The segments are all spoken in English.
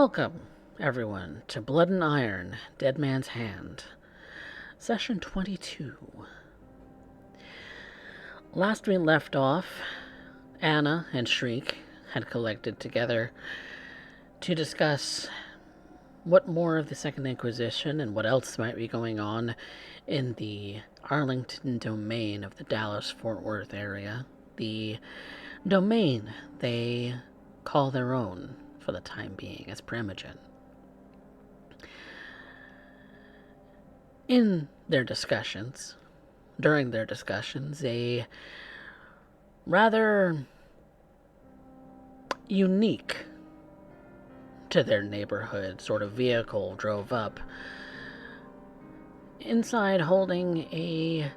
Welcome, everyone, to Blood and Iron, Dead Man's Hand, Session 22. Last we left off, Anna and Shriek had collected together to discuss what more of the Second Inquisition and what else might be going on in the Arlington domain of the Dallas-Fort Worth area. The domain they call their own for the time being as Primogen. During their discussions, a rather unique to their neighborhood sort of vehicle drove up, inside holding a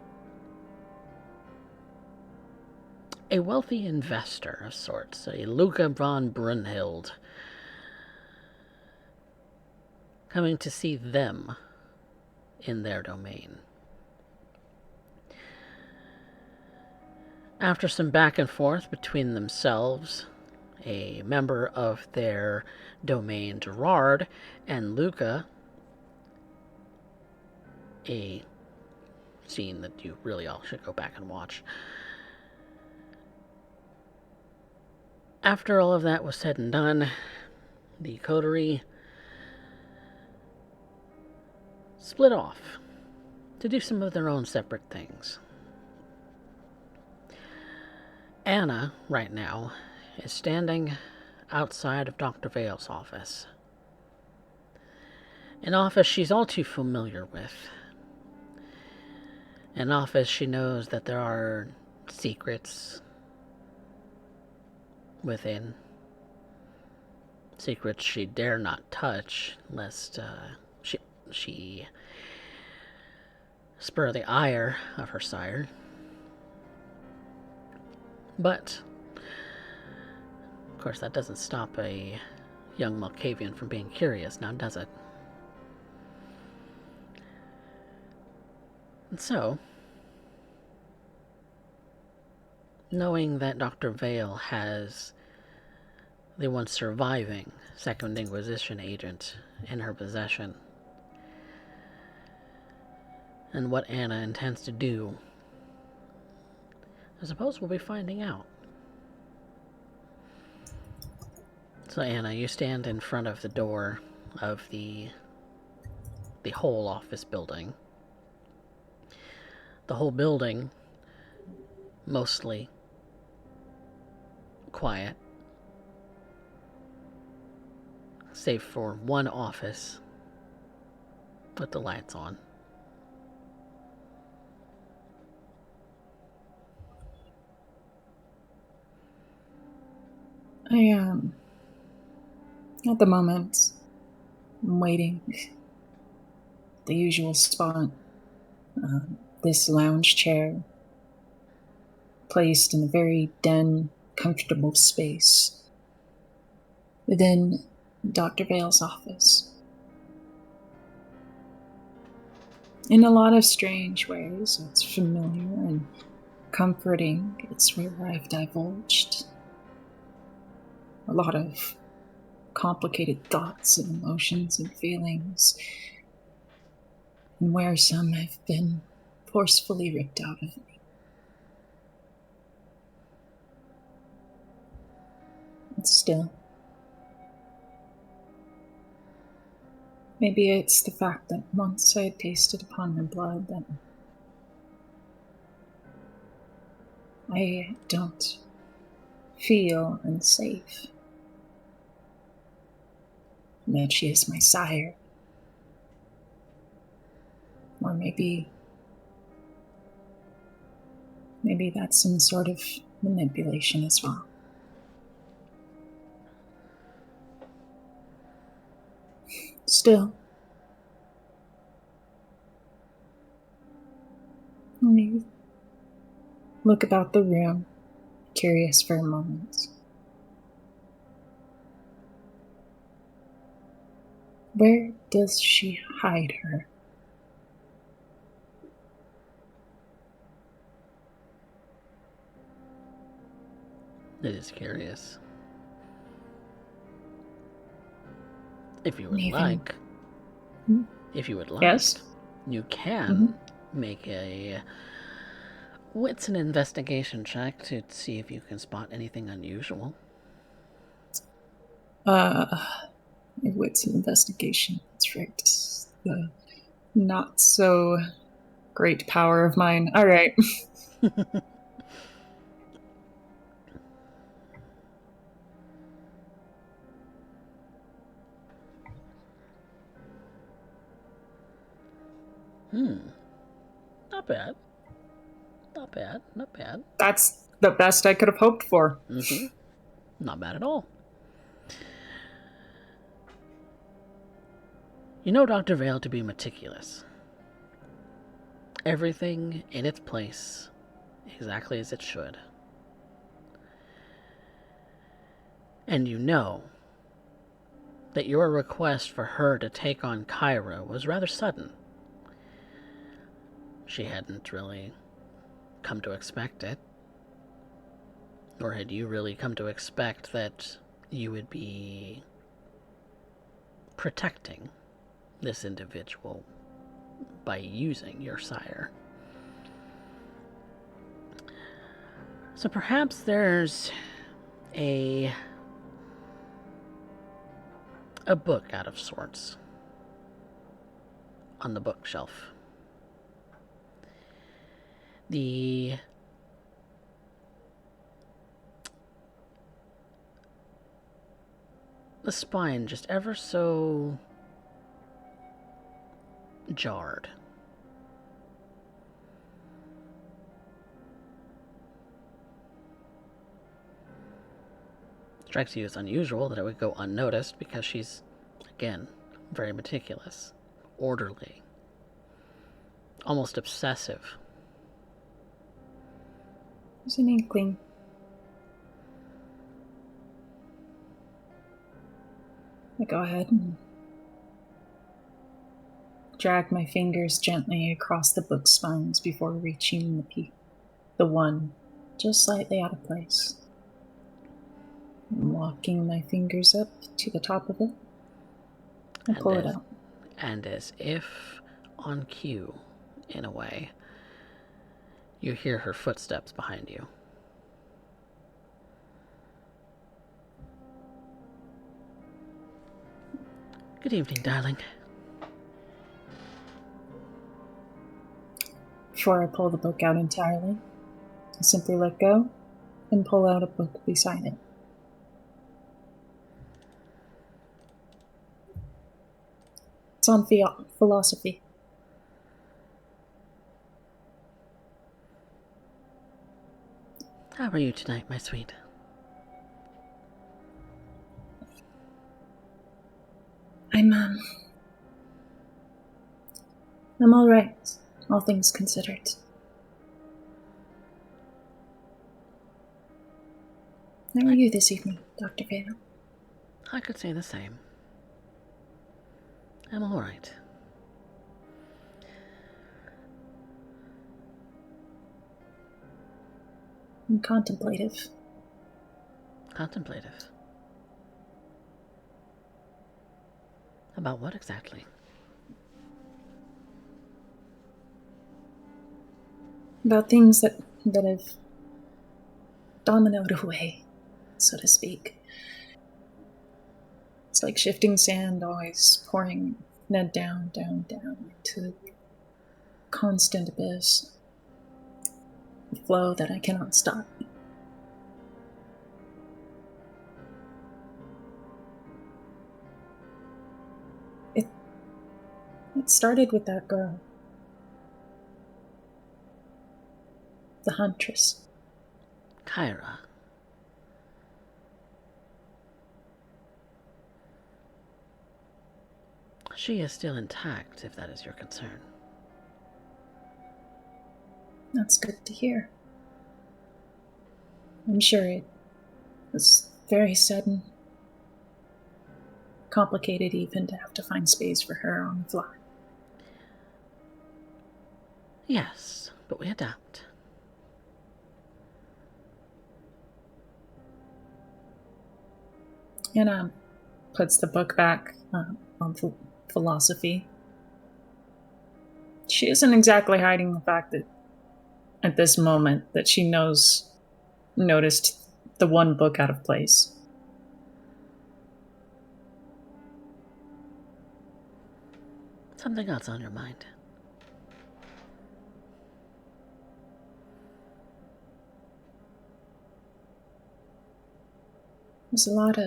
wealthy investor of sorts, a Luca von Brunhild, coming to see them in their domain. After some back and forth between themselves, a member of their domain, Gerard, and Luca, a scene that you really all should go back and watch. After all of that was said and done, the coterie split off to do some of their own separate things. Anna, right now, is standing outside of Dr. Vale's office. An office she's all too familiar with. An office she knows that there are secrets within. Secrets she dare not touch, lest she spur the ire of her sire. But, of course, that doesn't stop a young Malkavian from being curious, now does it? And so, knowing that Dr. Vale has the once surviving Second Inquisition agent in her possession, and what Anna intends to do, I suppose we'll be finding out. So Anna, you stand in front of the door of the whole office building. The whole building, mostly quiet, save for one office with the lights on. At the moment, I'm waiting. The usual spot. This lounge chair, placed in a very comfortable space within Dr. Vale's office. In a lot of strange ways, it's familiar and comforting. It's where I've divulged a lot of complicated thoughts and emotions and feelings, and where some have been forcefully ripped out of me. And still, maybe it's the fact that once I had tasted upon her blood that I don't feel unsafe. That she is my sire. Or maybe that's some sort of manipulation as well. Still, let me look about the room, curious for a moment. Where does she hide her? It is curious. If you would Even... like. If you would like. Yes? You can make a wits and investigation check to see if you can spot anything unusual. Wits and investigation. That's right. The not so great power of mine. All right. Not bad. Not bad. Not bad. That's the best I could have hoped for. Not bad at all. You know Dr. Vale to be meticulous. Everything in its place, exactly as it should. And you know that your request for her to take on Kyra was rather sudden. She hadn't really come to expect it. Nor had you really come to expect that you would be protecting this individual by using your sire. So perhaps there's a book out of sorts on the bookshelf. The spine just ever so jarred. Strikes you as unusual that it would go unnoticed because she's, again, very meticulous, orderly, almost obsessive. There's an inkling. I go ahead and drag my fingers gently across the book spines before reaching the one just slightly out of place. I'm walking my fingers up to the top of it and pull it out. And as if on cue, in a way, you hear her footsteps behind you. Good evening, darling. Before I pull the book out entirely, I simply let go and pull out a book beside it. It's on philosophy. How are you tonight, my sweet? I'm all right, all things considered. How are you this evening, Dr. Vale? I could say the same. I'm all right. I'm contemplative. Contemplative? About what exactly? About things that have dominoed away, so to speak. It's like shifting sand, always pouring Ned down into constant abyss. A flow that I cannot stop. It started with that girl. The huntress. Kyra. She is still intact, if that is your concern. That's good to hear. I'm sure it was very sudden. Complicated even to have to find space for her on the fly. Yes, but we adapt. And puts the book back on philosophy. She isn't exactly hiding the fact that at this moment that she noticed the one book out of place. Something else on your mind? There's a lot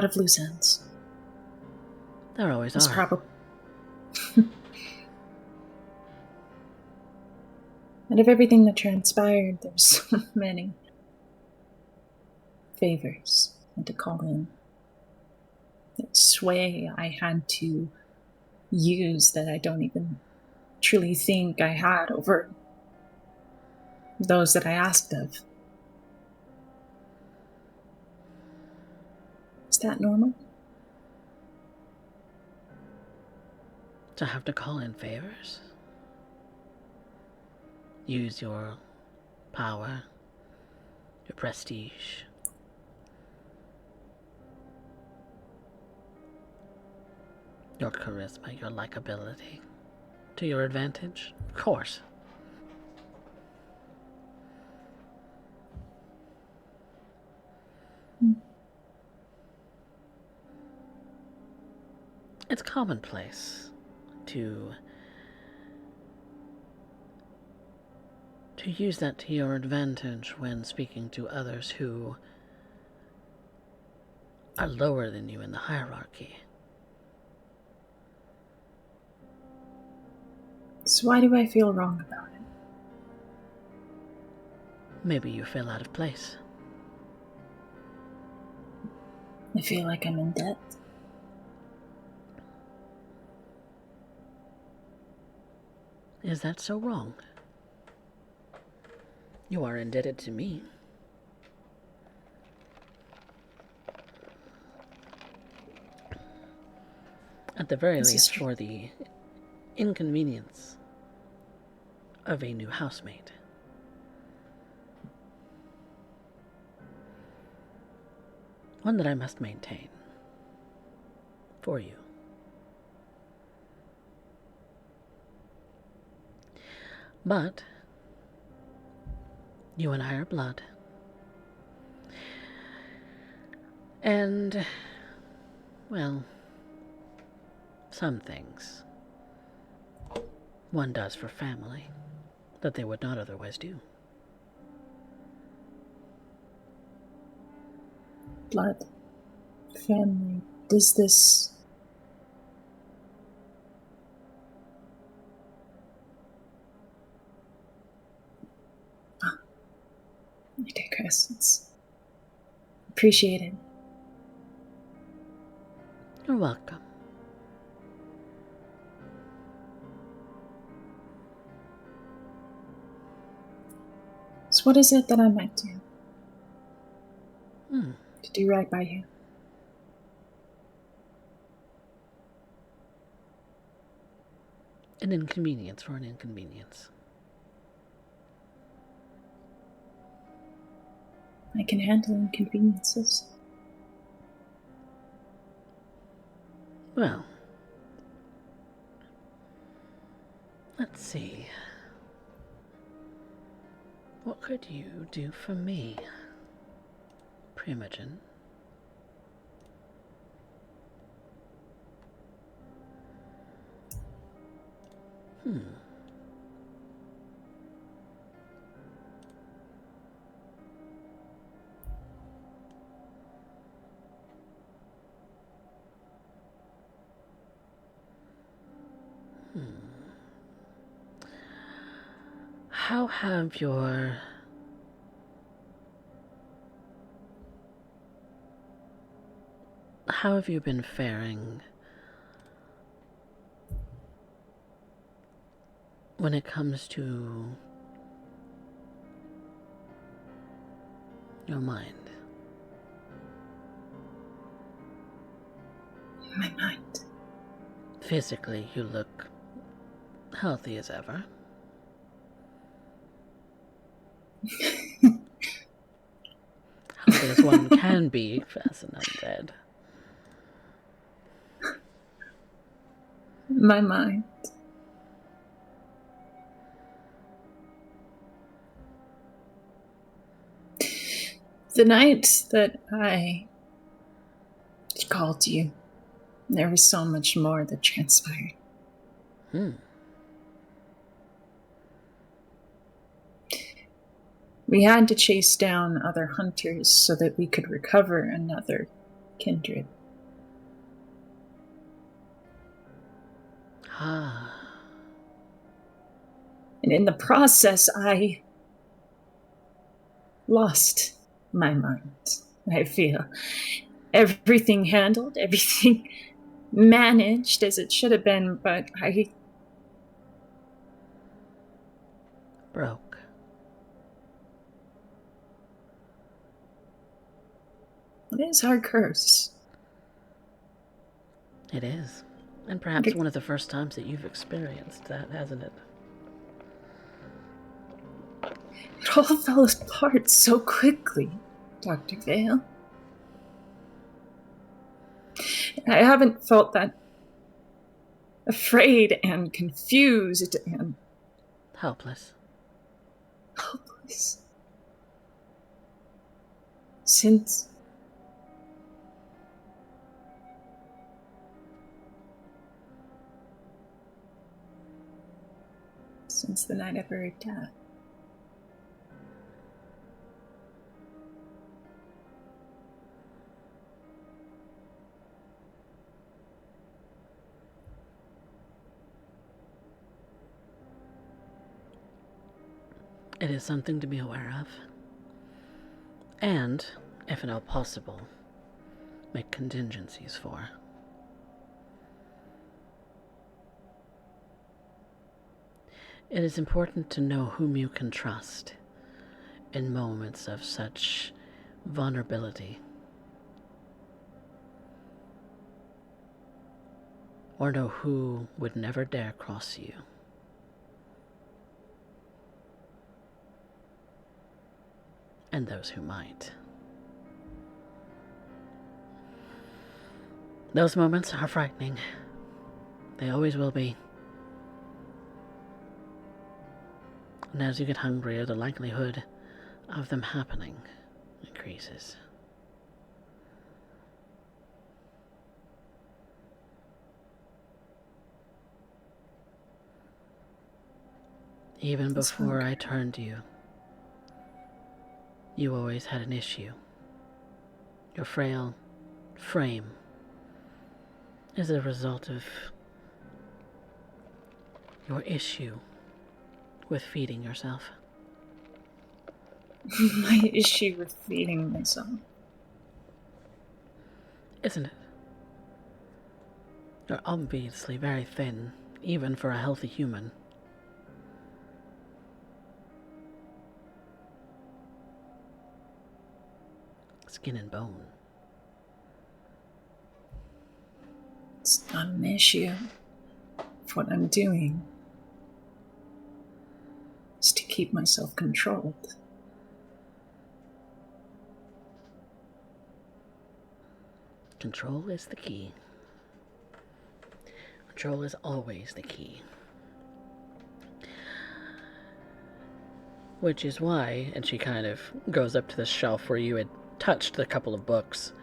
of loose ends. There always are. And of everything that transpired, there's so many favors I had to call in. That sway I had to use that I don't even truly think I had over those that I asked of. Is that normal? To have to call in favors? Use your power, your prestige. Your charisma, your likability. To your advantage? Of course. It's commonplace to use that to your advantage when speaking to others who are lower than you in the hierarchy. So why do I feel wrong about it? Maybe you feel out of place. I feel like I'm in debt. Is that so wrong? You are indebted to me. At the very least, for the inconvenience of a new housemate. One that I must maintain for you. But you and I are blood. And, well, some things one does for family that they would not otherwise do. Blood. Family. Does this... I digress. It's appreciated. You're welcome. So what is it that I might do? Hmm. To do right by you? An inconvenience for an inconvenience. I can handle inconveniences. Well, let's see. What could you do for me, Primogen? How have your how have you been faring when it comes to your mind? My mind. Physically, you look healthy as ever. as one can be as an undead. My mind. The night that I called you, there was so much more that transpired. We had to chase down other hunters so that we could recover another kindred. Ah. And in the process, I lost my mind, I feel. Everything handled, everything managed as it should have been, but I broke. It is our curse. It is. And perhaps one of the first times that you've experienced that, hasn't it? It all fell apart so quickly, Dr. Vale. I haven't felt that afraid and confused and helpless since the night of her death. It is something to be aware of. And, if at all possible, make contingencies for. It is important to know whom you can trust in moments of such vulnerability. Or know who would never dare cross you. And those who might. Those moments are frightening. They always will be. And as you get hungrier, the likelihood of them happening increases. Even before I turned to you, you always had an issue. Your frail frame is a result of your issue with feeding yourself. My issue with feeding myself. Isn't it? You're obviously very thin, even for a healthy human. Skin and bone. It's not an issue. What I'm doing is to keep myself controlled. Control is the key. Control is always the key. Which is why, and she kind of goes up to the shelf where you had touched the couple of books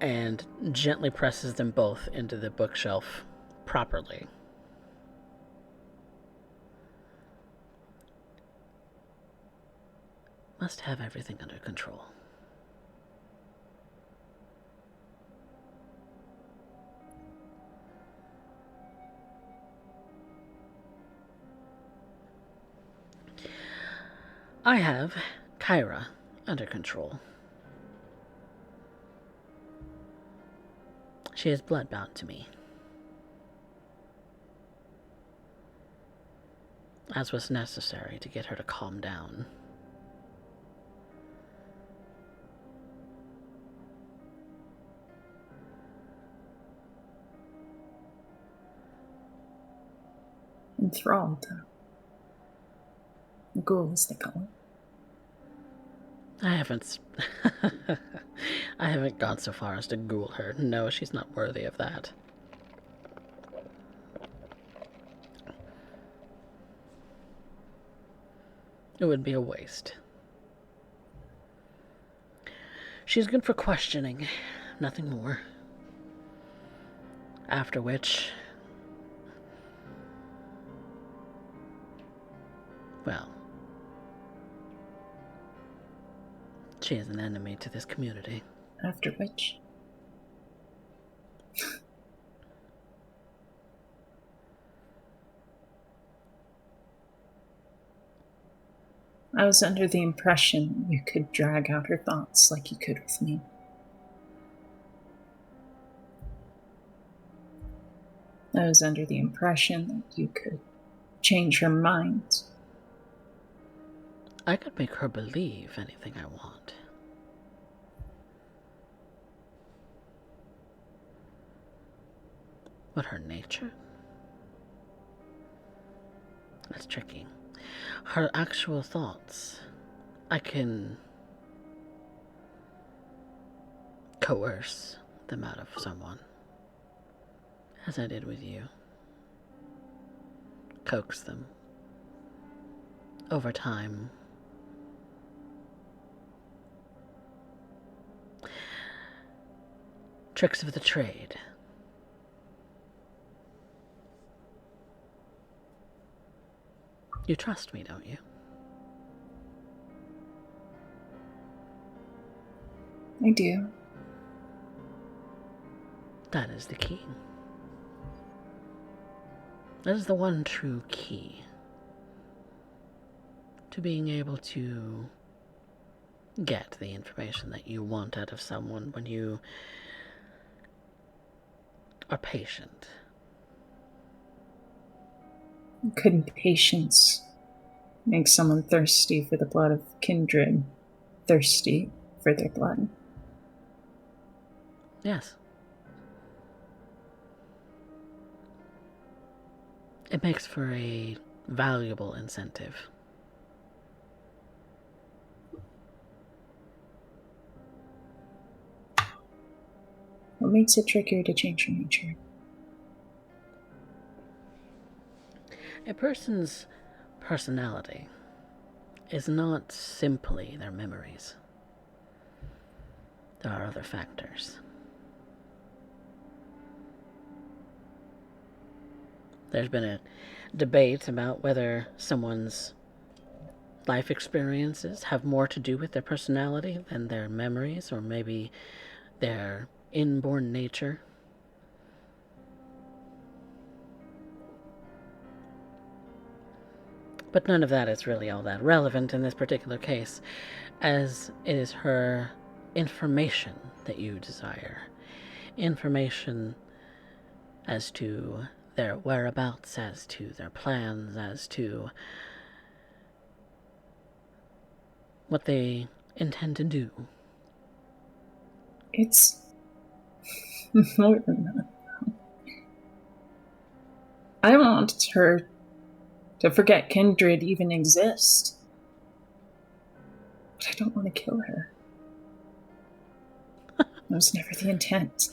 and gently presses them both into the bookshelf properly. Must have everything under control. I have Kyra under control. She is bloodbound to me, as was necessary to get her to calm down. Enthralled. Ghouls, they call it. I haven't. I haven't gone so far as to ghoul her. No, she's not worthy of that. It would be a waste. She's good for questioning, nothing more. After which, well, she is an enemy to this community. After which? I was under the impression you could drag out her thoughts like you could with me. I was under the impression that you could change her mind. I could make her believe anything I want. But her nature? That's tricky. Her actual thoughts, I can coerce them out of someone, as I did with you. Coax them. Over time. Tricks of the trade. You trust me, don't you? I do. That is the key. That is the one true key to being able to get the information that you want out of someone when you are patient. Couldn't patience make someone thirsty for the blood of kindred, thirsty for their blood? Yes. It makes for a valuable incentive. What makes it trickier to change your nature? A person's personality is not simply their memories. There are other factors. There's been a debate about whether someone's life experiences have more to do with their personality than their memories, or maybe their inborn nature. But none of that is really all that relevant in this particular case, as it is her information that you desire. Information as to their whereabouts, as to their plans, as to what they intend to do. It's more than that. I want her to forget kindred even exist. But I don't want to kill her. That was never the intent.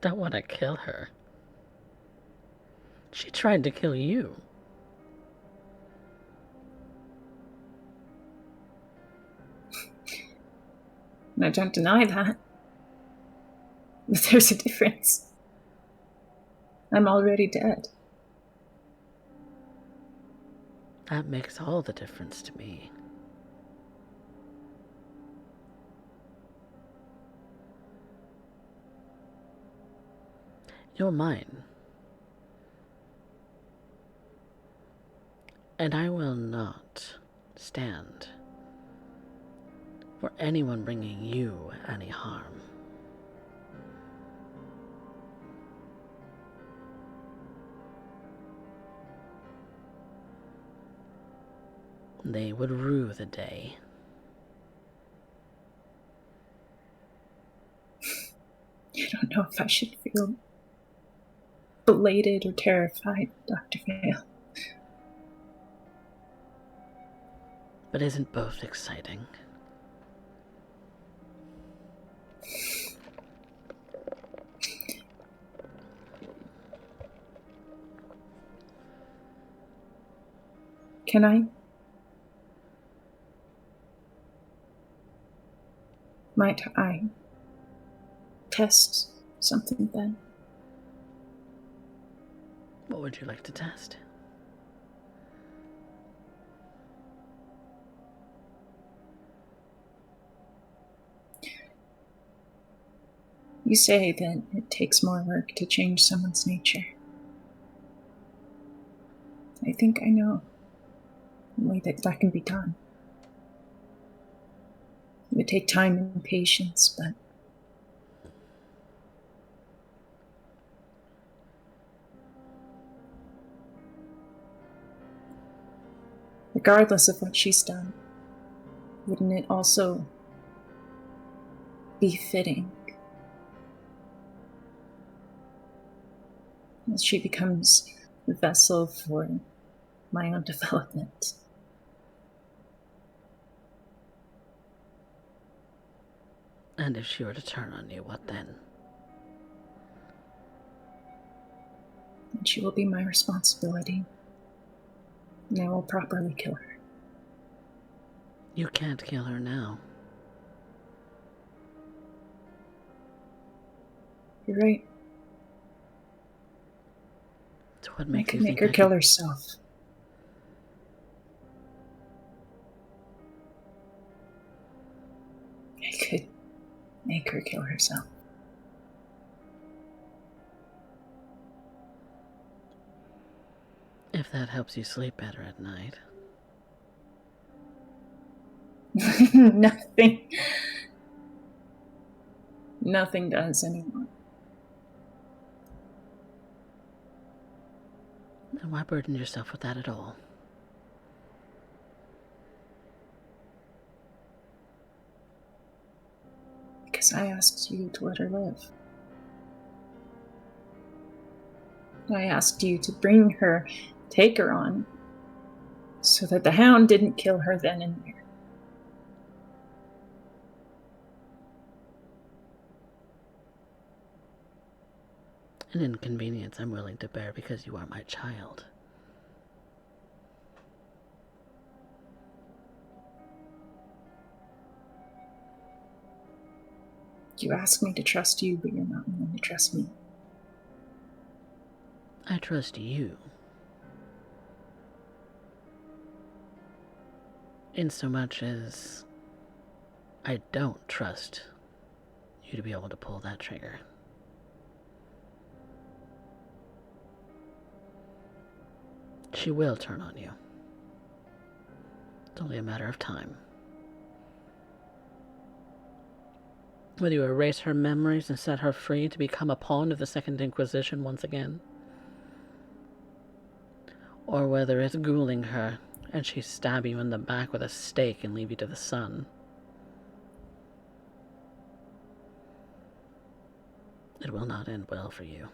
Don't want to kill her. She tried to kill you. And I don't deny that. But there's a difference. I'm already dead. That makes all the difference to me. You're mine. And I will not stand for anyone bringing you any harm. They would rue the day. I don't know if I should feel belated or terrified, Dr. Vale. But isn't both exciting? Can I? Might I test something then? What would you like to test? You say that it takes more work to change someone's nature. I think I know a way that can be done. It would take time and patience, but regardless of what she's done, wouldn't it also be fitting as she becomes the vessel for my own development? And if she were to turn on you, what then? And she will be my responsibility, and I will properly kill her. You can't kill her now. You're right. So what I makes could you make think her I kill could... herself. I could make her kill herself. If that helps you sleep better at night. Nothing does anymore. Then why burden yourself with that at all? Because I asked you to let her live. I asked you to bring her, take her on, so that the hound didn't kill her then and there. An inconvenience I'm willing to bear because you are my child. You ask me to trust you, but you're not willing to trust me. I trust you. In so much as I don't trust you to be able to pull that trigger. She will turn on you. It's only a matter of time. Whether you erase her memories and set her free to become a pawn of the Second Inquisition once again, or whether it's ghouling her and she stab you in the back with a stake and leave you to the sun. It will not end well for you.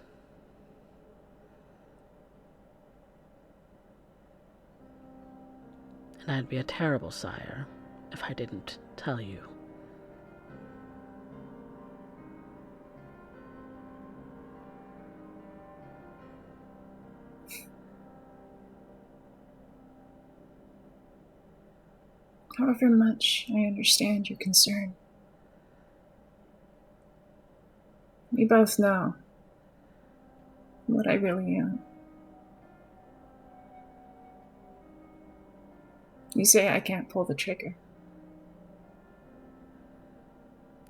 And I'd be a terrible sire if I didn't tell you. However much I understand your concern, we both know what I really am. You say I can't pull the trigger.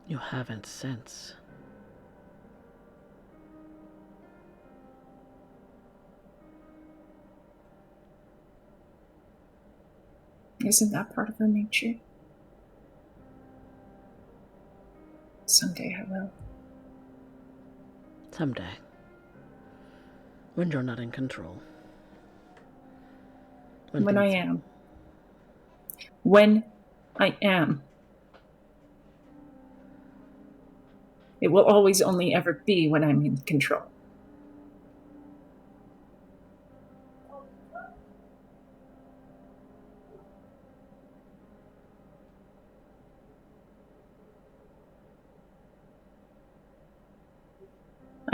You haven't since. Isn't that part of her nature? Someday I will. Someday. When you're not in control. When I am. When I am. It will always only ever be when I'm in control.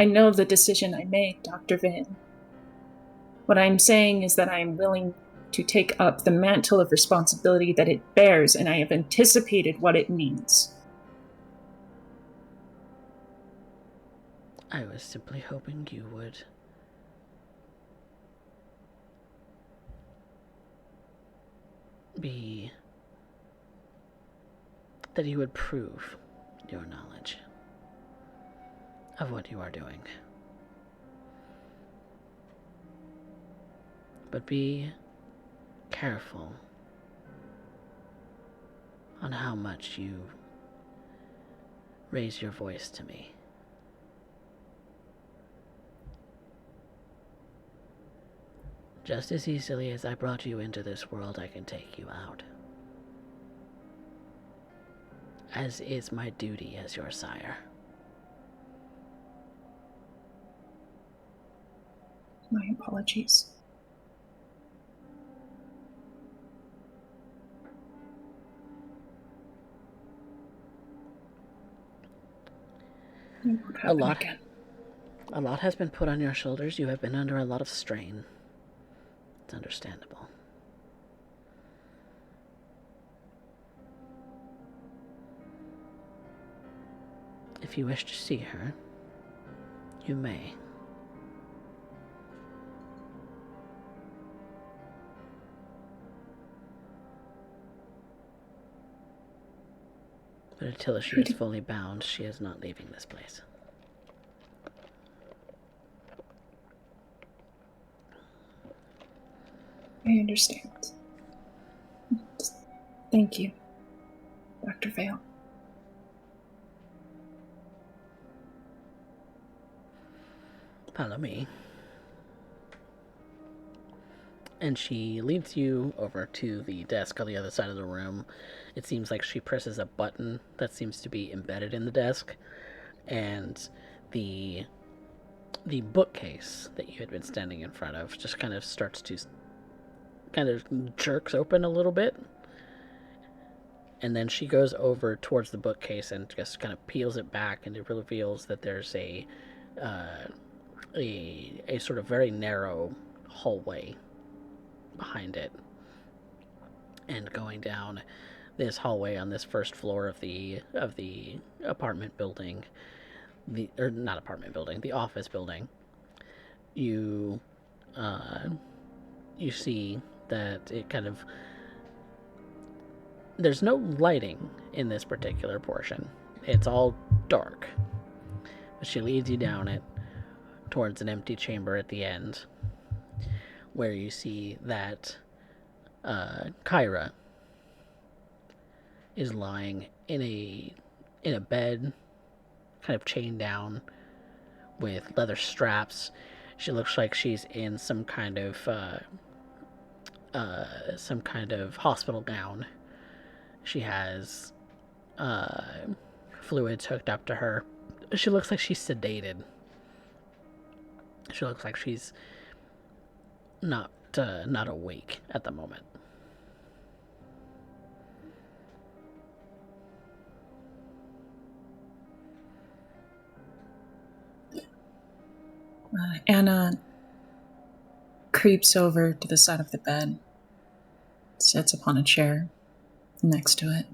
I know the decision I made, Dr. Van. What I'm saying is that I am willing to take up the mantle of responsibility that it bears, and I have anticipated what it means. I was simply hoping you would that you would prove your knowledge of what you are doing. But be careful on how much you raise your voice to me. Just as easily as I brought you into this world, I can take you out. As is my duty as your sire. My apologies. It won't happen again. A lot has been put on your shoulders. You have been under a lot of strain. It's understandable. If you wish to see her, you may. But until she is fully bound, she is not leaving this place. I understand. Thank you, Dr. Vale. Follow me. And she leads you over to the desk on the other side of the room. It seems like she presses a button that seems to be embedded in the desk, and the bookcase that you had been standing in front of just kind of starts to jerks open a little bit, and then she goes over towards the bookcase and just kind of peels it back, and it reveals that there's a sort of very narrow hallway behind it. And going down this hallway on this first floor of the apartment building, the office building, you see that it kind of, there's no lighting in this particular portion. It's all dark. But she leads you down it towards an empty chamber at the end, where you see that Kyra is lying in a bed, kind of chained down with leather straps. She looks like she's in some kind of hospital gown. She has fluids hooked up to her. She looks like she's sedated. She looks like she's not awake at the moment. Anna creeps over to the side of the bed, sits upon a chair next to it.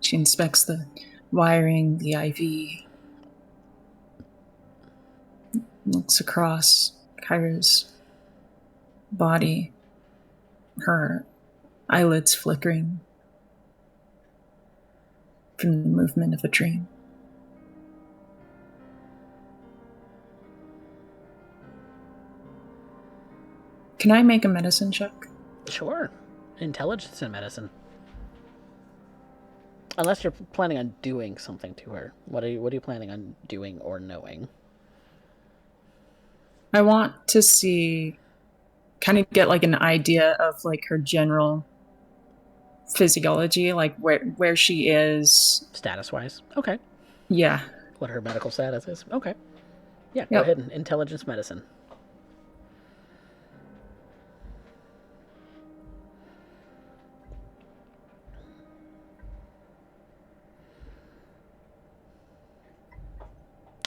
She inspects the wiring, the IV, looks across Kyra's body, her eyelids flickering from the movement of a dream. Can I make a medicine check? Sure. Intelligence and medicine. Unless you're planning on doing something to her. What are you planning on doing or knowing? I want to see, kind of get like an idea of like her general physiology, like where she is. Status-wise? Okay. Yeah. What her medical status is? Okay. Yeah, go Yep. ahead and intelligence medicine.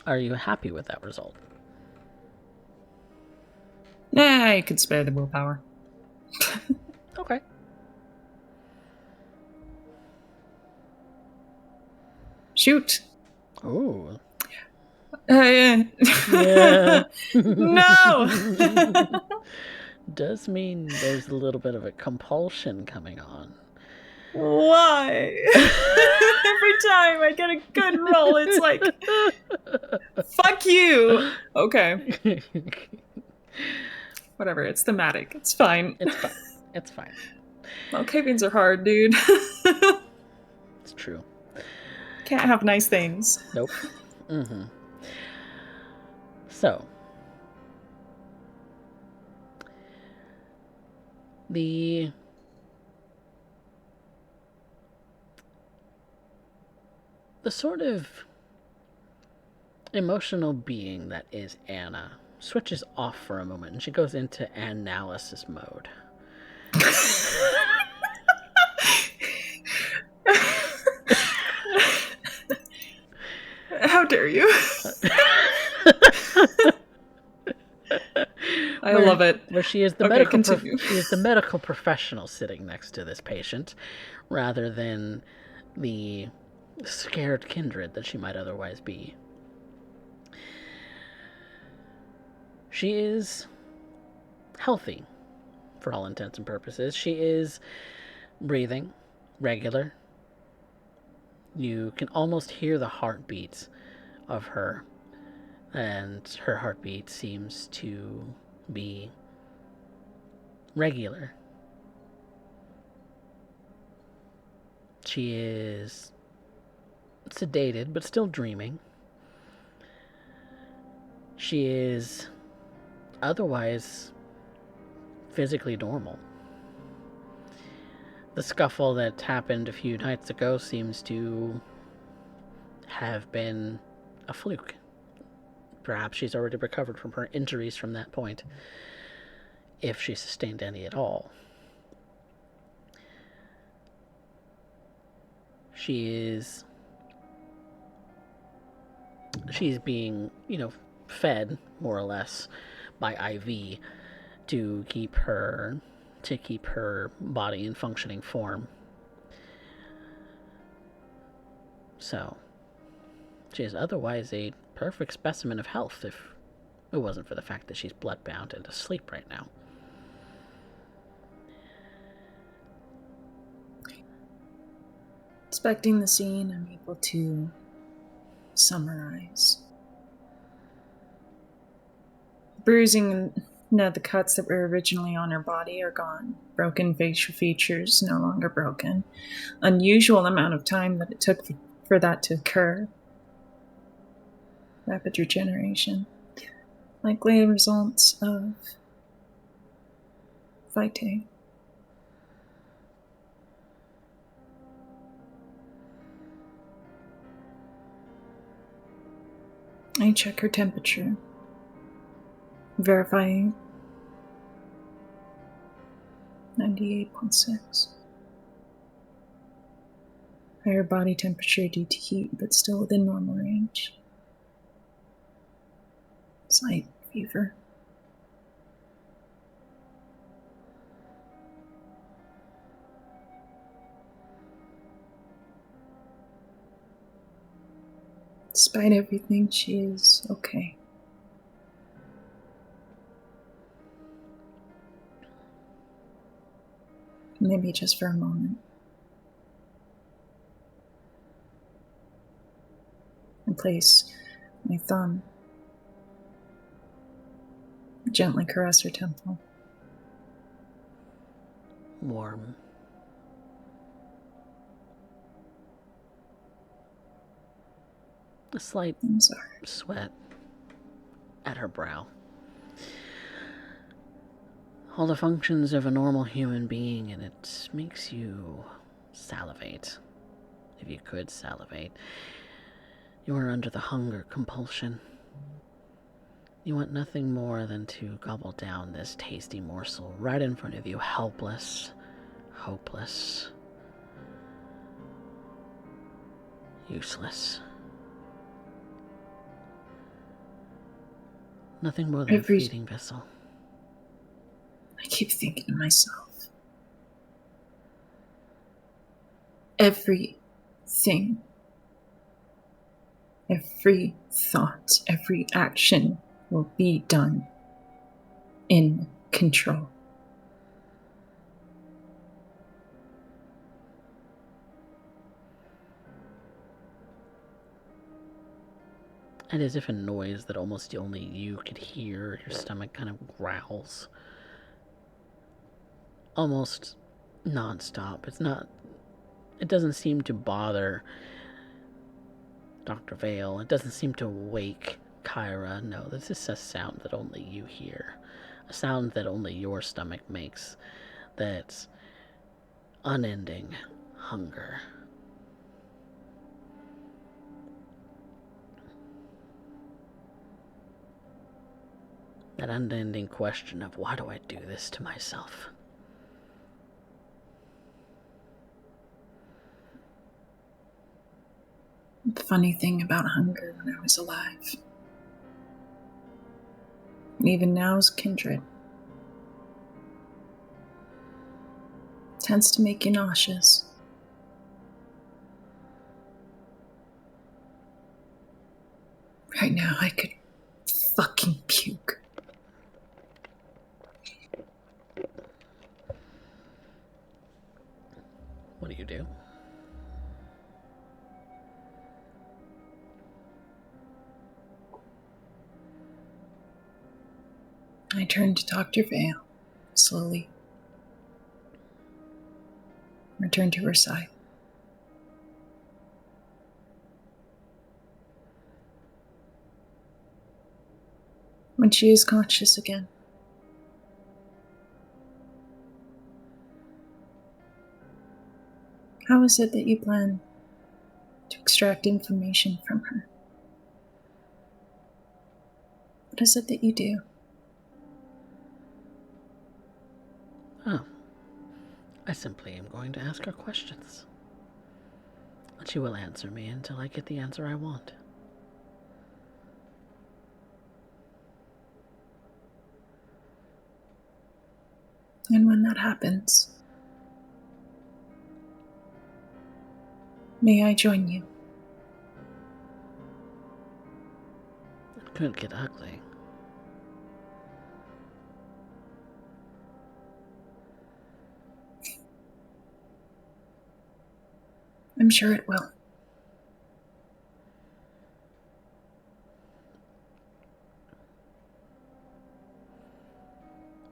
Are you happy with that result? Nah, I could spare the willpower. Okay. Shoot. Ooh. Yeah. No! Does mean there's a little bit of a compulsion coming on. Why? Every time I get a good roll, it's like, fuck you. Okay. Whatever, it's thematic. It's fine. It's fine. It's fine. Well, cave-ins are hard, dude. It's true. Can't have nice things. Nope. Mm-hmm. So, the sort of emotional being that is Anna switches off for a moment and she goes into analysis mode. How dare you? I love it. Where she is the she is the medical professional sitting next to this patient, rather than the scared kindred that she might otherwise be. She is healthy, for all intents and purposes. She is breathing regular. You can almost hear the heartbeats of her, and her heartbeat seems to be regular. She is sedated, but still dreaming. She is otherwise physically normal. The scuffle that happened a few nights ago seems to have been a fluke. Perhaps she's already recovered from her injuries from that point, if she sustained any at all. She's being, fed more or less by IV to keep her body in functioning form. So, she is otherwise a perfect specimen of health if it wasn't for the fact that she's bloodbound and asleep right now. Inspecting the scene, I'm able to summarize. Bruising and the cuts that were originally on her body are gone. Broken facial features, no longer broken. Unusual amount of time that it took for that to occur. Rapid regeneration. Likely results of VtM. I check her temperature. Verifying 98.6. Higher body temperature due to heat, but still within normal range. Slight fever. Despite everything, she is okay. Maybe just for a moment. And place my thumb. Gently caress her temple. Warm. A slight sweat at her brow. All the functions of a normal human being, and it makes you salivate. If you could salivate. You are under the hunger compulsion. You want nothing more than to gobble down this tasty morsel right in front of you, helpless, hopeless, useless. Nothing more than a feeding vessel. I keep thinking to myself, everything, every thought, every action will be done in control. And as if a noise that almost only you could hear, your stomach kind of growls. Almost non-stop. It doesn't seem to bother Dr. Vale. It doesn't seem to wake Kyra. No, this is a sound that only you hear. A sound that only your stomach makes. That's unending hunger. That unending question of, why do I do this to myself? The funny thing about hunger when I was alive, and even now's kindred, tends to make you nauseous. Right now, I could fucking puke. What do you do? I turned to Dr. Vale, slowly. Returned to her side. When she is conscious again, how is it that you plan to extract information from her? What is it that you do? Oh. I simply am going to ask her questions. And she will answer me until I get the answer I want. And when that happens, may I join you? It could get ugly. I'm sure it will.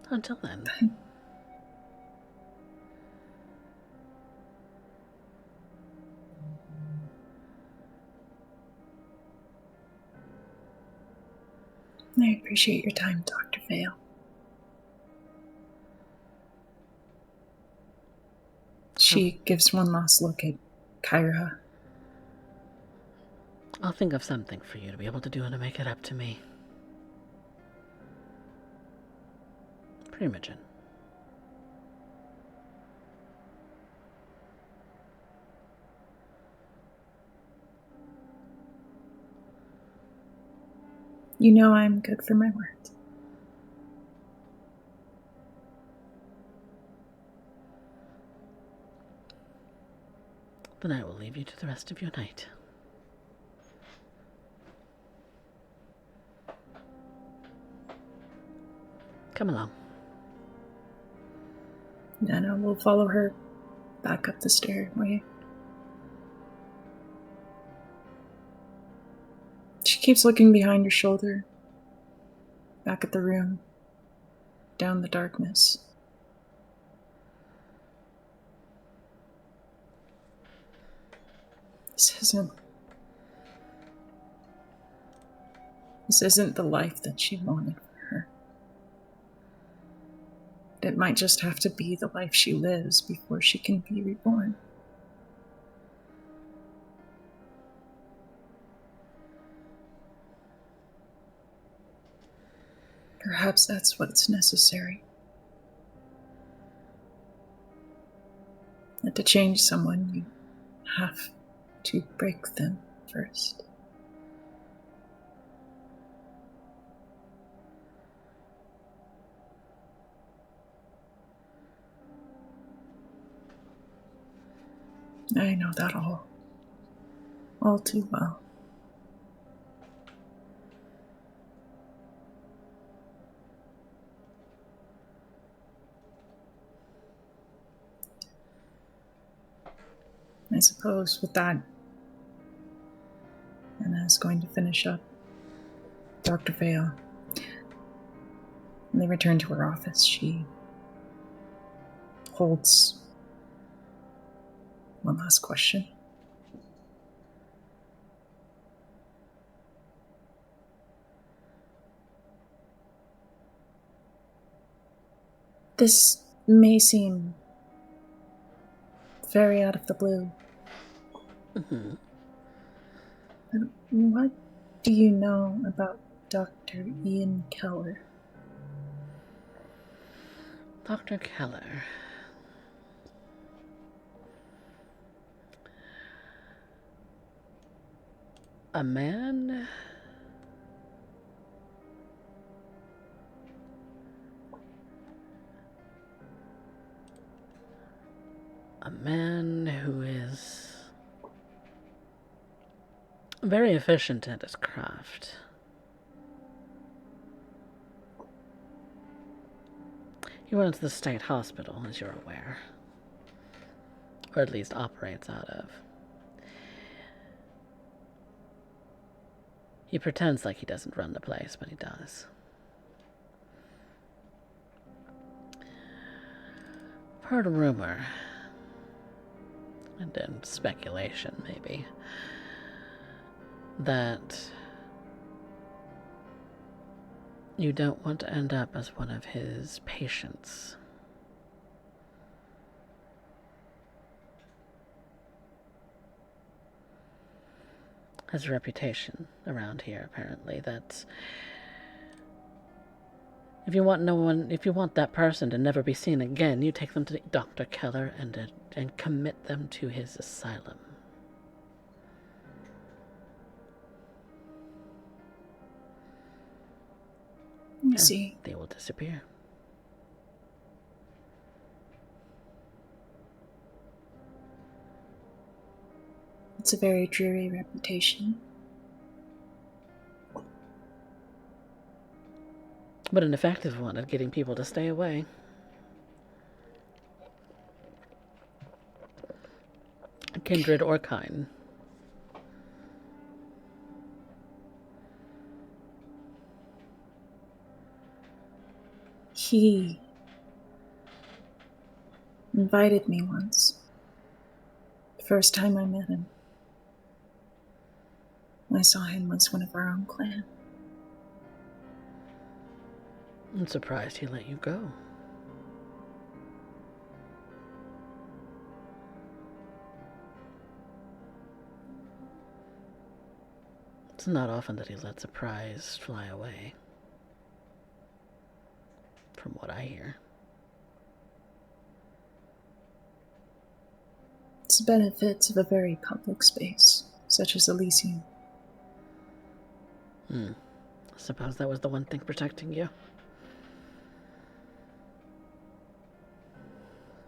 Until then. I appreciate your time, Dr. Vale. She gives one last look at Kyra. I'll think of something for you to be able to do and to make it up to me. Primogen. You know I'm good for my word. Then I will leave you to the rest of your night. Come along. Nana will follow her back up the stairway. She keeps looking behind her shoulder, back at the room, down the darkness. This isn't the life that she wanted for her. It might just have to be the life she lives before she can be reborn. Perhaps that's what's necessary. That to change someone, you have to break them first. I know that all too well. I suppose with that, Anna is going to finish up Dr. Vale. When they return to her office, she holds one last question. This may seem very out of the blue. Mm-hmm. But what do you know about Dr. Ian Keller? Dr. Keller. A man who is very efficient at his craft. He runs the state hospital, as you're aware, or at least operates out of. He pretends like he doesn't run the place, but he does. I've heard a rumor, and then speculation maybe, that you don't want to end up as one of his patients. Has a reputation around here, apparently, that if you want that person to never be seen again, you take them to Dr. Keller and commit them to his asylum. You see, they will disappear. it's a very dreary reputation. But an effective one at getting people to stay away. Kindred or kind. He invited me once. The first time I met him, I saw him as one of our own clan. I'm surprised he let you go. It's not often that he lets a prize fly away, from what I hear. It's the benefits of a very public space, such as Elysium. I suppose that was the one thing protecting you.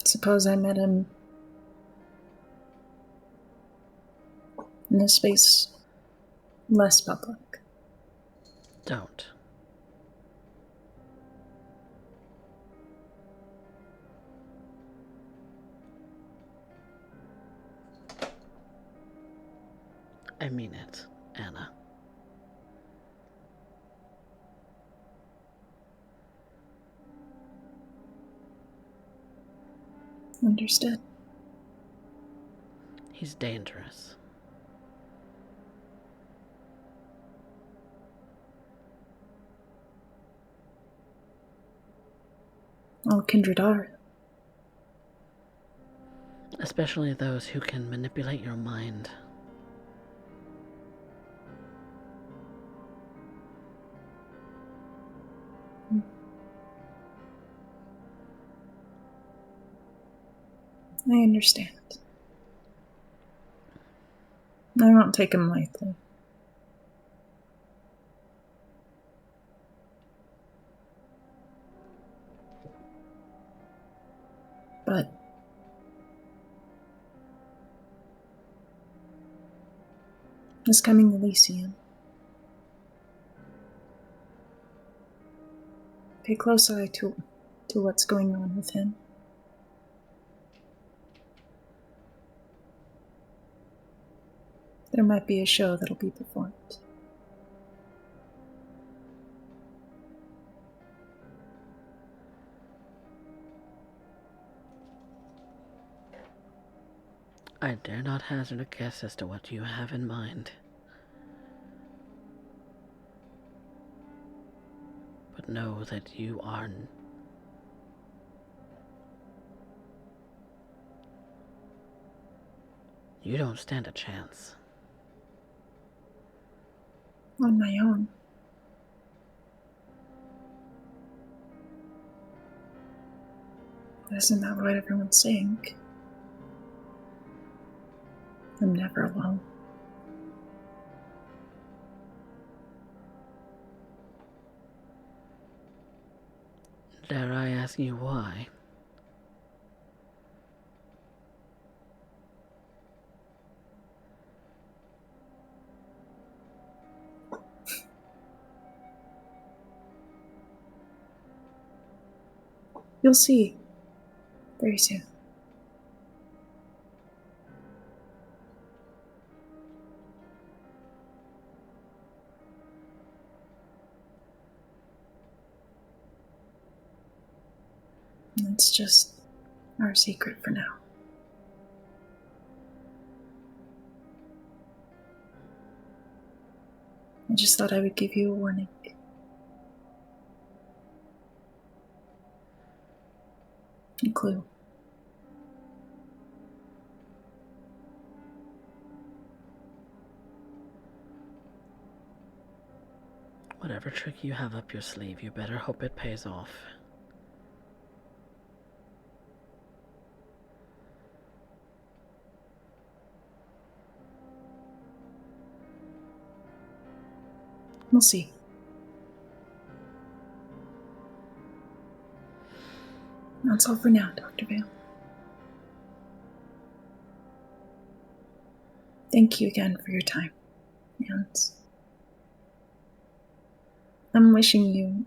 Suppose I met him in a space less public. Don't. I mean it, Anna. Understood. He's dangerous. All kindred are. Especially those who can manipulate your mind. I understand. I won't take him lightly. But is coming Elysium. Pay close eye to what's going on with him. There might be a show that'll be performed. I dare not hazard a guess as to what you have in mind. But know that you are... You don't stand a chance. On my own. Isn't that what everyone's saying? I'm never alone. Dare I ask you why? You'll see. Very soon. It's just our secret for now. I just thought I would give you a warning. A clue. Whatever trick you have up your sleeve, you better hope it pays off. We'll see. That's all for now, Dr. Vale. Thank you again for your time. And I'm wishing you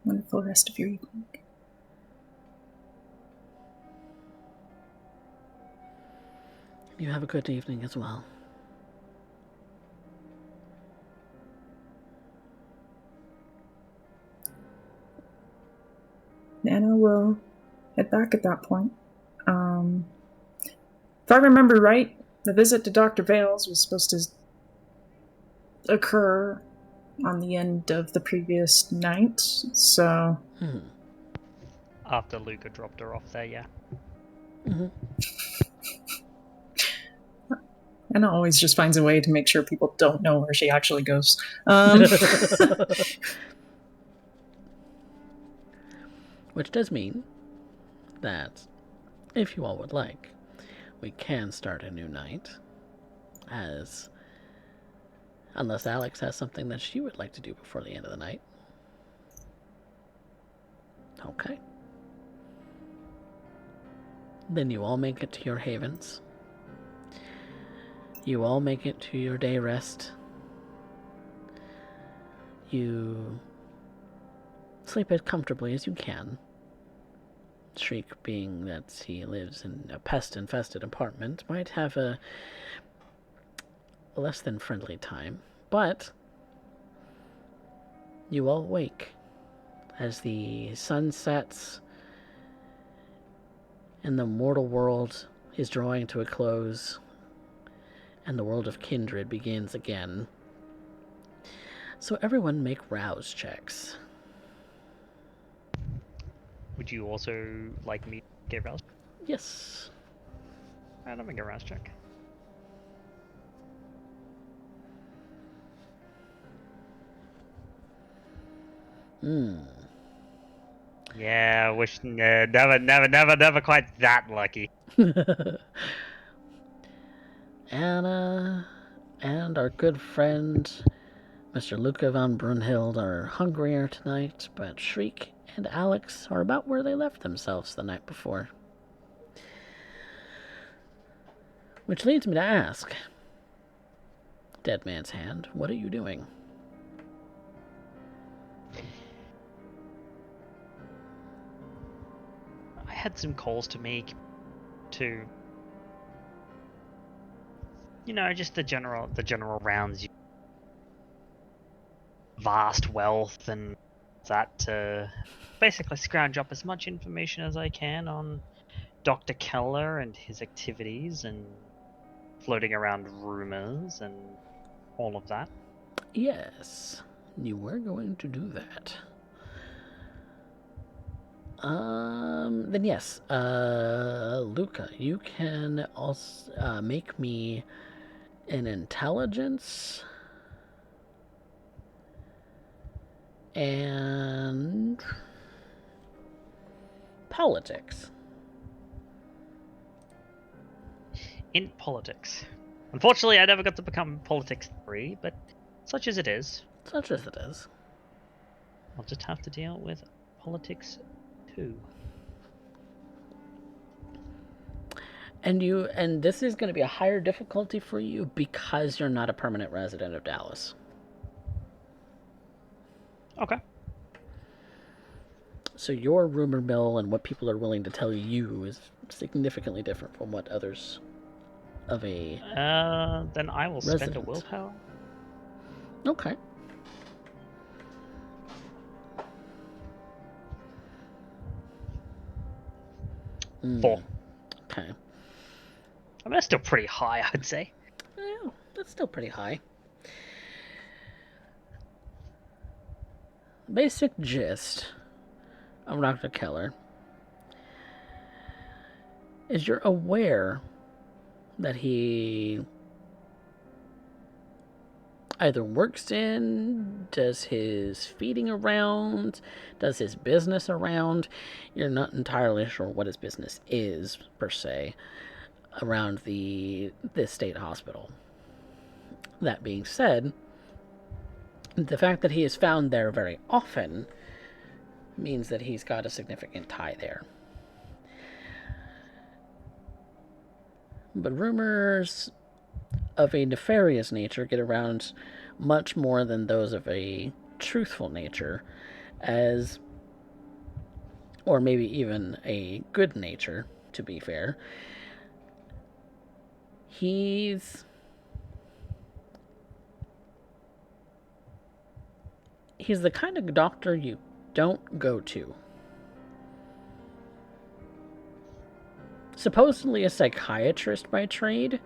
a wonderful rest of your evening. You have a good evening as well. Anna will head back at that point. If I remember right, the visit to Dr. Vale's was supposed to occur on the end of the previous night, so... After Luca dropped her off there, yeah. Anna always just finds a way to make sure people don't know where she actually goes. Which does mean that, if you all would like, we can start a new night, as... Unless Alex has something that she would like to do before the end of the night. Okay. Then you all make it to your havens. You all make it to your day rest. You sleep as comfortably as you can. Shriek, being that he lives in a pest-infested apartment, might have a less than friendly time, but you all wake as the sun sets and the mortal world is drawing to a close and the world of kindred begins again. So everyone make rouse checks. Would you also like me to get rouse? Yes. Alright, I'll make a rouse check. Yeah, I wish never quite that lucky. Anna and our good friend Mr. Luca von Brunhild are hungrier tonight, but Shriek and Alex are about where they left themselves the night before. Which leads me to ask, dead man's hand. What are you doing? I had some calls to make to, just the general rounds. Vast wealth and that to basically scrounge up as much information as I can on Dr. Keller and his activities and floating around rumors and all of that. Yes, you were going to do that. Then yes, Luca, you can also make me an intelligence and politics. In politics. Unfortunately, I never got to become politics 3, but such as it is. Such as it is. I'll just have to deal with politics 2. And this is going to be a higher difficulty for you because you're not a permanent resident of Dallas. Okay. So your rumor mill and what people are willing to tell you is significantly different from what others of a then I will spend a resident. willpower. Okay. Four. Okay. I mean, that's still pretty high, I'd say. Yeah, that's still pretty high. Basic gist of Dr. Keller is you're aware that he either works in, does his feeding around, does his business around. You're not entirely sure what his business is, per se, around this state hospital. That being said, the fact that he is found there very often means that he's got a significant tie there. But rumors of a nefarious nature get around much more than those of a truthful nature, or maybe even a good nature, to be fair. He's the kind of doctor you don't go to. Supposedly a psychiatrist by trade.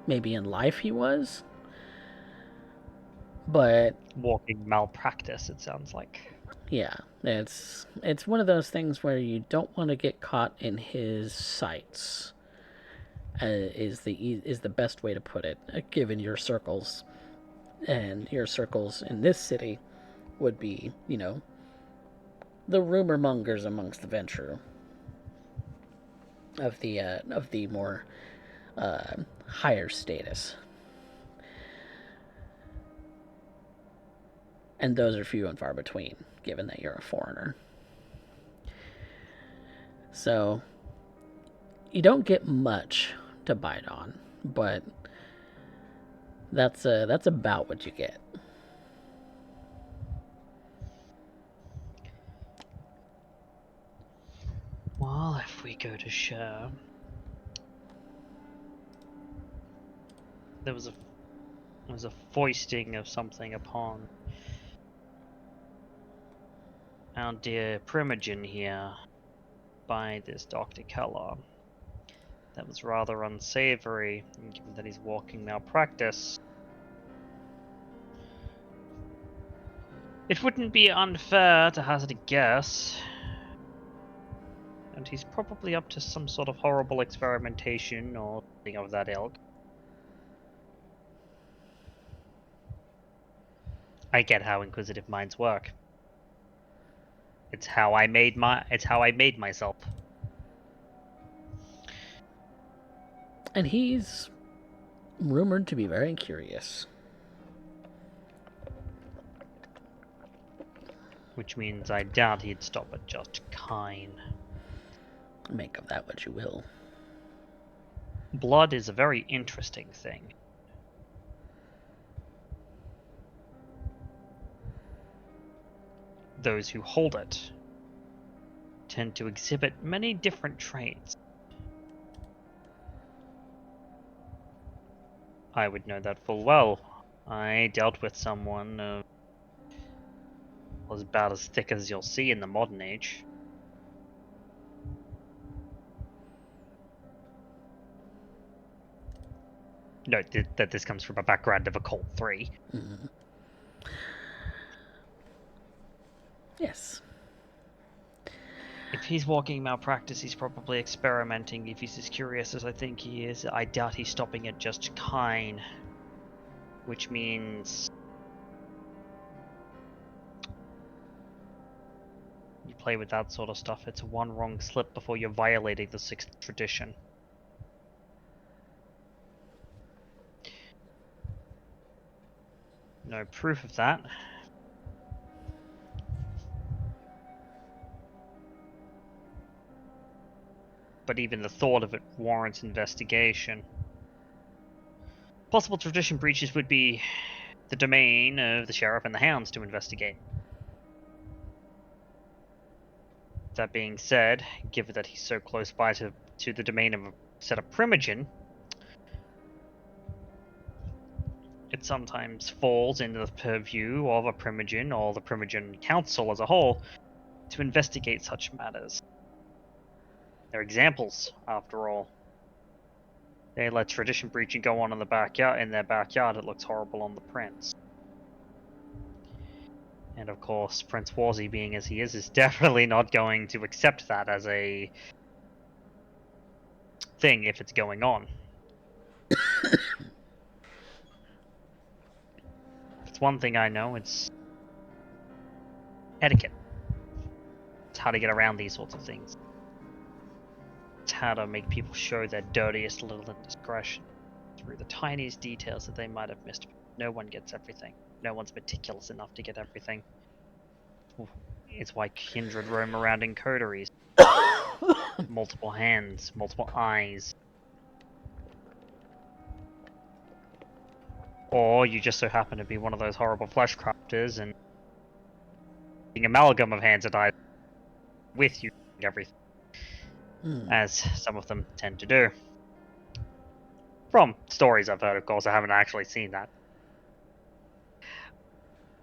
Maybe in life he was. But Walking malpractice, it sounds like. yeah, it's one of those things where you don't want to get caught in his sights. Is the best way to put it, given your circles. And your circles in this city would be, the rumor mongers amongst the venture of the more higher status. And those are few and far between, given that you're a foreigner. So you don't get much to bite on, but that's about what you get. Well, if we go to share, there was a foisting of something upon our dear Primogen here by this Dr. Keller. That was rather unsavory, and given that he's walking malpractice, it wouldn't be unfair to hazard a guess. And he's probably up to some sort of horrible experimentation or something of that ilk. I get how inquisitive minds work. It's how I made myself. And he's rumored to be very curious. Which means I doubt he'd stop at just kine. Make of that what you will. Blood is a very interesting thing. those who hold it tend to exhibit many different traits. I would know that full well. I dealt with someone was about as thick as you'll see in the modern age. Note that this comes from a background of Occult 3. Mm-hmm. Yes. If he's walking malpractice, he's probably experimenting. If he's as curious as I think he is, I doubt he's stopping at just kine. Which means you play with that sort of stuff, it's one wrong slip before you're violating the 6th tradition. No proof of that. But even the thought of it warrants investigation. Possible tradition breaches would be the domain of the sheriff and the hounds to investigate. That being said, given that he's so close by to the domain of a set of primogen, it sometimes falls into the purview of a primogen or the primogen council as a whole to investigate such matters. They're examples, after all. They let tradition breaching go on in their backyard. It looks horrible on the prince. And of course, Prince Warzy, being as he is definitely not going to accept that as a thing if it's going on. It's one thing I know, it's etiquette. It's how to get around these sorts of things. It's how to make people show their dirtiest little indiscretion through the tiniest details that they might have missed. No one gets everything. No one's meticulous enough to get everything. It's why kindred roam around in coteries. Multiple hands, multiple eyes. Or you just so happen to be one of those horrible flesh crafters and an amalgam of hands and eyes with you and everything. As some of them tend to do. From stories I've heard, of course, I haven't actually seen that.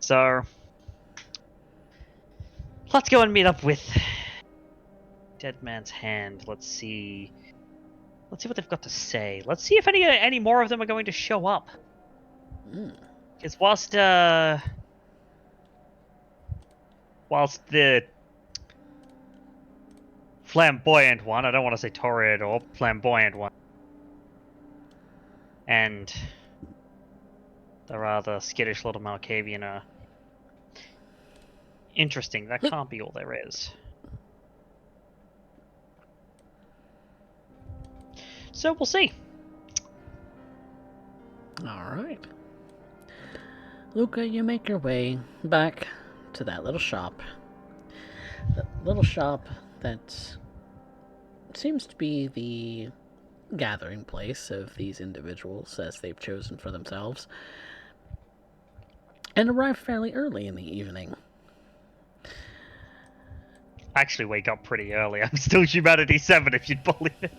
So, let's go and meet up with Dead Man's Hand. Let's see what they've got to say. Let's see if any more of them are going to show up. Because whilst the flamboyant one, I don't want to say torrid or flamboyant one, and the rather skittish little Malkavian are interesting, that can't be all there is. So we'll see. Alright. Luca, you make your way back to that little shop. The little shop that seems to be the gathering place of these individuals as they've chosen for themselves, and arrive fairly early in the evening. I actually wake up pretty early. I'm still Humanity 7 if you'd believe it.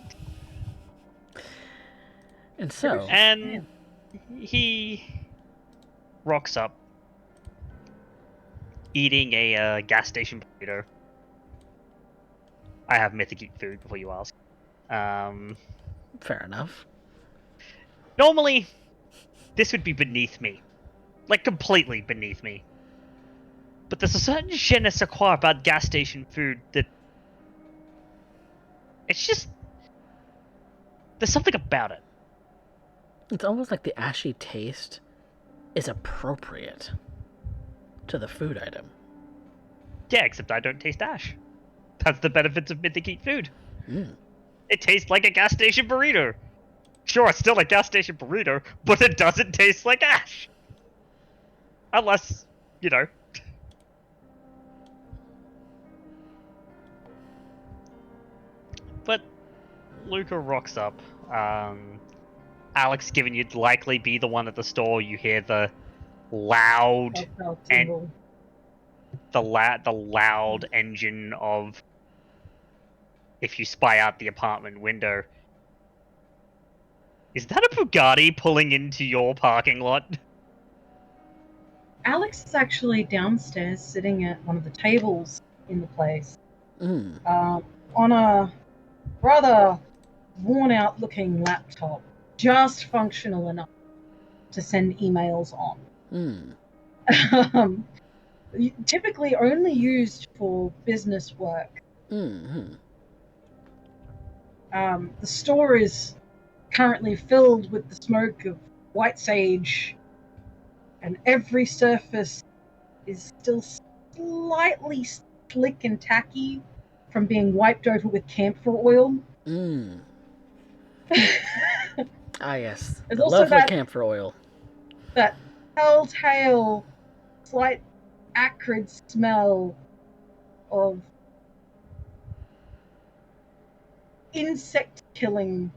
And so... And he rocks up eating a gas station burrito. I have Mythic Eat food before you ask. Fair enough. Normally, this would be beneath me. Like, completely beneath me. But there's a certain je ne sais quoi about gas station food that... It's just... There's something about it. It's almost like the ashy taste is appropriate to the food item. Yeah, except I don't taste ash. That's the benefits of Mythic Eat food. It tastes like a gas station burrito. Sure, it's still a gas station burrito, but it doesn't taste like ash. Unless, you know. But Luca rocks up. Alex, given you'd likely be the one at the store, you hear the loud and the loud engine of if you spy out the apartment window. Is that a Bugatti pulling into your parking lot? Alex is actually downstairs sitting at one of the tables in the place Mm. on a rather worn-out looking laptop, just functional enough to send emails on. Mm. Typically only used for business work. Mm-hmm. The store is currently filled with the smoke of white sage, and every surface is still slightly slick and tacky from being wiped over with camphor oil. Mm. Ah, yes. There's The also lovely camphor oil. that telltale, slight acrid smell of insect-killing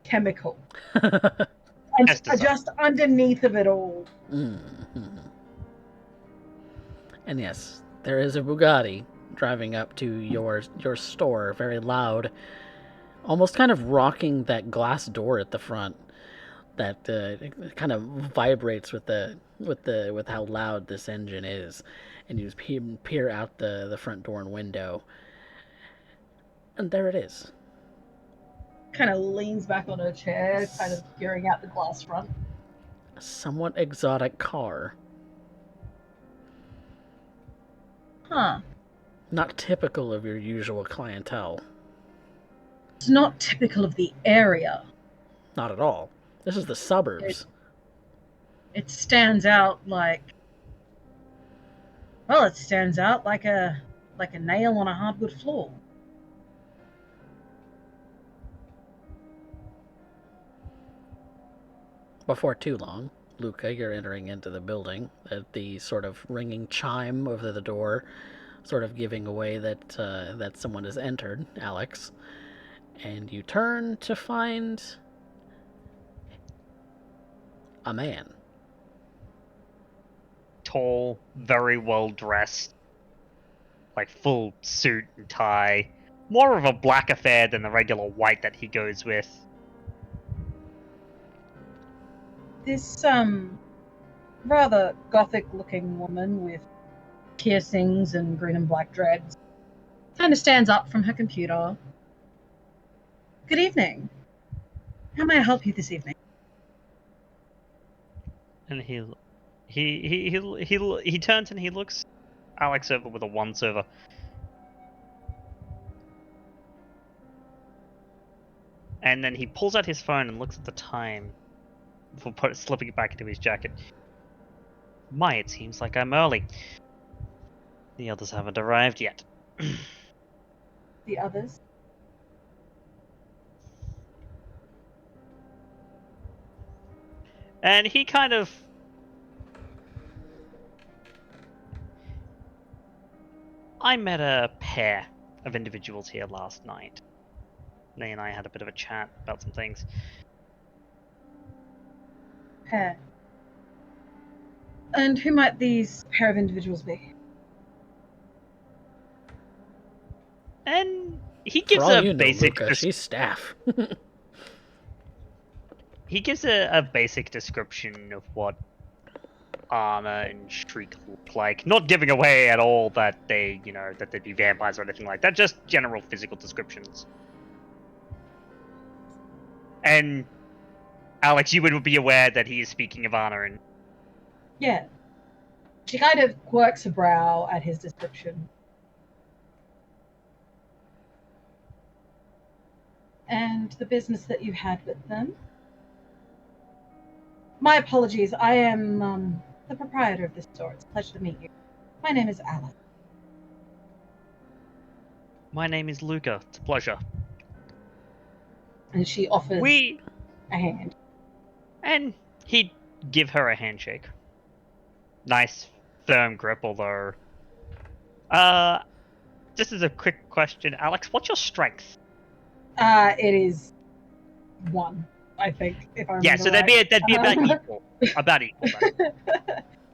chemical. And just underneath of it all. Mm-hmm. And yes, there is a Bugatti driving up to your store, very loud, almost kind of rocking that glass door at the front. That it kind of vibrates with how loud this engine is, and you peer out the front door and window, and there it is. Kind of leans back on her chair, kind of peering out the glass front. A somewhat exotic car. Huh. Not typical of your usual clientele. It's not typical of the area. Not at all. This is the suburbs. It stands out like... Well, it stands out like a nail on a hardwood floor. Before too long, Luca, you're entering into the building. The sort of ringing chime over the door, sort of giving away that someone has entered, Alex. And you turn to find a man. Tall, very well dressed, like full suit and tie. More of a black affair than the regular white that he goes with. This rather gothic-looking woman with piercings and green and black dreads kind of stands up from her computer. Good evening. How may I help you this evening? And he turns and he looks Alex over with a once-over. And then he pulls out his phone and looks at the time before slipping it back into his jacket. My, it seems like I'm early. The others haven't arrived yet. The others? And he kind of... I met a pair of individuals here last night. They and I had a bit of a chat about some things. Pair. And who might these pair of individuals be? And he gives For all a you know, basic... Luca, she's staff. He gives a basic description of what Anna and Shriek look like. Not giving away at all that they, that they'd be vampires or anything like that. Just general physical descriptions. And Alex, you would be aware that he is speaking of Anna and... Yeah. She kind of quirks her brow at his description. And the business that you had with them? My apologies, I am the proprietor of this store. It's a pleasure to meet you. My name is Alice. My name is Luca. It's a pleasure. And she offers a hand. And he'd give her a handshake. Nice, firm grip, although... just as a quick question, Alex, what's your strength? It is 1, I think, if I remember. Yeah, so right. they'd be about equal. About equal.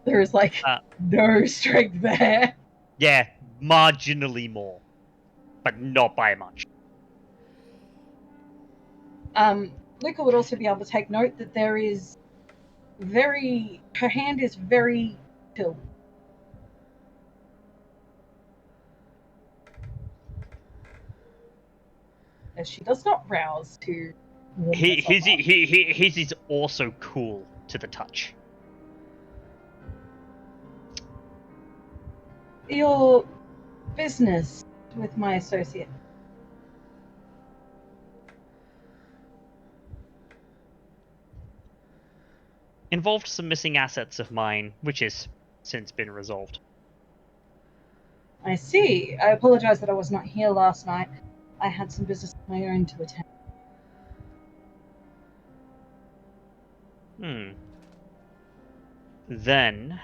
There is like no strength there. Yeah, marginally more, but not by much. Luca would also be able to take note that there is her hand is very chill. As she does not rouse to warm herself up. His is also cool to the touch. Your business with my associate. Involved some missing assets of mine, which has since been resolved. I see. I apologize that I was not here last night. I had some business of my own to attend. Then,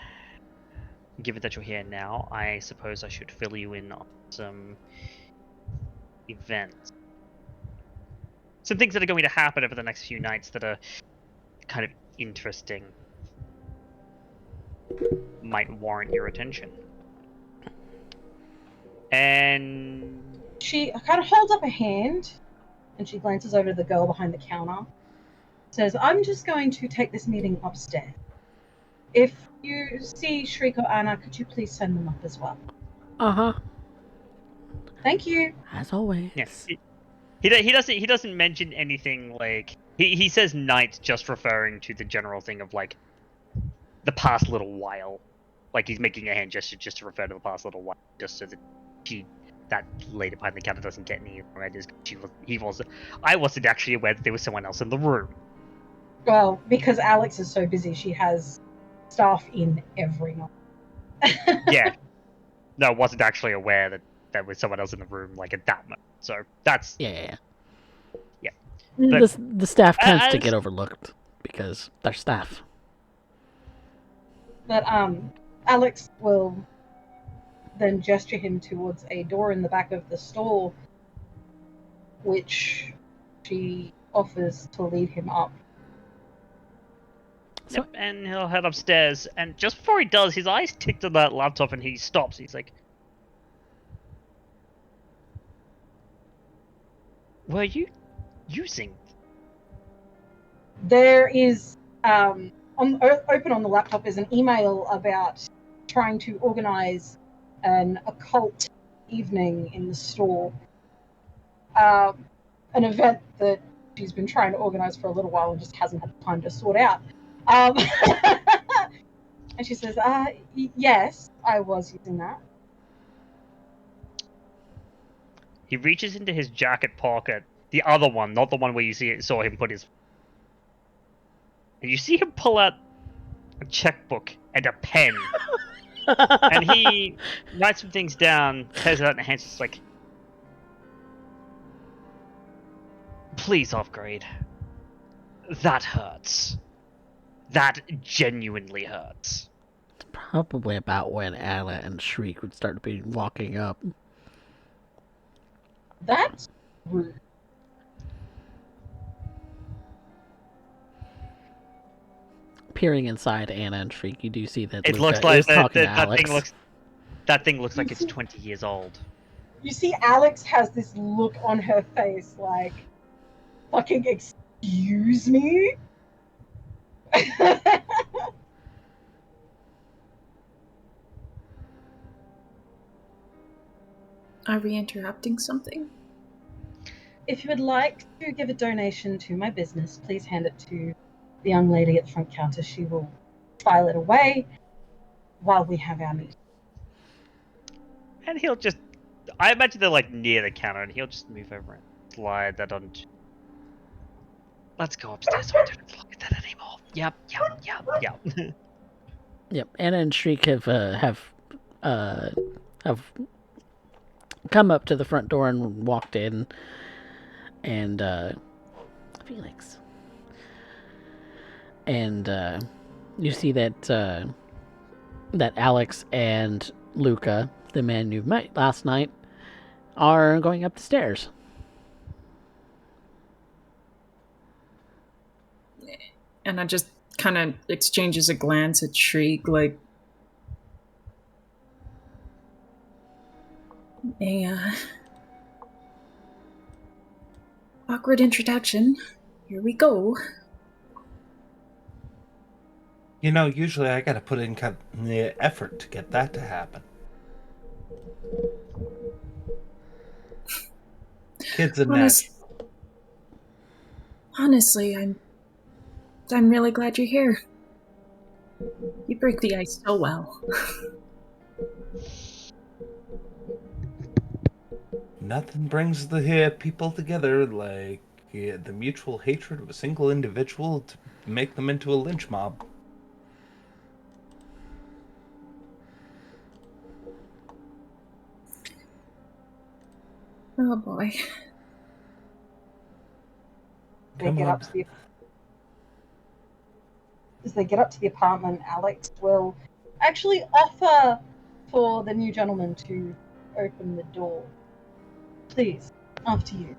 given that you're here now, I suppose I should fill you in on some events. Some things that are going to happen over the next few nights that are kind of interesting. Might warrant your attention. And She kind of holds up a hand and she glances over to the girl behind the counter. Says, I'm just going to take this meeting upstairs. If you see Shriek or Anna, could you please send them up as well? Uh-huh. Thank you. As always. yes, he doesn't mention anything like he says night, just referring to the general thing of like the past little while. Like he's making a hand gesture just to refer to the past little while, just so that that lady behind the counter doesn't get any ideas. I wasn't actually aware that there was someone else in the room. Well, because Alex is so busy, she has staff in every night. Yeah. No, I wasn't actually aware that there was someone else in the room, like, at that moment. So, that's... Yeah. But The staff tends to as- get overlooked because they're staff. But Alex will then gesture him towards a door in the back of the store, which she offers to lead him up. Yep, and he'll head upstairs, and just before he does, his eyes tick to that laptop and he stops. He's like... Were you using... There is open on the laptop is an email about trying to organize an occult evening in the store. An event that she's been trying to organize for a little while and just hasn't had time to sort out. And she says, yes, I was using that. He reaches into his jacket pocket, the other one, not the one where you saw him put his... And you see him pull out a checkbook and a pen. And he writes some things down, tears it out in the hands, just like... Please, off-grade. That hurts. That genuinely hurts. It's probably about when Anna and Shriek would start to be walking up. That's rude. Peering inside Anna and Shriek, you do see that It Luca looks like is talking to that Alex. thing looks like it's 20 years old. You see Alex has this look on her face like, fucking excuse me? Are we interrupting something? If you would like to give a donation to my business, please hand it to the young lady at the front counter. She will file it away while we have our meeting. And he'll just... I imagine they're like near the counter, and he'll just move over and slide that on... Let's go upstairs so I don't have to look at that anymore. Yep. Yep, Anna and Shriek have come up to the front door and walked in, and Felix, and you see that that Alex and Luca, the man you met last night, are going up the stairs. And I just kind of exchanges a glance at Shriek, like, a awkward introduction. Here we go. You know, usually I gotta put in kind of the effort to get that to happen. Kids are natural. Honestly, I'm really glad you're here. You break the ice so well. Nothing brings the people together like the mutual hatred of a single individual to make them into a lynch mob. Oh boy. As they get up to the apartment, Alex will actually offer for the new gentleman to open the door. Please, after you.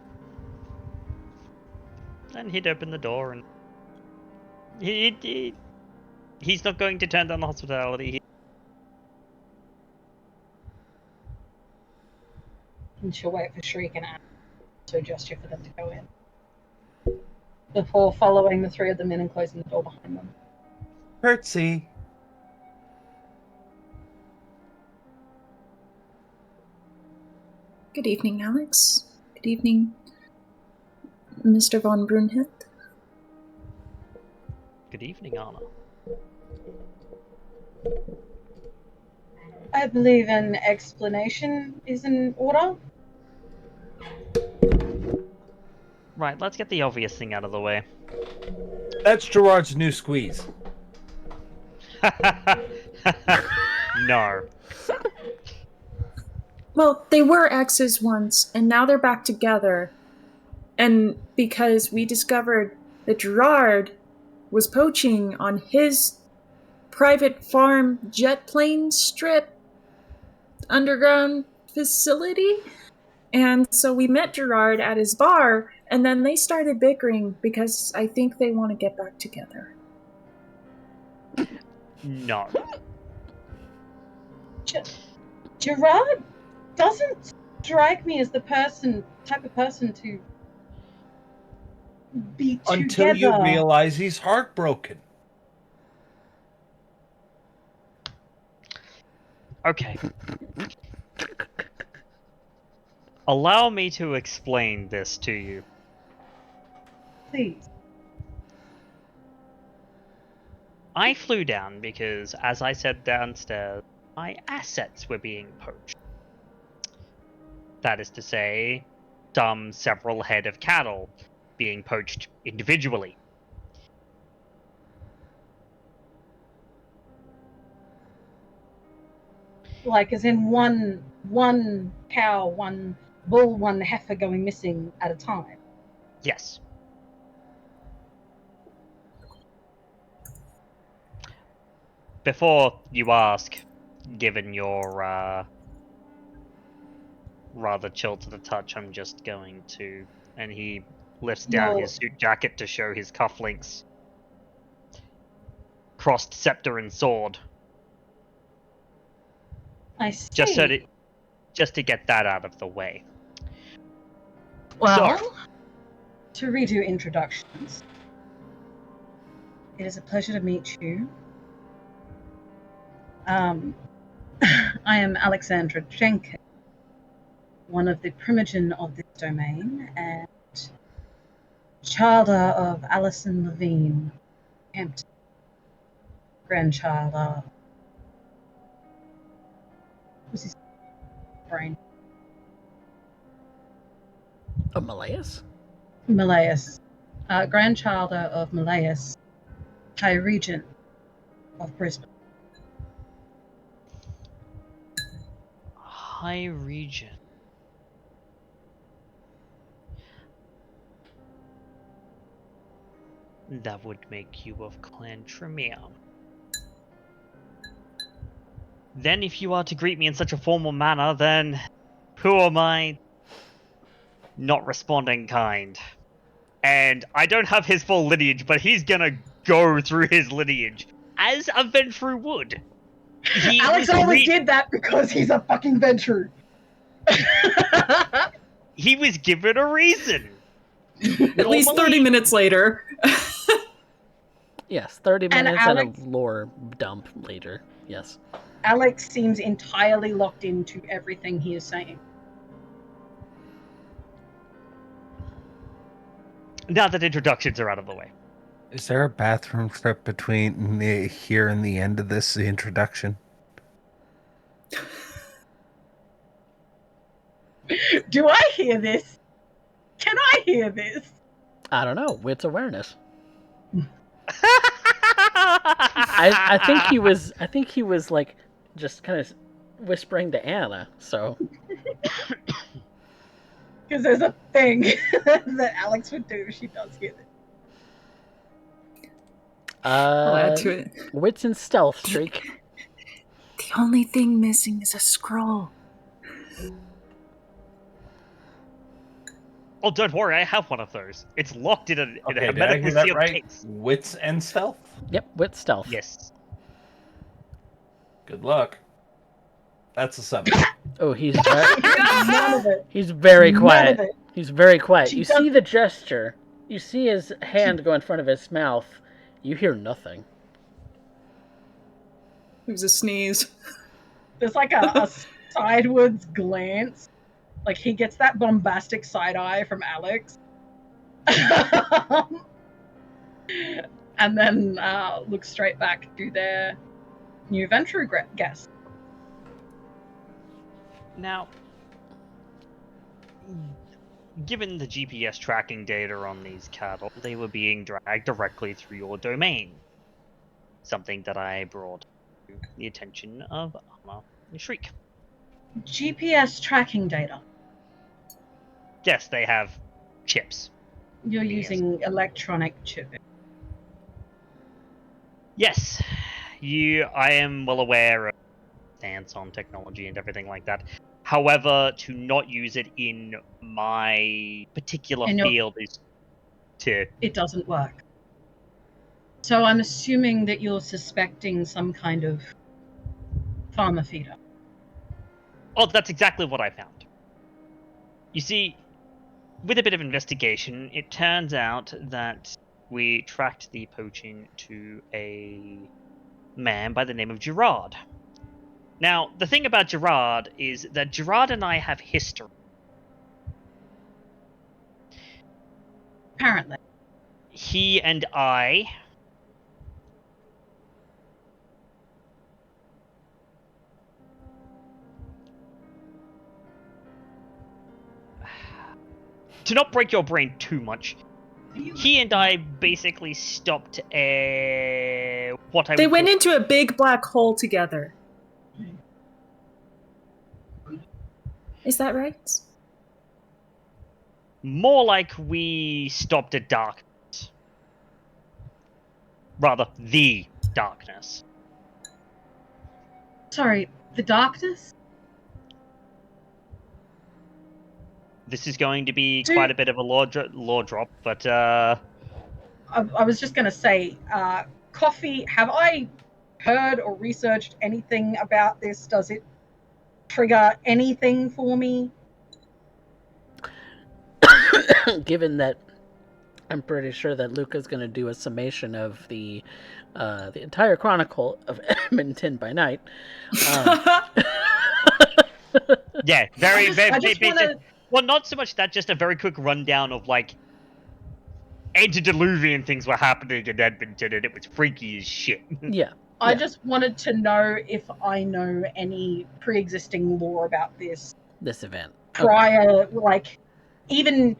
And he'd open the door, and he's not going to turn down the hospitality. And she'll wait for Shriek and Anna to gesture for them to go in. Before following the three of them in and closing the door behind them. Curtsy. Good evening, Alex. Good evening, Mr. von Brunhild. Good evening, Anna. I believe an explanation is in order. Right, let's get the obvious thing out of the way. That's Gerard's new squeeze. No. Well, they were exes once, and now they're back together. And because we discovered that Gerard was poaching on his private farm jet plane strip underground facility. And so we met Gerard at his bar, and then they started bickering because I think they want to get back together. No. Gerard doesn't strike me as the type of person to be together. Until you realize he's heartbroken. Okay. Allow me to explain this to you. Please. I flew down because, as I said downstairs, my assets were being poached. That is to say, several head of cattle being poached individually. Like, as in one cow, one bull, one heifer going missing at a time. Yes. Before you ask, given your rather chill to the touch, I'm just going to... And he lifts down his suit jacket to show his cufflinks. Crossed scepter and sword. I see. Just to get that out of the way. Well, So, to redo introductions, it is a pleasure to meet you. I am Alexandra Jenkins, one of the primogen of this domain, and childer of Alison Levine Hampton, grandchild of... What's his brain? Of Malaeus? Malaeus. Grandchild of Malaeus, High Regent of Brisbane. High Regent. That would make you of Clan Tremere. Then if you are to greet me in such a formal manner, then who am I not responding kind? And I don't have his full lineage, but he's gonna go through his lineage as a Ventru would. Alex always did that because he's a fucking Ventru. He was given a reason. At least 30 minutes later. Yes, 30 And minutes Alex- and a lore dump later. Yes. Alex seems entirely locked into everything he is saying. Now that introductions are out of the way. Is there a bathroom trip between here and the end of this introduction? Do I hear this? Can I hear this? I don't know. Wits awareness. I think he was like just kind of whispering to Anna. So Because there's a thing that Alex would do if she does hear this. I'll add to it. Wits and stealth streak. The only thing missing is a scroll. Oh, don't worry, I have one of those. It's locked in a Okay, did I hermetically hear that sealed right? case. Wits and stealth? Yep, wit stealth. Yes. Good luck. That's a 7. Oh, he's None of it. he's very None quiet. of it. He's very quiet. She You does- see the gesture. You see his hand go in front of his mouth. You hear nothing. It was a sneeze. There's like a sidewards glance. Like he gets that bombastic side eye from Alex. And then looks straight back to their new venture guest. Now, given the GPS tracking data on these cattle, they were being dragged directly through your domain. Something that I brought to the attention of Anna and Shriek. GPS tracking data. Yes, they have chips. You're Yes. using electronic chipping. Yes, I am well aware of stance on technology and everything like that. However, to not use it in my particular In your- field is to... It doesn't work. So I'm assuming that you're suspecting some kind of farmer feeder. Oh, that's exactly what I found. You see, with a bit of investigation, it turns out that we tracked the poaching to a man by the name of Gerard. Now, the thing about Gerard is that Gerard and I have history. Apparently. He and I... To not break your brain too much, he and I basically stopped what I They would went call- into a big black hole together. Is that right? more like we stopped a darkness. Rather, the darkness. Sorry, the darkness? This is going to be Do- quite a bit of a law drop, but I was just going to say, Coffee, have I heard or researched anything about this? Does it trigger anything for me? Given that I'm pretty sure that Luca's going to do a summation of the entire chronicle of Edmonton by night. yeah, very, very, I just very wanna- well, not so much that, just a very quick rundown of like antediluvian things were happening in Edmonton, and it was freaky as shit. Yeah. I Yeah. just wanted to know if I know any pre-existing lore about this This event. prior, like, even,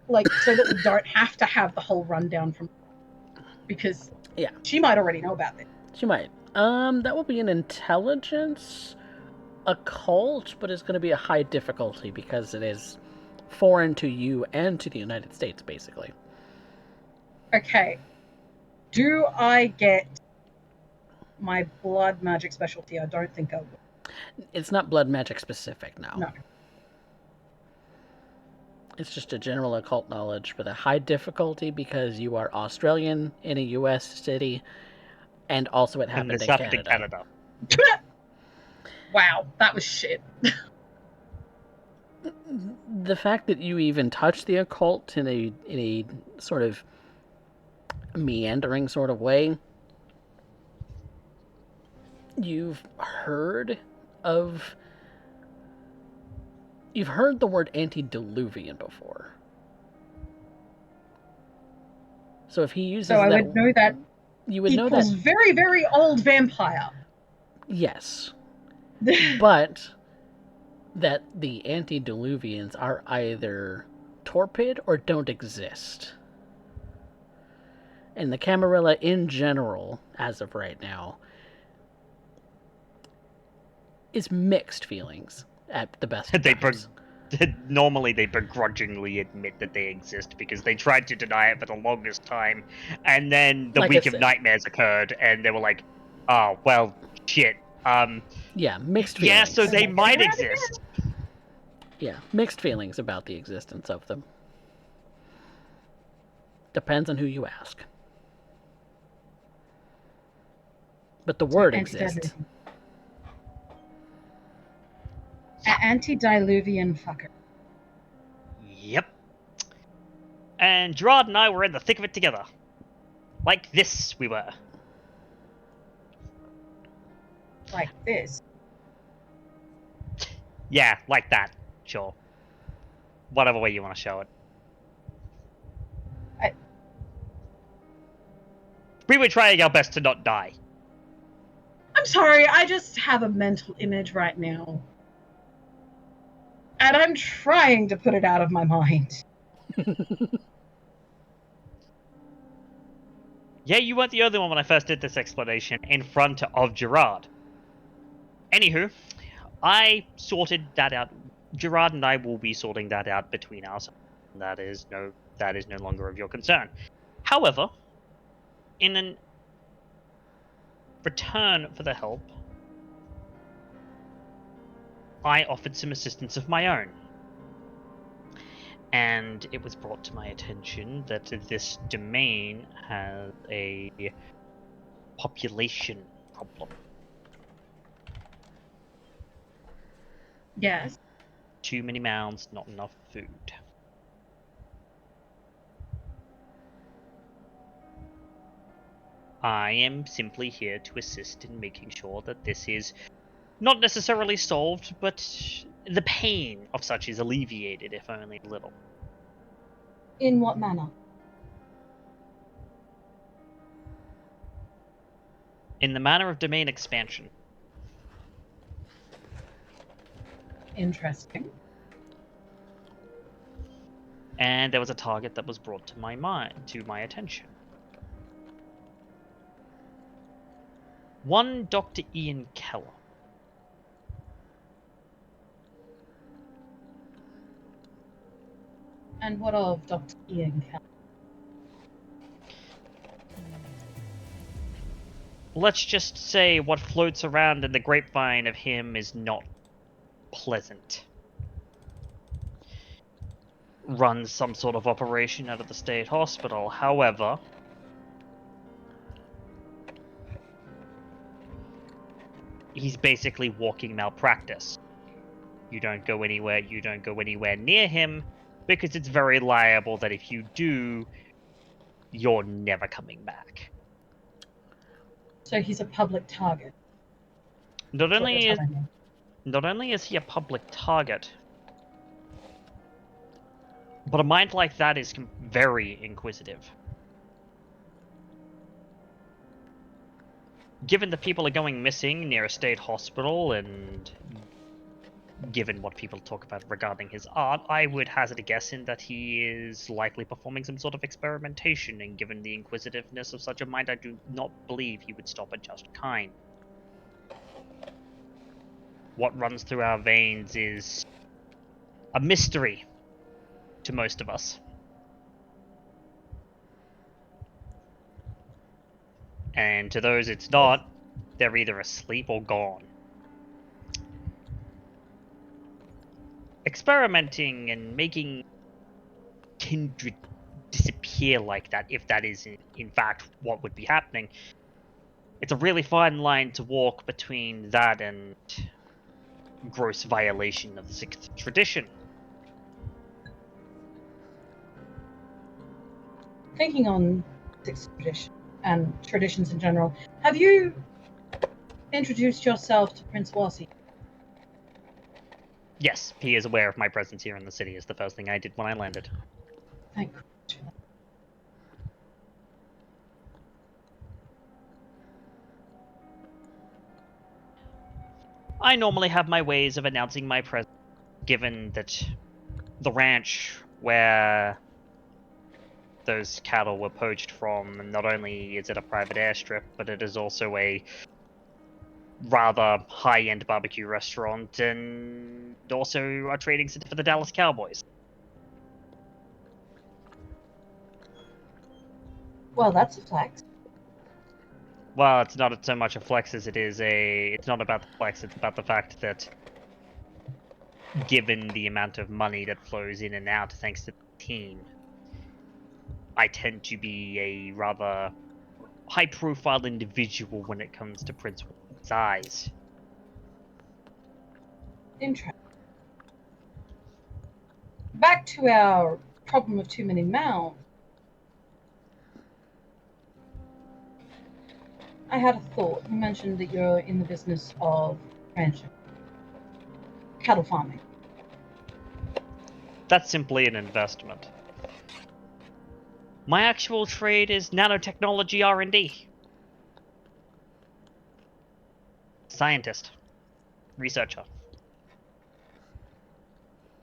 like, so that we don't have to have the whole rundown from, because Yeah. she might already know about this. She might. That will be an intelligence occult, but it's going to be a high difficulty because it is foreign to you and to the United States, basically. Okay. Do I get my blood magic specialty? I don't think I will. It's not blood magic specific now. No. It's just a general occult knowledge with a high difficulty because you are Australian in a U.S. city, and also it And happened this in happened Canada. in Canada. Wow, that was shit. The fact that you even touch the occult in a sort of meandering sort of way, you've heard of you've heard the word antediluvian before. So if he uses So I that, would know that you would know that. equals very, very old vampire. Yes, but that the antediluvians are either torpid or don't exist. And the Camarilla in general, as of right now, is mixed feelings at the best of times. Normally they begrudgingly admit that they exist because they tried to deny it for the longest time, and then the Like I week of said. nightmares occurred, and they were like, "Oh well, shit. Yeah, mixed Yeah, feelings. so they Get might around exist." Yeah, mixed feelings about the existence of them. Depends on who you ask. But the word exists. Antediluvian fucker. Yep. And Gerard and I were in the thick of it together. Like this, we were. Like this. Yeah, like that. Sure. Whatever way you want to show it. We were trying our best to not die. I'm sorry, I just have a mental image right now. And I'm trying to put it out of my mind. Yeah, you weren't the only one when I first did this explanation in front of Gerard. Anywho, I sorted that out. Gerard and I will be sorting that out between us. That is no longer of your concern. However, in an return for the help, I offered some assistance of my own. And it was brought to my attention that this domain has a population problem. Yes. Too many mouths, not enough food. I am simply here to assist in making sure that this is not necessarily solved, but the pain of such is alleviated, if only a little. In what manner? In the manner of domain expansion. Interesting. And there was a target that was brought to my attention. One Dr. Ian Keller. And what of Dr. Ian Keller? Let's just say what floats around in the grapevine of him is not pleasant. Runs some sort of operation out of the state hospital. However, he's basically walking malpractice. You don't go anywhere near him, because it's very liable that if you do, you're never coming back. So he's a public target. Not only is he a public target, but a mind like that is very inquisitive. Given that people are going missing near a state hospital, and given what people talk about regarding his art, I would hazard a guess in that he is likely performing some sort of experimentation, and given the inquisitiveness of such a mind, I do not believe he would stop at just kind. What runs through our veins is a mystery to most of us. And to those it's not, they're either asleep or gone. Experimenting and making kindred disappear like that, if that is in fact what would be happening, it's a really fine line to walk between that and gross violation of the sixth tradition. thinking on this tradition and traditions in general, have you introduced yourself to Prince Wasi? Yes, he is aware of my presence here in the city. Is the first thing I did when I landed. Thank you. I normally have my ways of announcing my presence, given that the ranch where those cattle were poached from, not only is it a private airstrip, but it is also a rather high-end barbecue restaurant and also a trading center for the Dallas Cowboys. Well, that's a flex. Well, it's not so much a flex as it is it's not about the flex, it's about the fact that given the amount of money that flows in and out thanks to the team, I tend to be a rather high-profile individual when it comes to Prince William's eyes. Interesting. Back to our problem of too many mouths. I had a thought. You mentioned that you're in the business of ranching, cattle farming. That's simply an investment. My actual trade is nanotechnology R&D. Scientist. Researcher.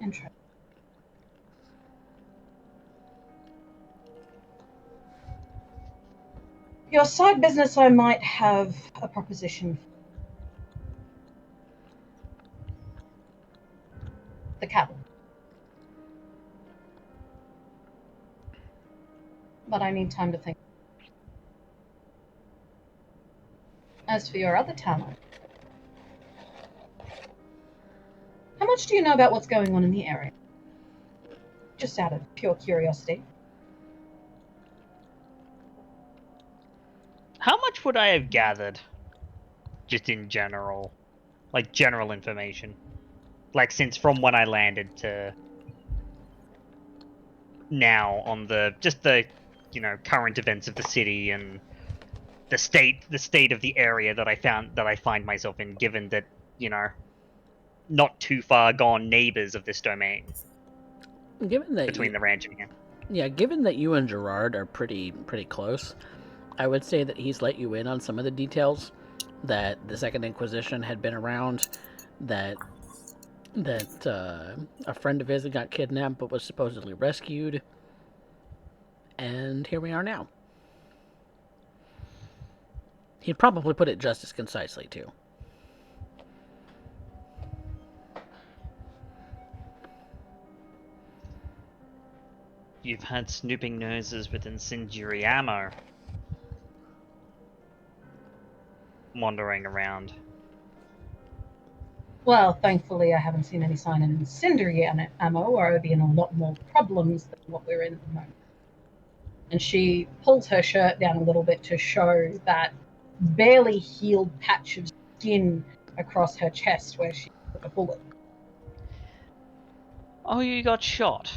Interesting. Your side business, I might have a proposition for. The cattle. But I need time to think. As for your other talent, how much do you know about what's going on in the area? Just out of pure curiosity. How much would I have gathered? Just in general. Like, general information. Like, since from when I landed to now on the current events of the city and the state of the area that I find myself in, given that, not too far gone neighbors of this domain Given that between the ranch and here. Yeah, given that you and Gerard are pretty close, I would say that he's let you in on some of the details. That the Second Inquisition had been around, that a friend of his had got kidnapped but was supposedly rescued, and here we are now. He'd probably put it just as concisely, too. You've had snooping noses with incendiary ammo wandering around. Well, thankfully, I haven't seen any sign of incendiary ammo, or I would be in a lot more problems than what we're in at the moment. And she pulls her shirt down a little bit to show that barely healed patch of skin across her chest where she took a bullet. Oh, you got shot.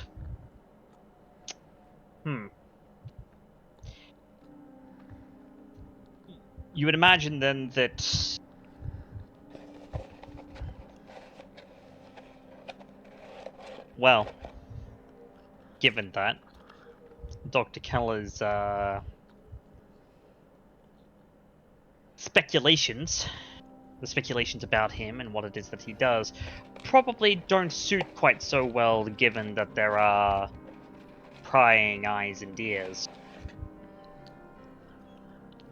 You would imagine then that well, given that Dr. Keller's speculations, the speculations about him and what it is that he does, probably don't suit quite so well given that there are prying eyes and ears.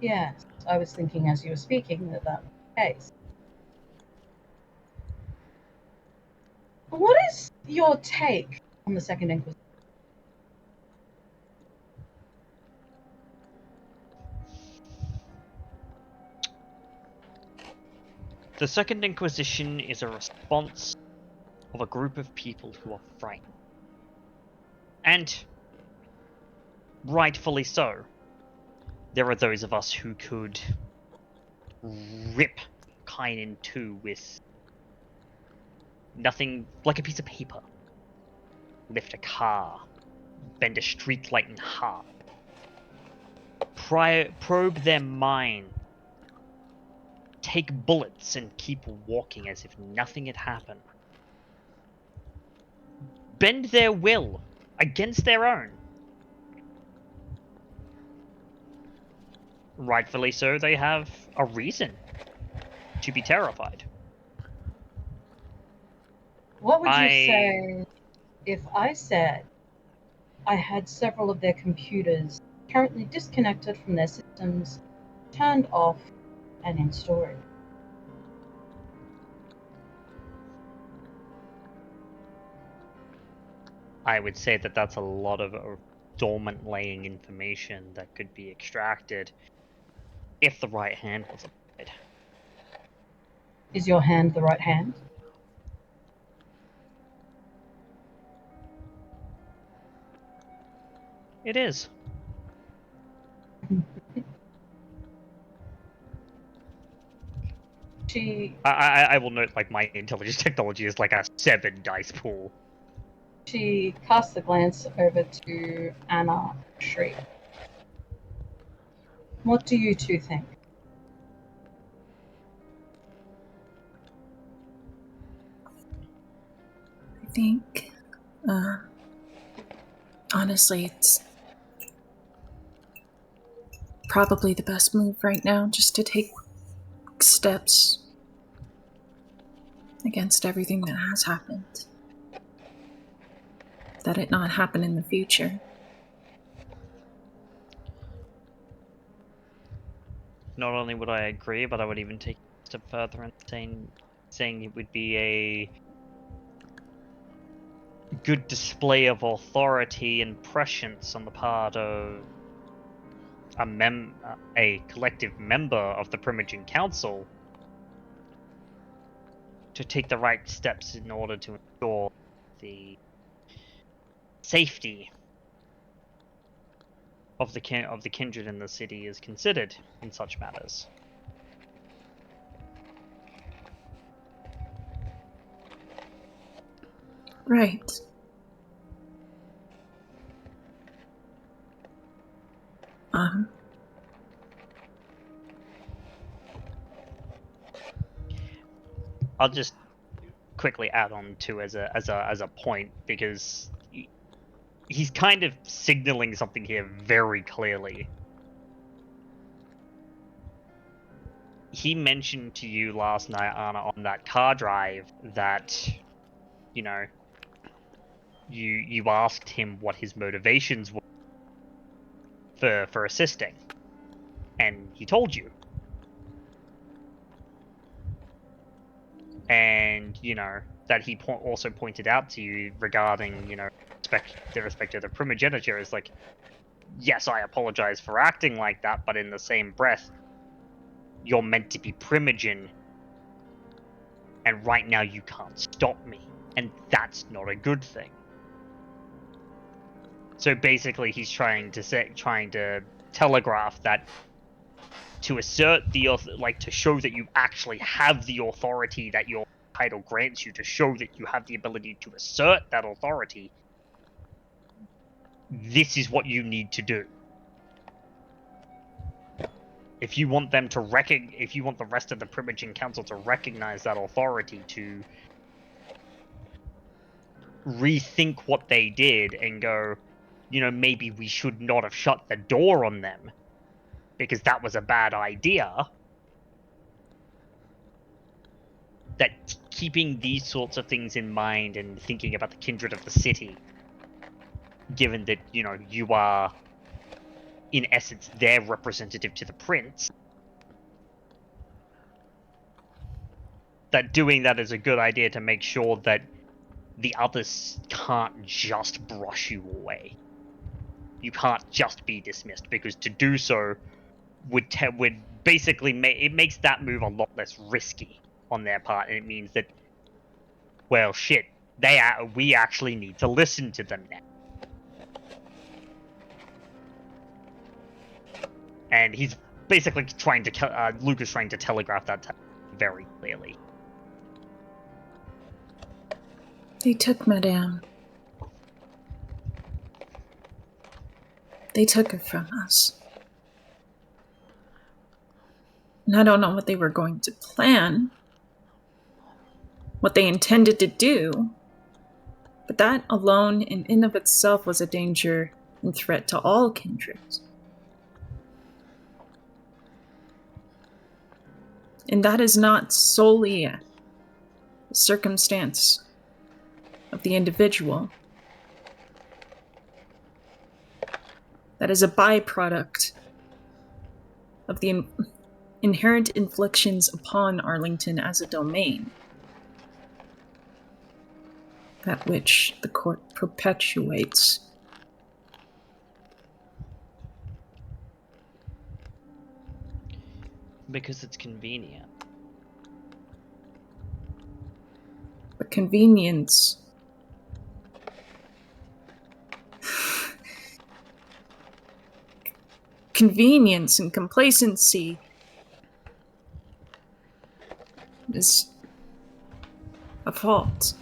Yes, I was thinking as you were speaking that was the case. What is your take on the Second Inquisition? The Second Inquisition is a response of a group of people who are frightened. And rightfully so. There are those of us who could rip Kain in two with nothing like a piece of paper. Lift a car. Bend a streetlight in half. probe their mind, take bullets and keep walking as if nothing had happened. Bend their will against their own. Rightfully so, they have a reason to be terrified. What would you say if I said I had several of their computers currently disconnected from their systems, turned off, and in storage? I would say that that's a lot of dormant laying information that could be extracted if the right hand was applied. Is your hand the right hand? It is. I will note, like, my intelligence technology is like a 7 dice pool. She casts a glance over to Anna and Shriek. What do you two think? I think, honestly, it's probably the best move right now, just to take steps against everything that has happened. That it not happen in the future. Not only would I agree, but I would even take it a step further and saying it would be a good display of authority and prescience on the part of a collective member of the Primogen Council to take the right steps in order to ensure the safety of the kindred in the city is considered in such matters. Right. I'll just quickly add on to as a point, because he's kind of signaling something here very clearly. He mentioned to you last night, Anna, on that car drive that, you know, you asked him what his motivations were for assisting, and he told you. And, you know, that he also pointed out to you regarding, you know, the respect of the primogeniture is like, yes, I apologize for acting like that, but in the same breath, you're meant to be primogen, and right now you can't stop me, and that's not a good thing. So basically, he's trying to telegraph that to assert to show that you actually have the authority that your title grants you, to show that you have the ability to assert that authority. This is what you need to do. If you want them to if you want the rest of the Primogen Council to recognize that authority, to rethink what they did and go, you know, maybe we should not have shut the door on them because that was a bad idea, that keeping these sorts of things in mind and thinking about the kindred of the city, given that, you know, you are in essence their representative to the prince, that doing that is a good idea to make sure that the others can't just brush you away. You can't just be dismissed, because to do so would basically it makes that move a lot less risky on their part, and it means that, well, shit, we actually need to listen to them now. And he's basically Luke is trying to telegraph that very clearly. They took Madame. They took her from us. And I don't know what they were going to plan, what they intended to do, but that alone and in of itself was a danger and threat to all kindreds. And that is not solely a circumstance of the individual. That is a byproduct of the inherent inflictions upon Arlington as a domain, that which the court perpetuates. Because it's convenient. But convenience and complacency is a fault.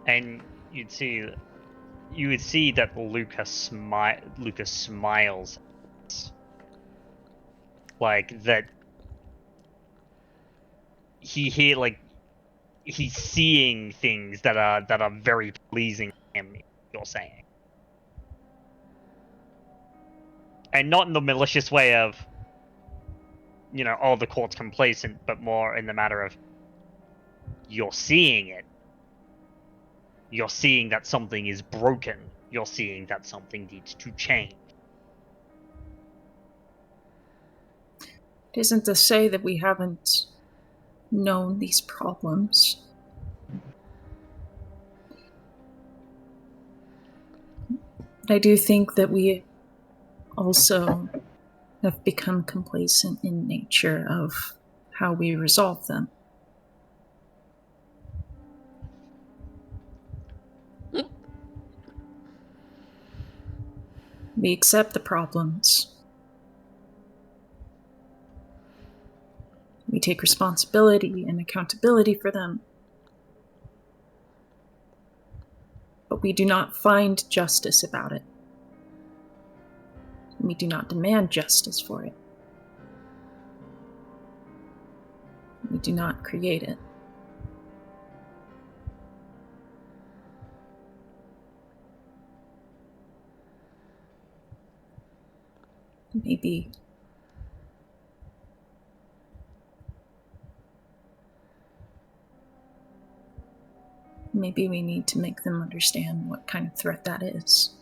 And you would see that Lucas smiles, like that. He's seeing things that are very pleasing to him. You're saying, and not in the malicious way of, oh, the court's complacent, but more in the matter of you're seeing it. You're seeing that something is broken. You're seeing that something needs to change. It isn't to say that we haven't known these problems. But I do think that we also have become complacent in nature of how we resolve them. We accept the problems. We take responsibility and accountability for them. But we do not find justice about it. We do not demand justice for it. We do not create it. Maybe we need to make them understand what kind of threat that is.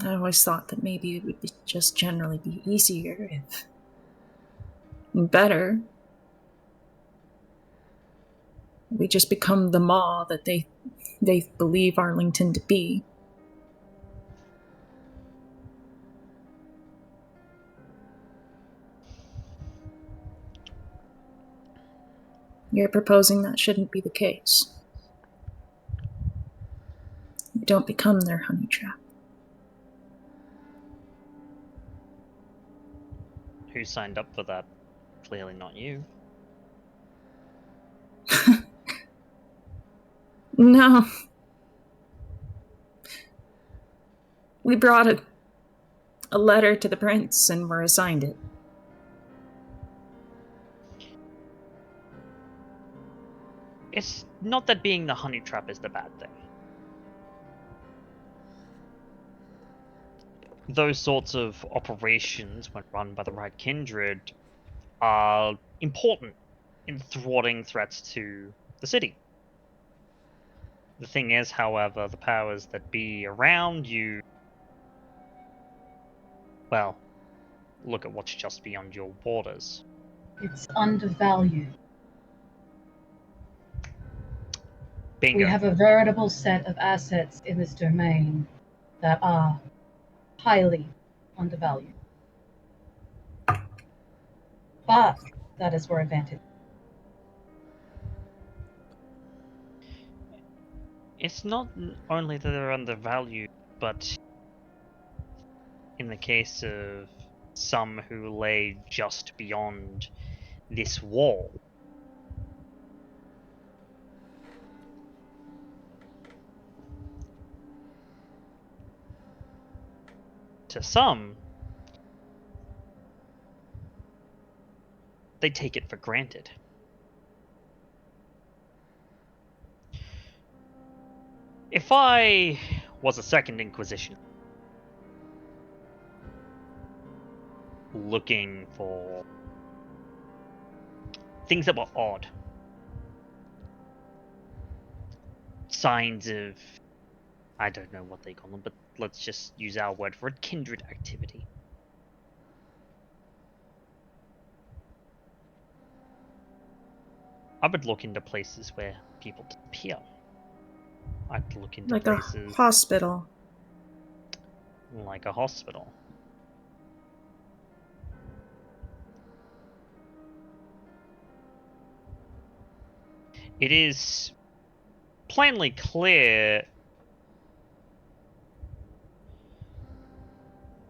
I always thought that maybe it would just generally be easier and better. We just become the maw that they believe Arlington to be. You're proposing that shouldn't be the case. You don't become their honey trap. Who signed up for that? Clearly not you. No. We brought a letter to the prince and were assigned it. It's not that being the honey trap is the bad thing. Those sorts of operations, when run by the right kindred, are important in thwarting threats to the city. The thing is, however, the powers that be around you, well, look at what's just beyond your borders. It's undervalued. Bingo. We have a veritable set of assets in this domain that are highly undervalued. But that is where advantage. It's not only that they're undervalued, but in the case of some who lay just beyond this wall, to some, they take it for granted. If I was a Second Inquisition, looking for things that were odd, signs of, I don't know what they call them, but let's just use our word for it, kindred activity. I would look into places where people disappear. I'd look into Like places a hospital. like a hospital. It is plainly clear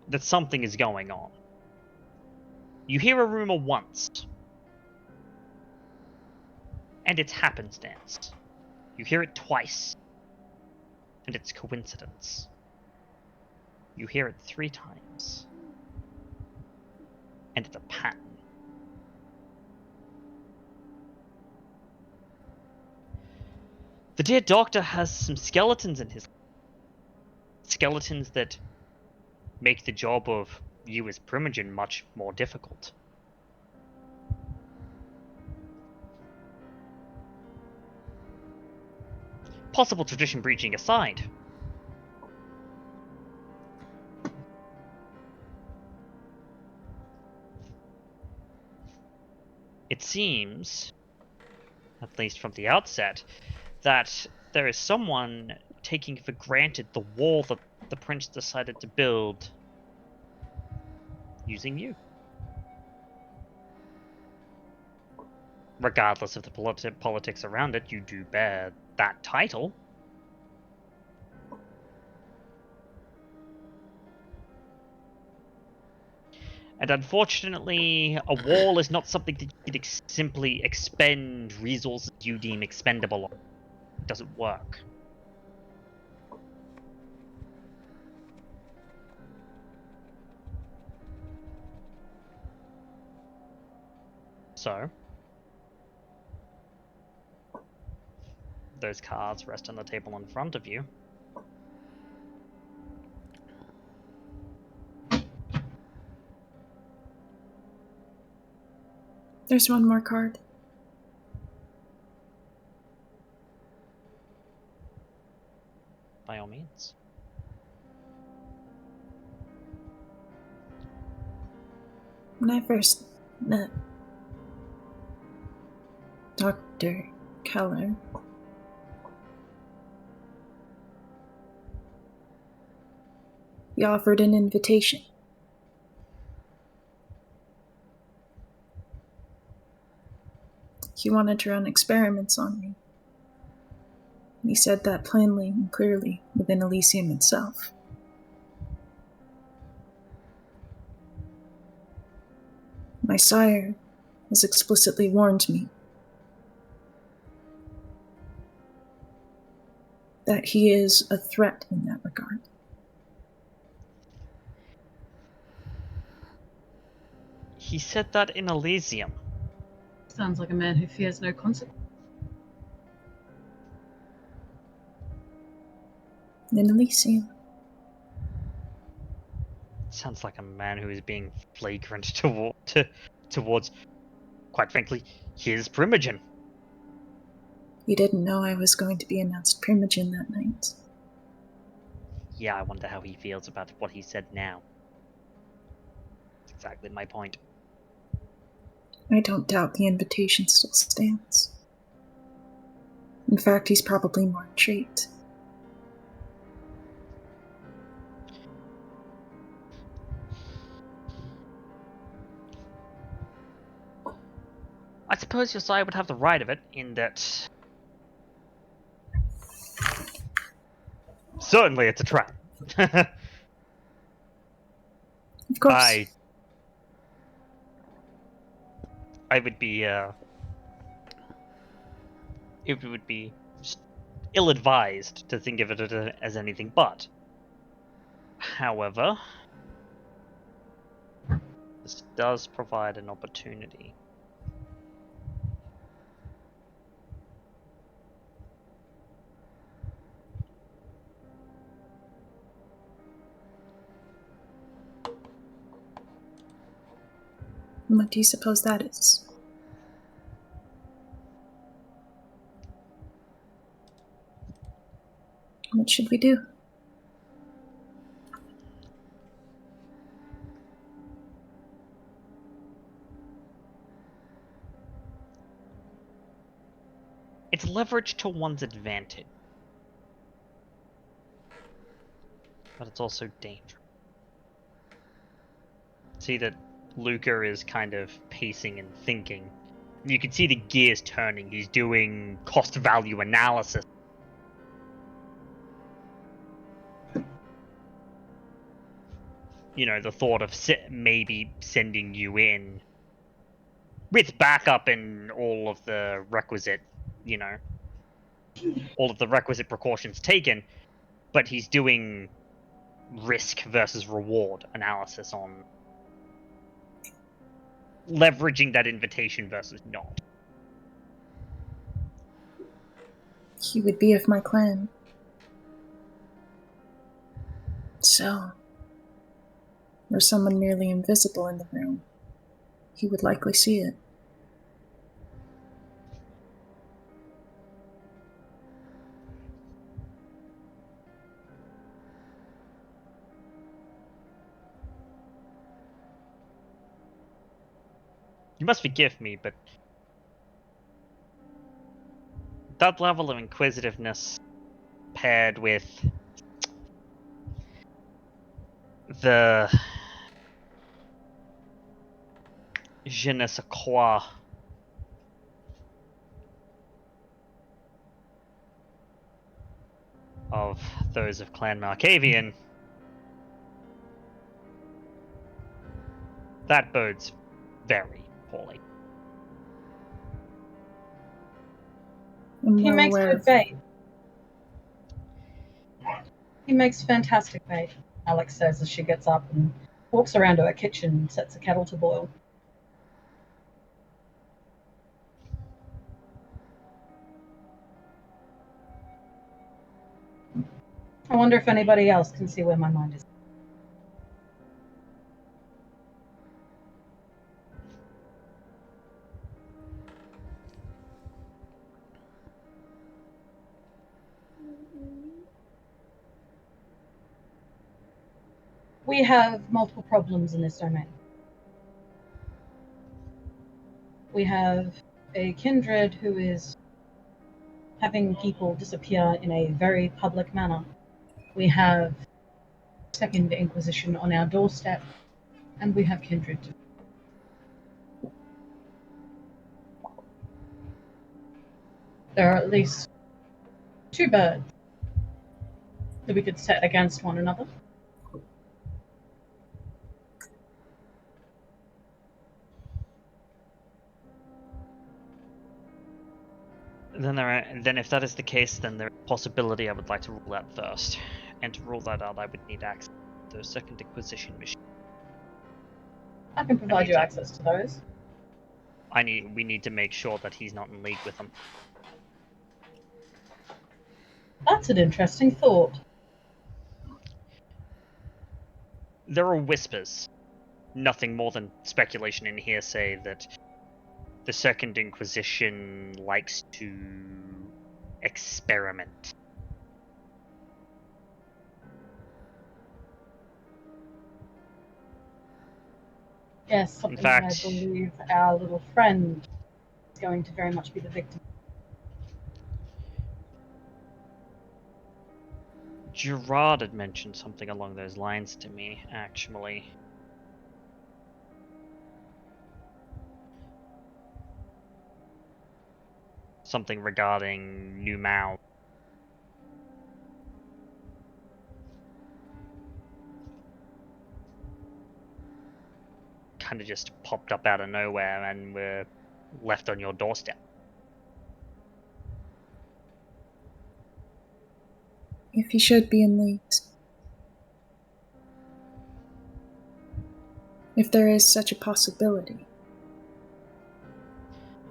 that something is going on. You hear a rumor once, and it's happenstance. You hear it twice, and it's coincidence. You hear it 3 times, and it's a pattern. The dear doctor has some skeletons in his... Skeletons that make the job of you as Primogen much more difficult. Possible tradition breaching aside, it seems, at least from the outset, that there is someone taking for granted the wall that the prince decided to build using you. Regardless of the politics around it, you do bear that title. And unfortunately, a wall is not something that you can simply expend resources you deem expendable on. It doesn't work. So, those cards rest on the table in front of you. There's one more card. By all means. When I first met Dr. Keller, he offered an invitation. He wanted to run experiments on me. He said that plainly and clearly within Elysium itself. My sire has explicitly warned me that he is a threat in that regard. He said that in Elysium. Sounds like a man who fears no consequence. In Elysium. Sounds like a man who is being flagrant towards, quite frankly, his Primogen. He didn't know I was going to be announced Primogen that night. Yeah, I wonder how he feels about what he said now. That's exactly my point. I don't doubt the invitation still stands. In fact, he's probably more intrigued. I suppose your side would have the right of it, in that... Certainly it's a trap. Of course. I would be, it would be ill-advised to think of it as anything but. However, This does provide an opportunity. What do you suppose that is? What should we do? It's leverage to one's advantage. But it's also dangerous. See that Luca is kind of pacing and thinking. You can see the gears turning. He's doing cost-value analysis. You know, the thought of maybe sending you in with backup and all of the requisite, you know, all of the requisite precautions taken, but he's doing risk versus reward analysis on leveraging that invitation versus not. He would be of my clan. So, were someone merely invisible in the room, he would likely see it. You must forgive me, but that level of inquisitiveness paired with the je ne sais quoi of those of Clan Markavian, that bodes very poorly. I'm He well makes aware good of that. bait. He makes fantastic bait, Alex says as she gets up and walks around to her kitchen and sets a kettle to boil. I wonder if anybody else can see where my mind is. We have multiple problems in this domain. We have a kindred who is having people disappear in a very public manner. We have Second Inquisition on our doorstep, and we have kindred. There are at least two birds that we could set against one another. Then if that is the case, then there's a possibility I would like to rule that first. And to rule that out, I would need access to the Second Inquisition machine. I can provide you access to those. We need to make sure that he's not in league with them. That's an interesting thought. There are whispers, nothing more than speculation and hearsay, that the Second Inquisition likes to experiment. Yes, something I believe our little friend is going to very much be the victim. Gerard had mentioned something along those lines to me, actually. Something regarding New Mao. Kind of just popped up out of nowhere and were left on your doorstep. If he should be in league, If there is such a possibility.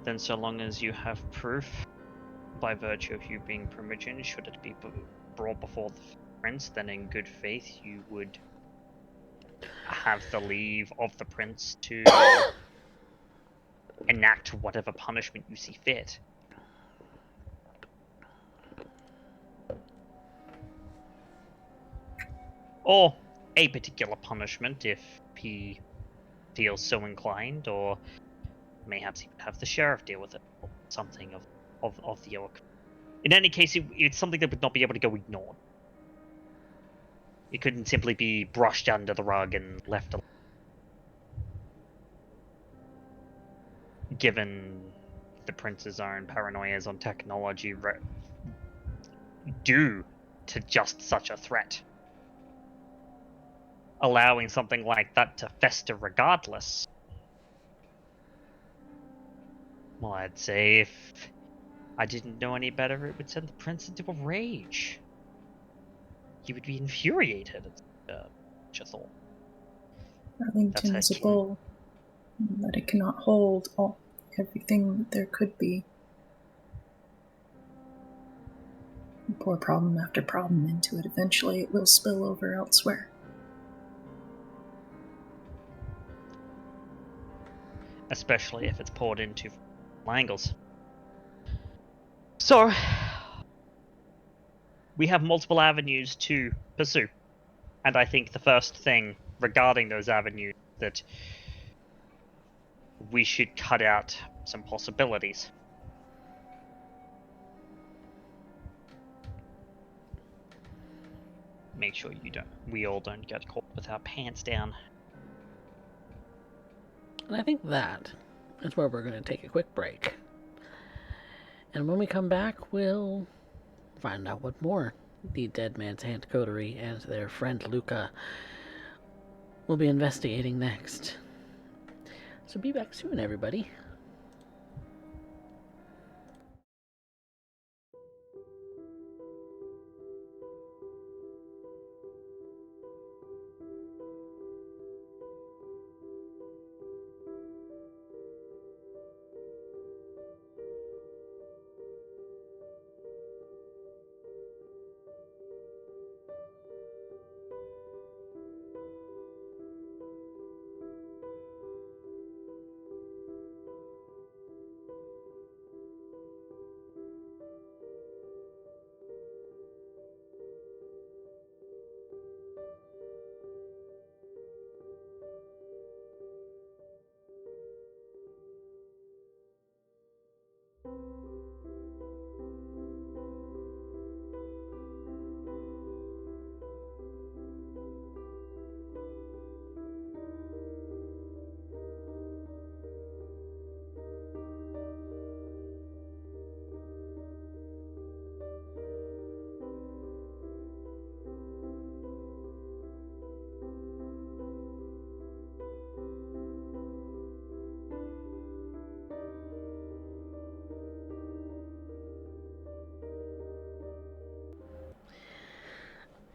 Then so long as you have proof by virtue of you being primogen, should it be brought before the prince, then in good faith you would have the leave of the prince to enact whatever punishment you see fit. Or a particular punishment if he feels so inclined, or mayhaps he would have the sheriff deal with it, or something of the ilk. In any case, it's something that would not be able to go ignored. It couldn't simply be brushed under the rug and left alone. Given the prince's own paranoias on technology due to just such a threat. Allowing something like that to fester regardless. Well, I'd say if I didn't know any better, it would send the prince into a rage. He would be infuriated at such a thought. Arlington is a bowl that it cannot hold everything that there could be. You pour problem after problem into it, eventually it will spill over elsewhere. Especially if it's poured into angles. So, we have multiple avenues to pursue. And I think the first thing regarding those avenues that we should cut out some possibilities. Make sure we all don't get caught with our pants down. And I think that is where we're going to take a quick break. And when we come back, we'll find out what more the Dead Man's Hand Coterie and their friend Luca will be investigating next. So be back soon, everybody.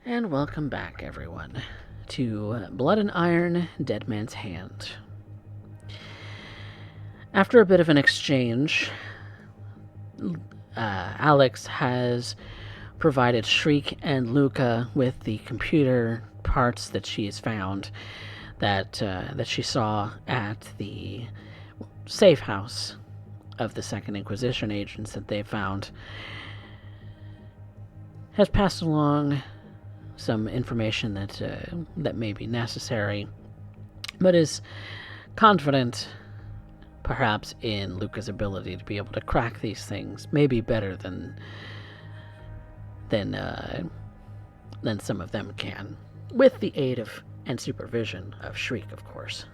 And welcome back, everyone, to Blood and Iron, Dead Man's Hand. After a bit of an exchange, Alex has provided Shriek and Luca with the computer parts that she has found that she saw at the safe house of the Second Inquisition agents that they found. Has passed along some information that may be necessary, but is confident, perhaps, in Luca's ability to be able to crack these things, maybe better than some of them can, with the aid of and supervision of Shriek, of course.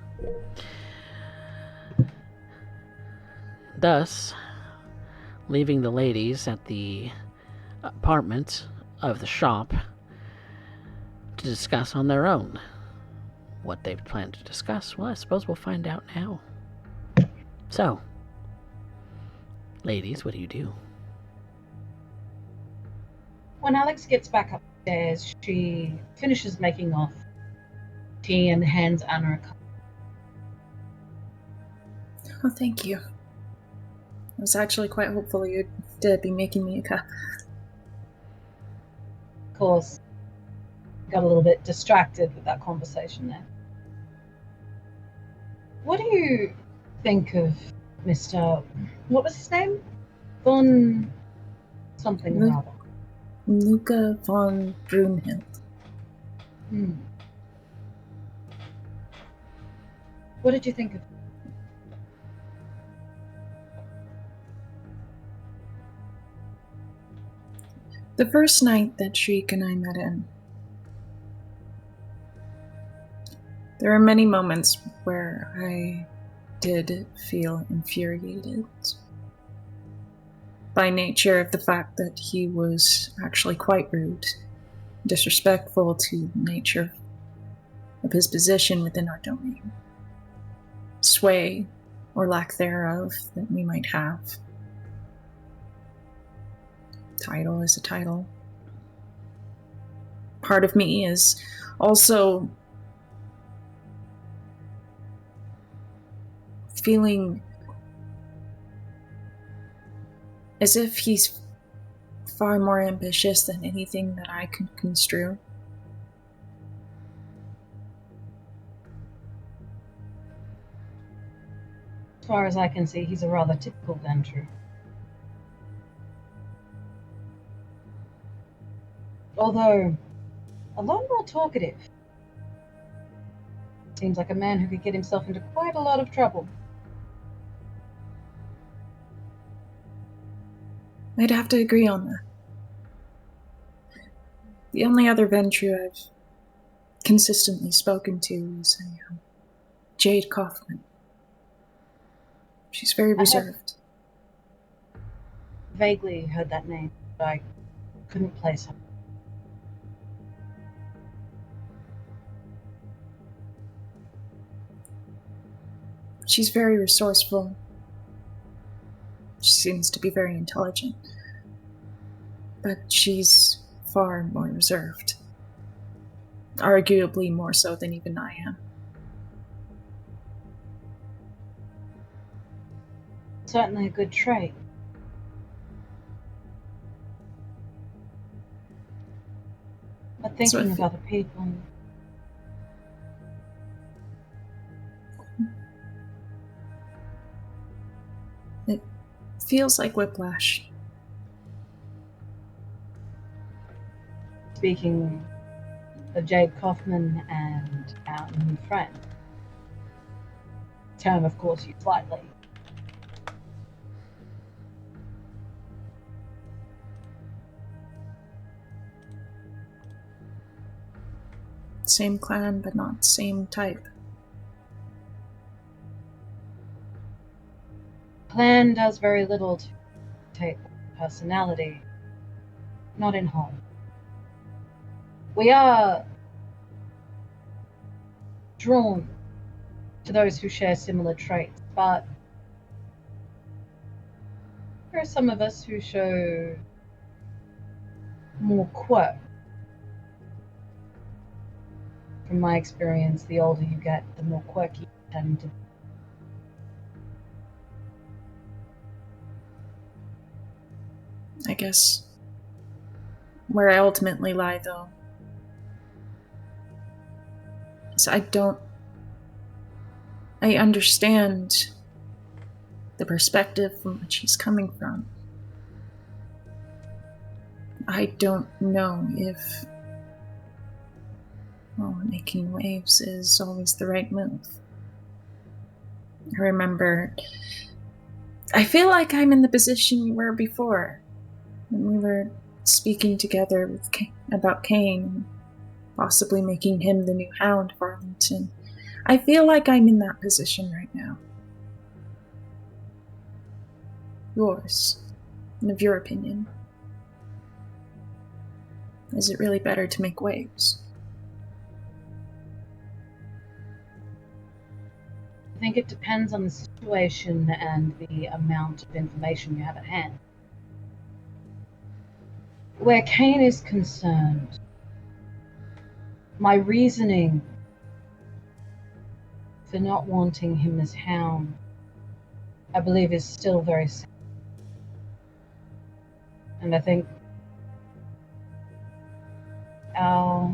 Thus, leaving the ladies at the apartment of the shop to discuss on their own. What they've planned to discuss, well, I suppose we'll find out now. So, ladies, what do you do? When Alex gets back upstairs, she finishes making off tea and hands Anna a cup. Oh, thank you. I was actually quite hopeful you'd be making me a cup. Of course, got a little bit distracted with that conversation there. What do you think of Mr. What was his name? Von something or other. Luca von Brunhild. What did you think of him? The first night that Shriek and I met him, there were many moments where I did feel infuriated by nature of the fact that he was actually quite rude, disrespectful to the nature of his position within our domain, sway or lack thereof that we might have. Title is a title. Part of me is also feeling as if he's far more ambitious than anything that I can construe. As far as I can see, he's a rather typical Ventru. Although, a lot more talkative. Seems like a man who could get himself into quite a lot of trouble. I'd have to agree on that. The only other Ventru I've consistently spoken to is Jade Kaufman. She's very reserved. Vaguely heard that name, but I couldn't place her. She's very resourceful. She seems to be very intelligent. But she's far more reserved. Arguably more so than even I am. Certainly a good trait. But thinking of other people... It feels like whiplash. Speaking of Jade Kaufman and our new friend. Term, of course, used lightly. Same clan, but not same type. Clan does very little to take personality, not in whole. We are drawn to those who share similar traits, but there are some of us who show more quirk. From my experience, the older you get, the more quirky you tend to be. I guess where I ultimately lie, though, is I understand the perspective from which he's coming from. I don't know if making waves is always the right move. I remember, I feel like I'm in the position we were before, when we were speaking together with about Cain, possibly making him the new Hound of Arlington. I feel like I'm in that position right now. Yours, and of your opinion. Is it really better to make waves? I think it depends on the situation and the amount of information you have at hand. Where Cain is concerned, my reasoning for not wanting him as Hound I believe is still very safe. And I think our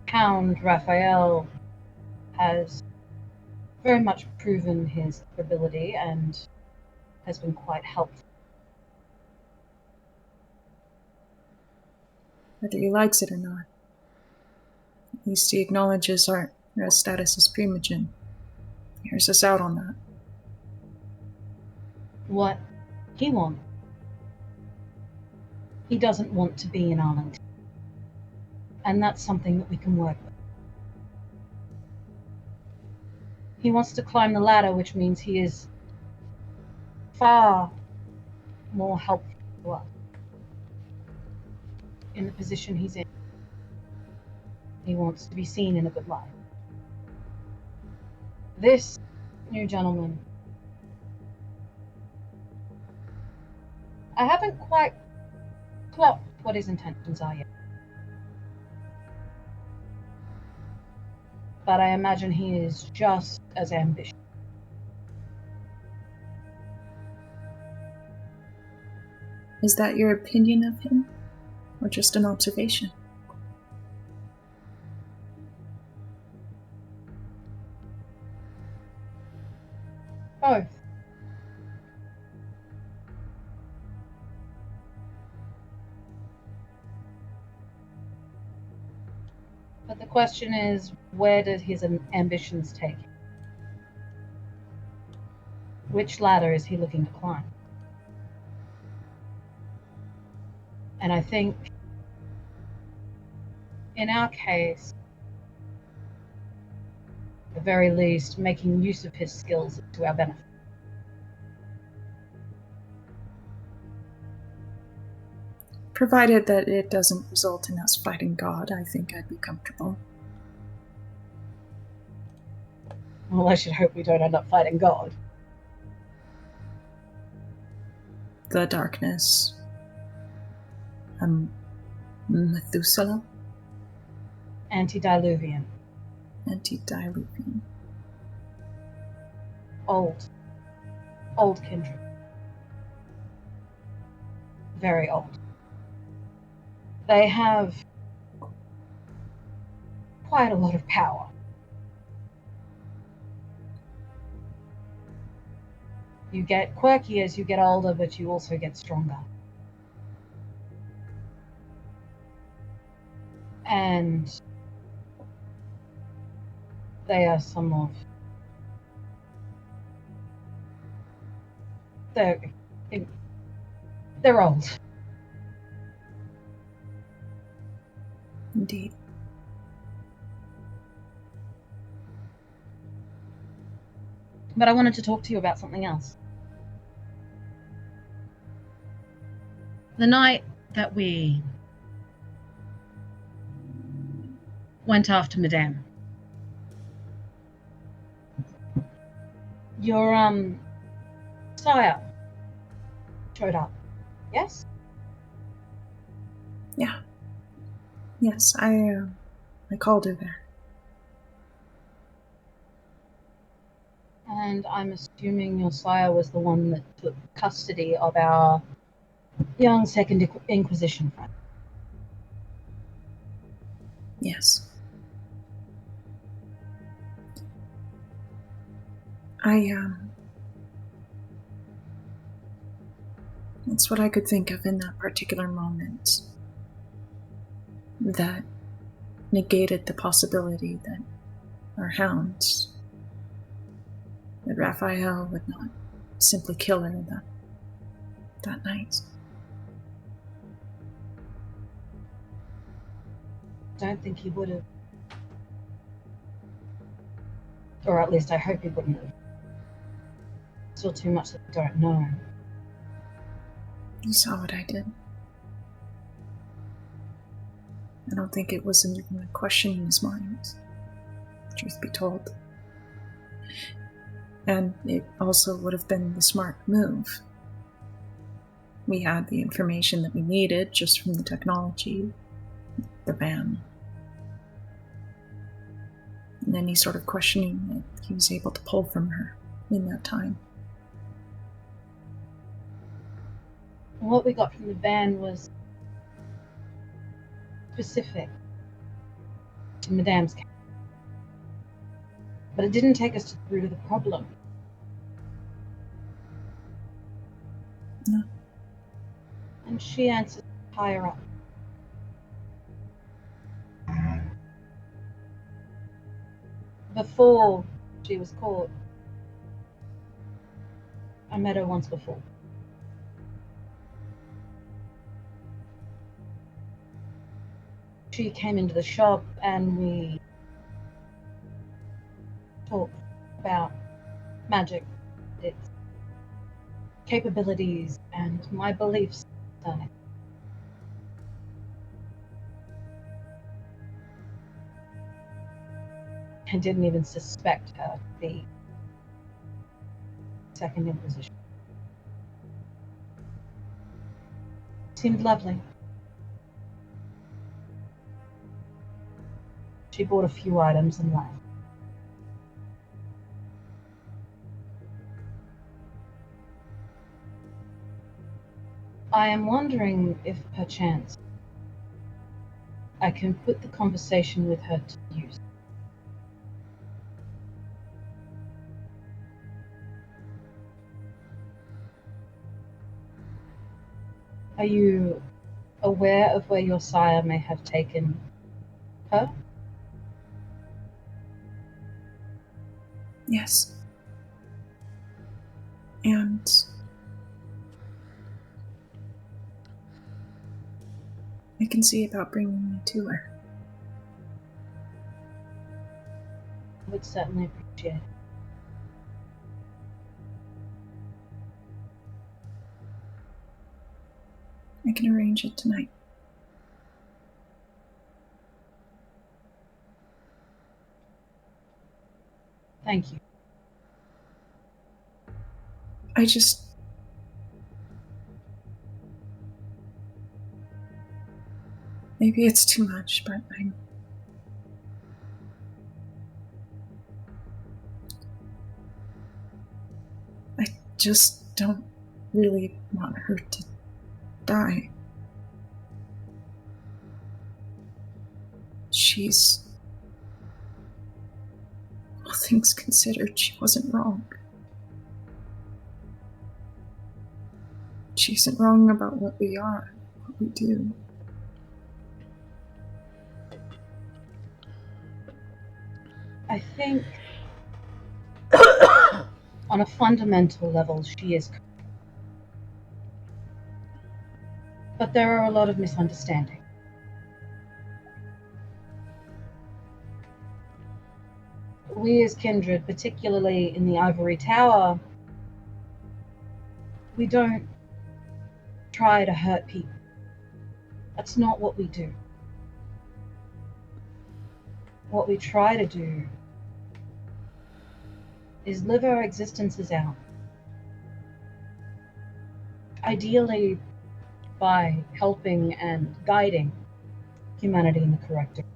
hound, Raphael, has very much proven his ability and has been quite helpful. Whether he likes it or not. At least he acknowledges our status as primogen. Hears us out on that. What he wants. He doesn't want to be in Arlington. And that's something that we can work with. He wants to climb the ladder, which means he is far more helpful to us in the position he's in. He wants to be seen in a good light. This new gentleman, I haven't quite clocked what his intentions are yet. But I imagine he is just as ambitious. Is that your opinion of him? Or just an observation? Both. But the question is, where did his ambitions take him? Which ladder is he looking to climb? And I think, in our case, at the very least, making use of his skills to our benefit. Provided that it doesn't result in us fighting God, I think I'd be comfortable. Well, I should hope we don't end up fighting God. The darkness. Methuselah? Antediluvian. Antediluvian. Old kindred. Very old. They have quite a lot of power. You get quirky as you get older, but you also get stronger. And they are some of... They're old. Indeed. But I wanted to talk to you about something else. The night that we went after Madame, your sire showed up, yes? Yeah. Yes, I called her there. And I'm assuming your sire was the one that took custody of our young Second Inquisition friend. Yes. That's what I could think of in that particular moment. That negated the possibility that our hounds, that Raphael would not simply kill her that night. I don't think he would have. Or at least I hope he wouldn't have. Still too much that we don't know. You saw what I did. I don't think it was even a question in his mind, truth be told. And it also would have been the smart move. We had the information that we needed just from the technology, the van. And any sort of questioning that he was able to pull from her in that time. What we got from the van was specific to Madame's case. But it didn't take us to the root of the problem. No. And she answers higher up. Before she was caught, I met her once before. She came into the shop and we talked about magic, its capabilities, and my beliefs on it. I didn't even suspect her to be Second Inquisition. Seemed lovely. She bought a few items and left. I am wondering if perchance I can put the conversation with her to use. Are you aware of where your sire may have taken her? Yes. And I can see about bringing me to her. I would certainly appreciate it. I can arrange it tonight. Thank you. I just... Maybe it's too much, but I just don't really want her to die. She's... all things considered, she wasn't wrong. She isn't wrong about what we are, what we do. I think on a fundamental level she is correct. But there are a lot of misunderstandings. We as kindred, particularly in the Ivory Tower, we don't try to hurt people. That's not what we do. What we try to do is live our existences out. Ideally by helping and guiding humanity in the correct direction.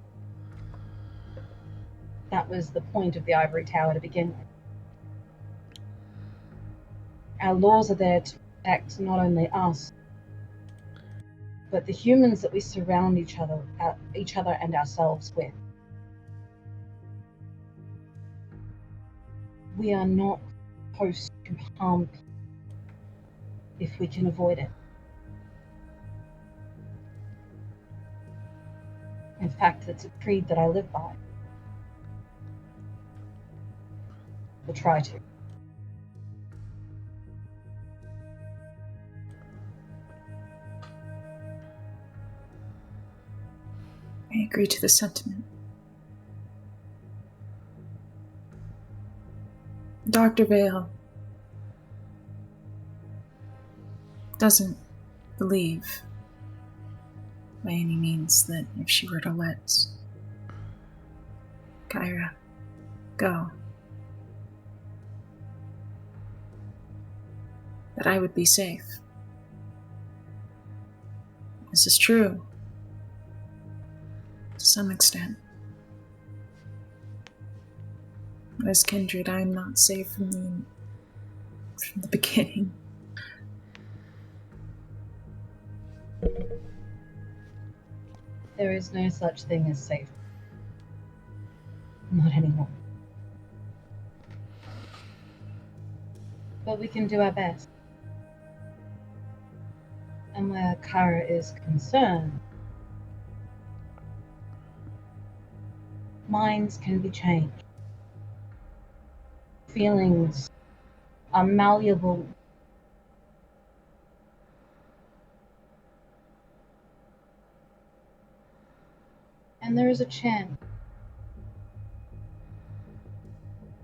That was the point of the Ivory Tower to begin with. Our laws are there to protect not only us, but the humans that we surround each other and ourselves with. We are not supposed to harm people if we can avoid it. In fact, it's a creed that I live by. We'll try to. I agree to the sentiment. Dr. Vale doesn't believe by any means that if she were to let Kyra go, that I would be safe. This is true. To some extent. As kindred, I'm not safe from the beginning. There is no such thing as safe. Not anymore. But we can do our best. And where Kara is concerned, minds can be changed. Feelings are malleable. And there is a chance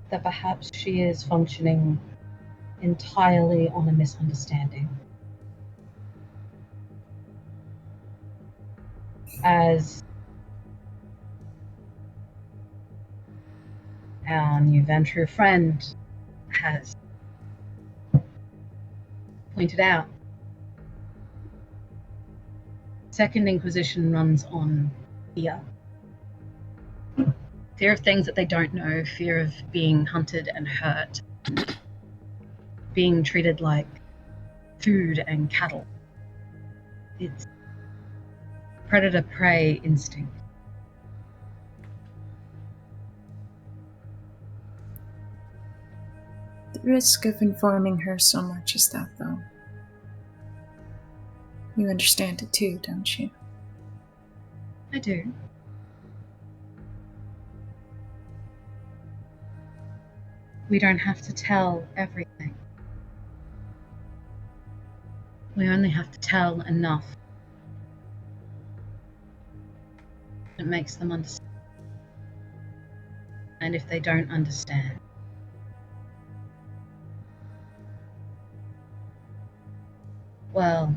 that perhaps she is functioning entirely on a misunderstanding. As our new Ventru friend has pointed out, Second Inquisition runs on fear. Fear of things that they don't know, fear of being hunted and hurt, being treated like food and cattle. It's predator-prey instinct. The risk of informing her so much is that, though. You understand it too, don't you? I do. We don't have to tell everything. We only have to tell enough that makes them understand. And if they don't understand, well,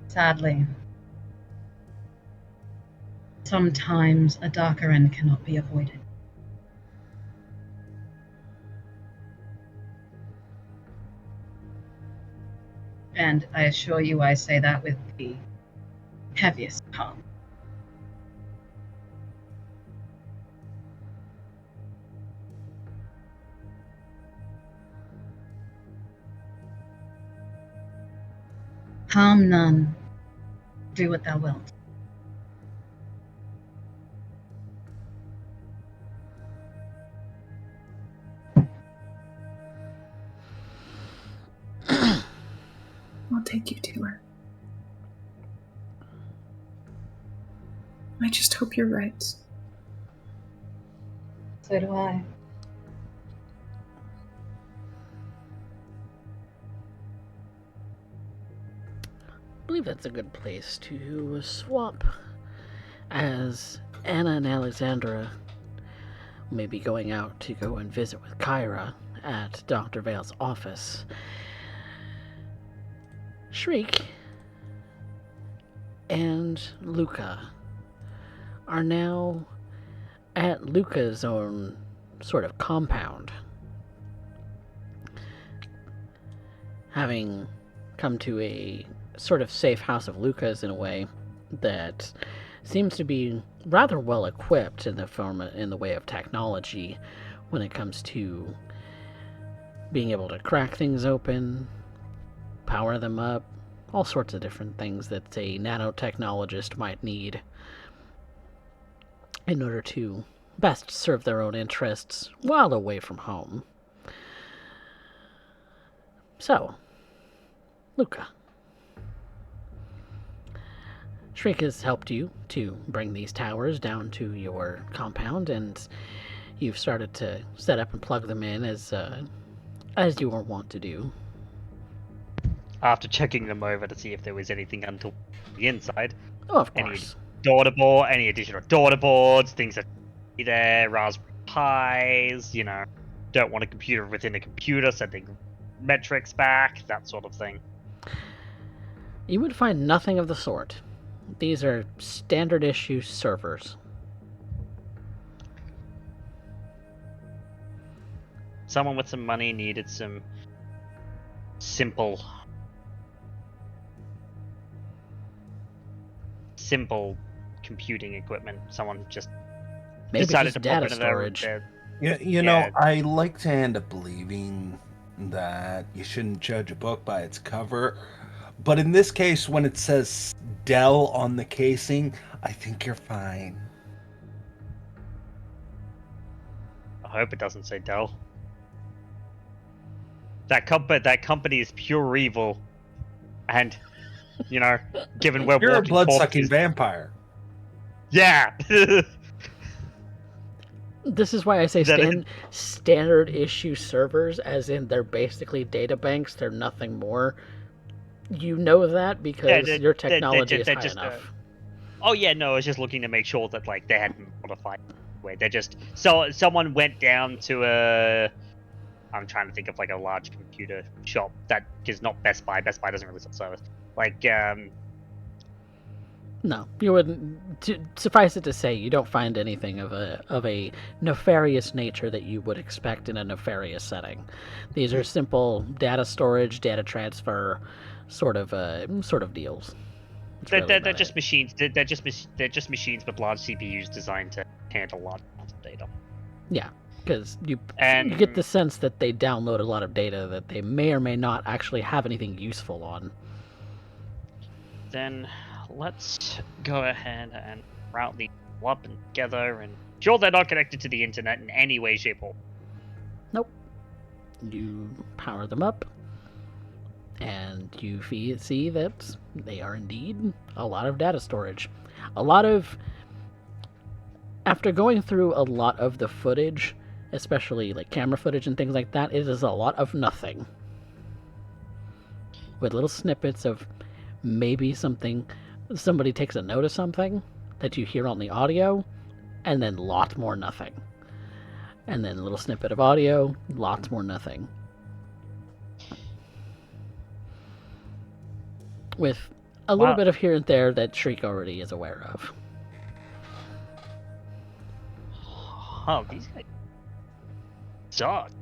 sadly, sometimes a darker end cannot be avoided. And I assure you I say that with the heaviest heart. Harm none, do what thou wilt. I'll take you to her. I just hope you're right. So do I. I believe that's a good place to swap, as Anna and Alexandra may be going out to go and visit with Kyra at Dr. Vale's office. Shriek and Luca are now at Luca's own sort of compound, having come to a sort of safe house of Luca's in a way that seems to be rather well equipped in the way of technology when it comes to being able to crack things open, power them up, all sorts of different things that a nanotechnologist might need in order to best serve their own interests while away from home. So, Luca. Shriek has helped you to bring these towers down to your compound, and you've started to set up and plug them in as you were wont to do. After checking them over to see if there was anything until the inside. Oh, of course. Any additional daughter boards, things that be there, Raspberry Pis, don't want a computer within a computer, sending metrics back, that sort of thing. You would find nothing of the sort. These are standard issue servers. Someone with some money needed some simple computing equipment. Someone just Maybe decided just to pop data into storage. Yeah, you know, I like to end up believing that you shouldn't judge a book by its cover. But in this case, when it says Dell on the casing, I think you're fine. I hope it doesn't say Dell. That company is pure evil, and given we're You're a walking blood-sucking corpses, vampire. yeah. This is why I say That standard issue servers, as in they're basically data banks. They're nothing more. You know that because your technology is they're high just. enough. Oh yeah, no, I was just looking to make sure that like they hadn't modified. Where they're just someone went down to a. I'm trying to think of like a large computer shop that is not Best Buy. Best Buy doesn't really sell service. Like No, you wouldn't. Suffice it to say, you don't find anything of a nefarious nature that you would expect in a nefarious setting. These are simple data storage, data transfer, sort of deals. That's really they're about just it. machines. They're just machines with large CPUs designed to handle large amounts of data. Yeah, because you And get the sense that they download a lot of data that they may or may not actually have anything useful on. then let's go ahead and route these all up and together and sure they're not connected to the internet in any way, shape, or Nope. You power them up, and you see that they are indeed a lot of data storage. A lot of. After going through a lot of the footage, especially like camera footage and things like that, it is a lot of nothing. With little snippets of maybe somebody takes a note of something that you hear on the audio, and then lots more nothing. And then a little snippet of audio, lots more nothing. With a little Wow. bit of here and there that Shriek already is aware of. Oh, these guys suck.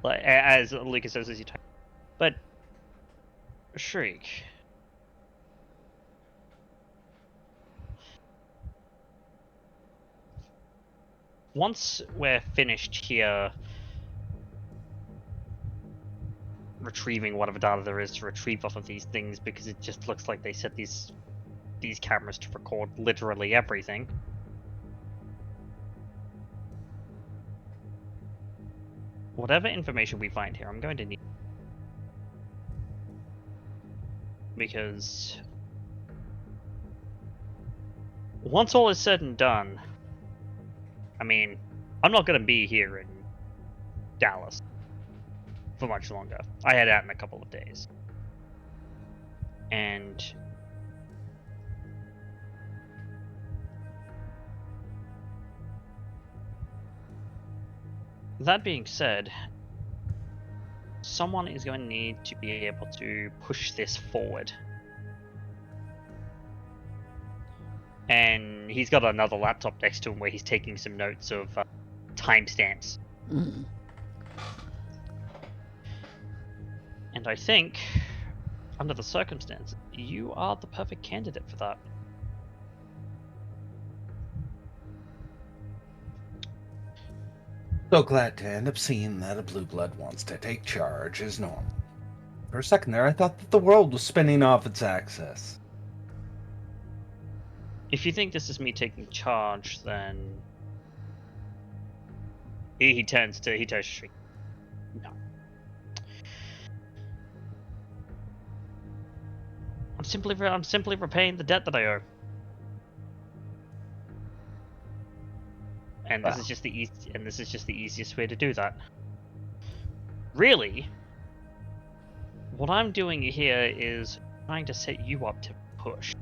Like as Lucas says as you type. But Shriek. Once we're finished here retrieving whatever data there is to retrieve off of these things, because it just looks like they set these cameras to record literally everything. Whatever information we find here, I'm going to need, because once all is said and done, I mean, I'm not going to be here in Dallas for much longer. I head out in a couple of days. And that being said, someone is going to need to be able to push this forward. And he's got another laptop next to him where he's taking some notes of timestamps. Mm. And I think, under the circumstances, you are the perfect candidate for that. So glad to end up seeing that a blue blood wants to take charge as normal. For a second there, I thought that the world was spinning off its axis. If you think this is me taking charge, then he turns to Shriek. No. I'm simply repaying the debt that I owe. And this is just the easiest way to do that. Really, what I'm doing here is trying to set you up to push.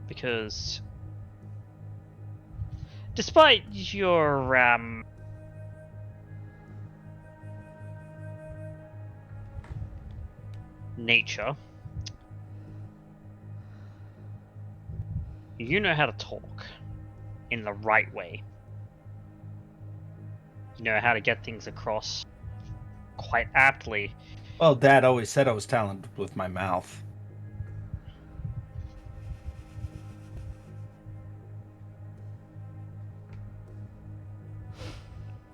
Because despite your nature, you know how to talk in the right way. You know how to get things across quite aptly. Well, Dad always said I was talented with my mouth.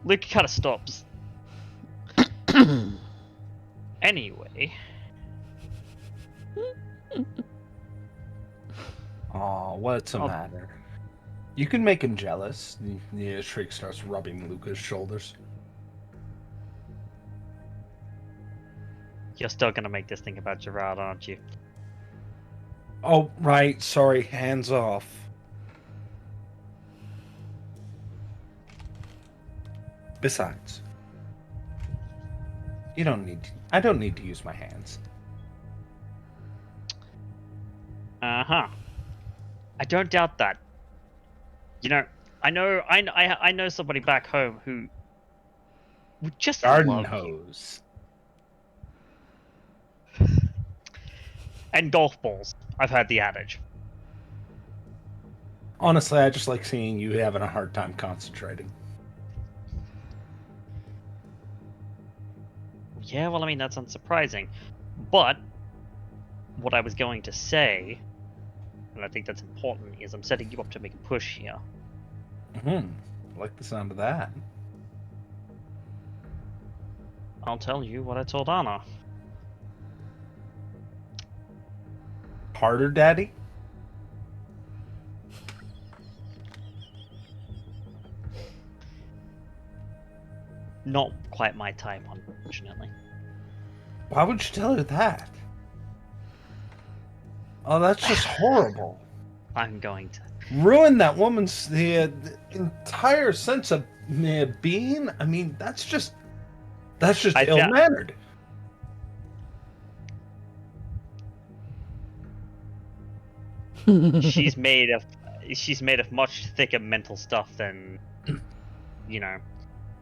Luke kind of stops. Anyway, Aw, what's the Oh. matter? You can make him jealous. Yeah, Shriek starts rubbing Luca's shoulders. You're still gonna make this thing about Gerard, aren't you? Oh, right. Sorry. Hands off. Besides, you don't need. I don't need to use my hands. Uh-huh. I don't doubt that. You know, I know somebody back home who would just Garden love you. hose. And golf balls. I've heard the adage. Honestly, I just like seeing you having a hard time concentrating. Yeah, well, I mean, that's unsurprising. But what I was going to say, and I think that's important, is I'm setting you up to make a push here. I like the sound of that. I'll tell you what I told Anna. Harder, Daddy? Not quite my type, unfortunately. Why would you tell her that? Oh, that's just horrible. I'm going to. Ruin that woman's the entire sense of being. I mean, that's just I ill mannered. she's made of much thicker mental stuff than you know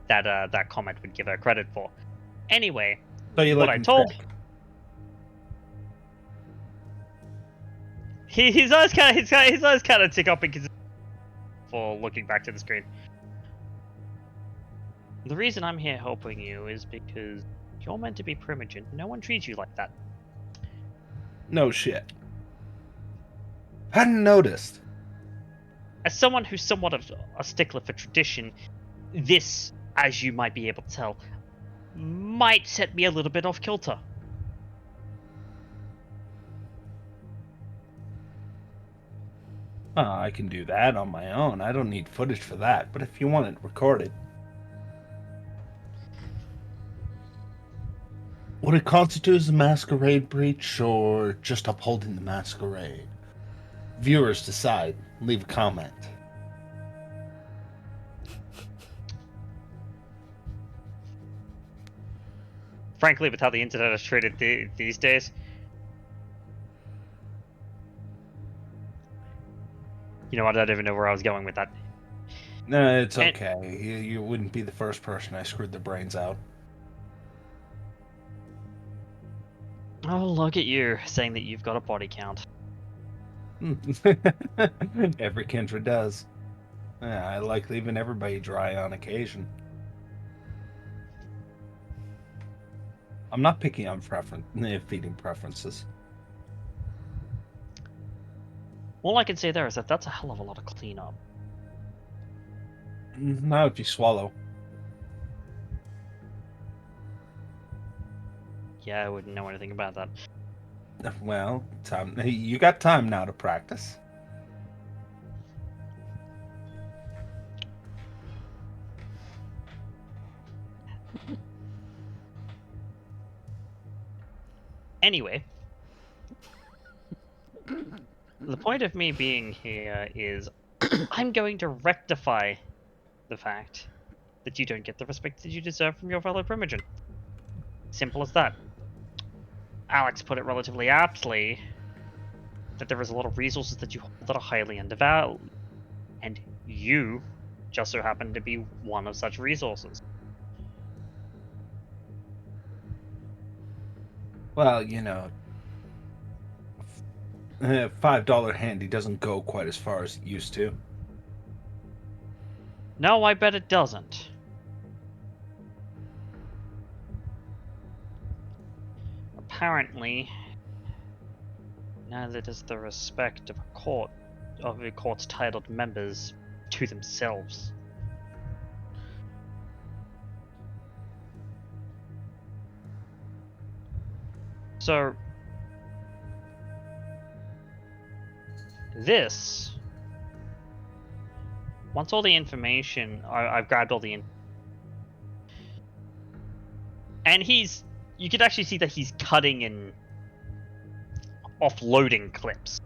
that comment would give her credit for. Anyway, So you what like I him told thick. his eyes kind of tick up because for looking back to the screen. The reason I'm here helping you is because you're meant to be Primogen. No one treats you like that. No shit. Hadn't noticed. As someone who's somewhat of a stickler for tradition, this, as you might be able to tell, might set me a little bit off kilter. I can do that on my own. I don't need footage for that. But if you want it recorded, would it constitute as a masquerade breach or just upholding the masquerade? Viewers decide. Leave a comment. Frankly, with how the internet is treated these days, you know what? I don't even know where I was going with that. No, it's okay. You wouldn't be the first person I screwed their brains out. Oh, look at you saying that you've got a body count. Every kindred does. Yeah, I like leaving everybody dry on occasion. I'm not picky on feeding preferences. All I can say there is that that's a hell of a lot of cleanup. Not if you swallow. Yeah, I wouldn't know anything about that. Well, you got time now to practice. Anyway, the point of me being here is I'm going to rectify the fact that you don't get the respect that you deserve from your fellow Primogen. Simple as that. Alex put it relatively aptly that there is a lot of resources that you hold that are highly undervalued, and you just so happen to be one of such resources. Well, you know, $5 handy doesn't go quite as far as it used to. No, I bet it doesn't. Apparently, neither does the respect of a court's titled members to themselves. So, this, once all the information, I've grabbed all the and you could actually see that he's cutting and offloading clips.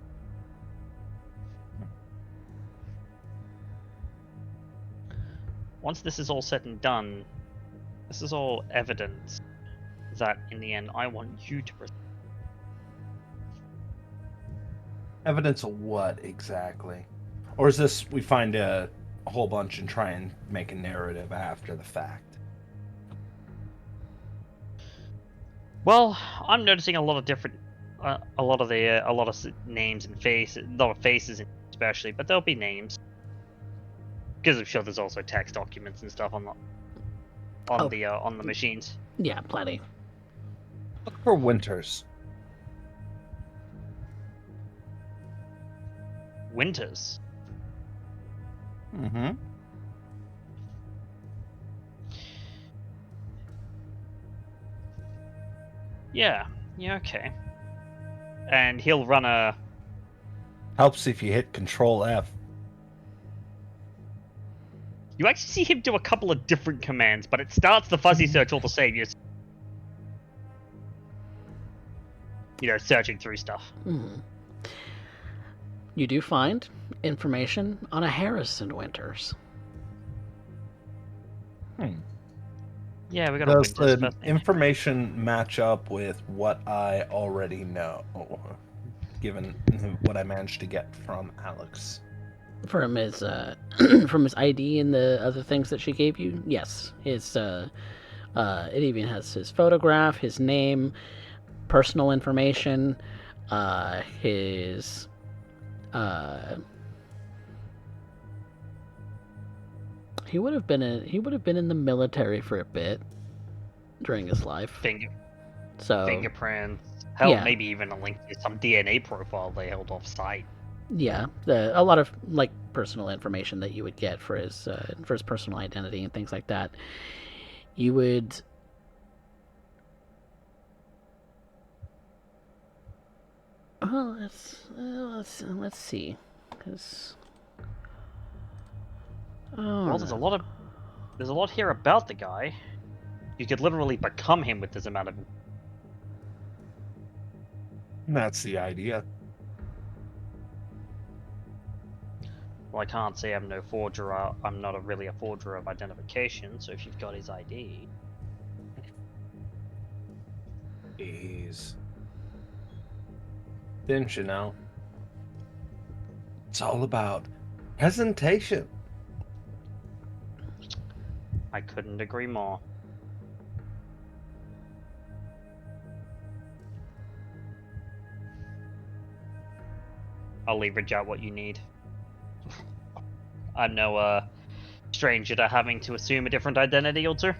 Once this is all said and done, this is all evidence that in the end I want you to Evidence of what exactly? Or is this we find a whole bunch and try and make a narrative after the fact? Well, I'm noticing a lot of different, a lot of names and faces, a lot of faces especially, but there'll be names. Because I'm sure there's also text documents and stuff on the machines. Yeah, plenty. Look for Winters. Winters. Mm-hmm. Yeah, okay. And he'll run a... Helps if you hit Control F. You actually see him do a couple of different commands, but it starts the fuzzy search all the same. You're searching through stuff. Mm-hmm. You do find information on a Harrison Winters. Yeah, we got a Does Winters the first name. information match up with what I already know, given what I managed to get from Alex? From his from his ID and the other things that she gave you, yes. His it even has his photograph, his name, personal information, his he would have been in the military for a bit during his life. Fingerprints. Hell, yeah. Maybe even a link to some DNA profile they held off site. Yeah, a lot of like personal information that you would get for his personal identity and things like that. You would. Well, let's see, because. Well, there's a lot here about the guy. You could literally become him with this amount of. That's the idea. Well, I can't say I'm no forger. I'm not really a forger of identification. So if you've got his ID, Jeez. Didn't you know? It's all about presentation. I couldn't agree more. I'll leverage out what you need. I'm no stranger to having to assume a different identity or two.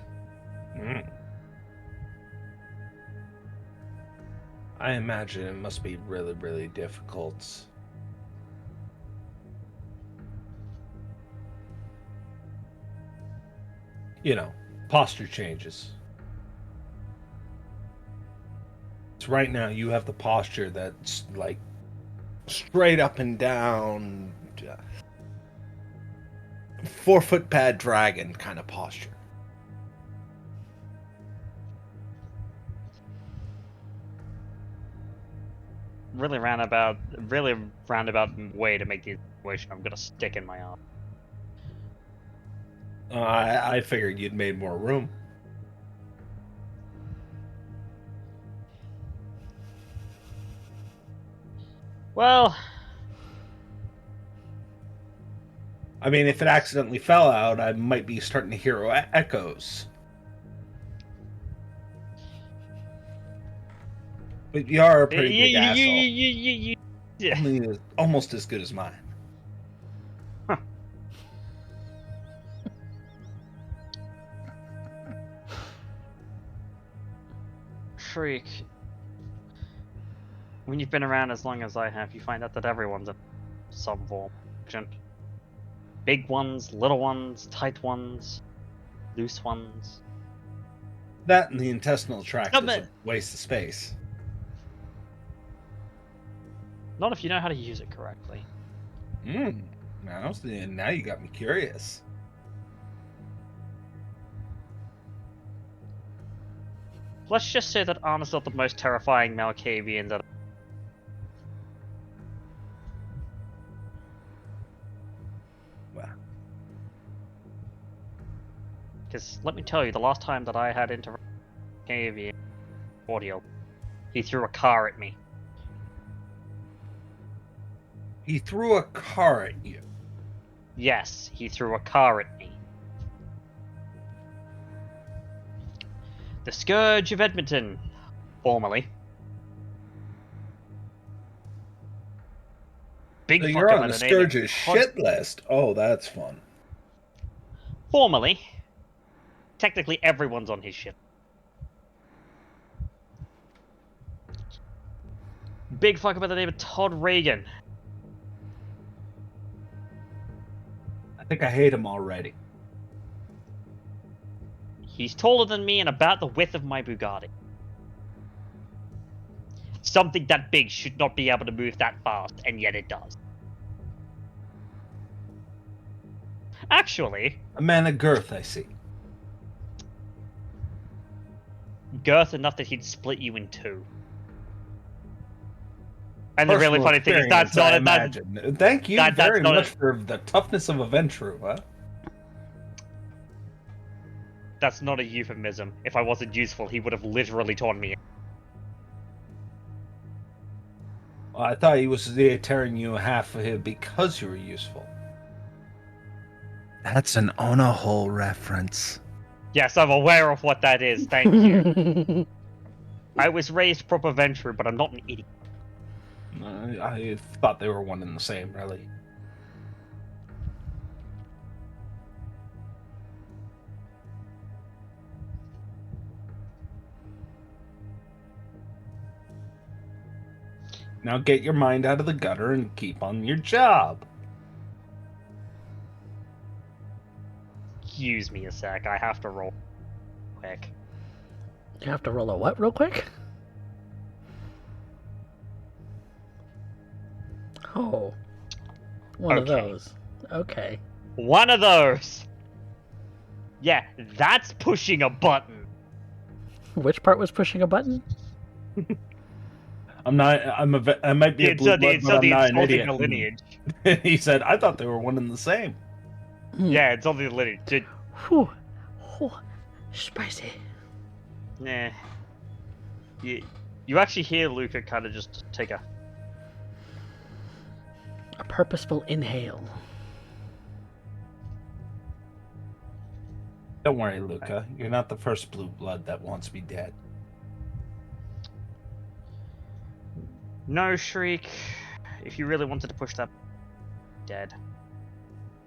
I imagine it must be really, really difficult. You know, posture changes. So right now you have the posture that's like straight up and down, 4-foot pad dragon kind of posture. Really roundabout way to make the situation I'm gonna stick in my arm. I figured you'd made more room. Well, I mean, if it accidentally fell out, I might be starting to hear echoes. But you are a pretty big asshole. Yeah. Almost as good as mine. Huh. Freak. When you've been around as long as I have, you find out that everyone's in some form. Big ones, little ones, tight ones, loose ones. That and the intestinal tract is Stop it. a waste of space. Not if you know how to use it correctly. Now you got me curious. Let's just say that Arna's not the most terrifying Malkavian that. Wow. Because let me tell you, the last time that I had interaction with Malkavian audio, he threw a car at me. He threw a car at you. Yes, he threw a car at me. The Scourge of Edmonton, formerly. Big So fucker you're on by the the name of Scourge's shit list. Oh, that's fun. Formerly. Technically, everyone's on his shit. Big fucker by the name of Todd Reagan. I think I hate him already. He's taller than me and about the width of my Bugatti. Something that big should not be able to move that fast, and yet it does. Actually, A man of girth, I see. girth enough that he'd split you in two. And the really Personal funny thing is that's experience, not I that. imagine. Thank you that's very not much for the toughness of a Ventru, huh? That's not a euphemism. If I wasn't useful, he would have literally torn me. Well, I thought he was tearing you in half because you were useful. That's an on a hole reference. Yes, I'm aware of what that is. Thank you. I was raised proper Ventru, but I'm not an idiot. I thought they were one and the same, really. Now get your mind out of the gutter and keep on your job. Excuse me a sec. I have to roll quick. You have to roll a what real quick? Oh. One of Okay. those. Okay. One of those. Yeah, that's pushing a button. Which part was pushing a button? I might be a blue blood, but I'm not an idiot. The lineage. He said, I thought they were one and the same. Yeah, it's only the lineage. Whew. Whew. Spicy. Nah. You actually hear Luca kind of just take a... A purposeful inhale. Don't worry, Luca. You're not the first blue blood that wants me dead. No, Shriek. If you really wanted to push that... Dead.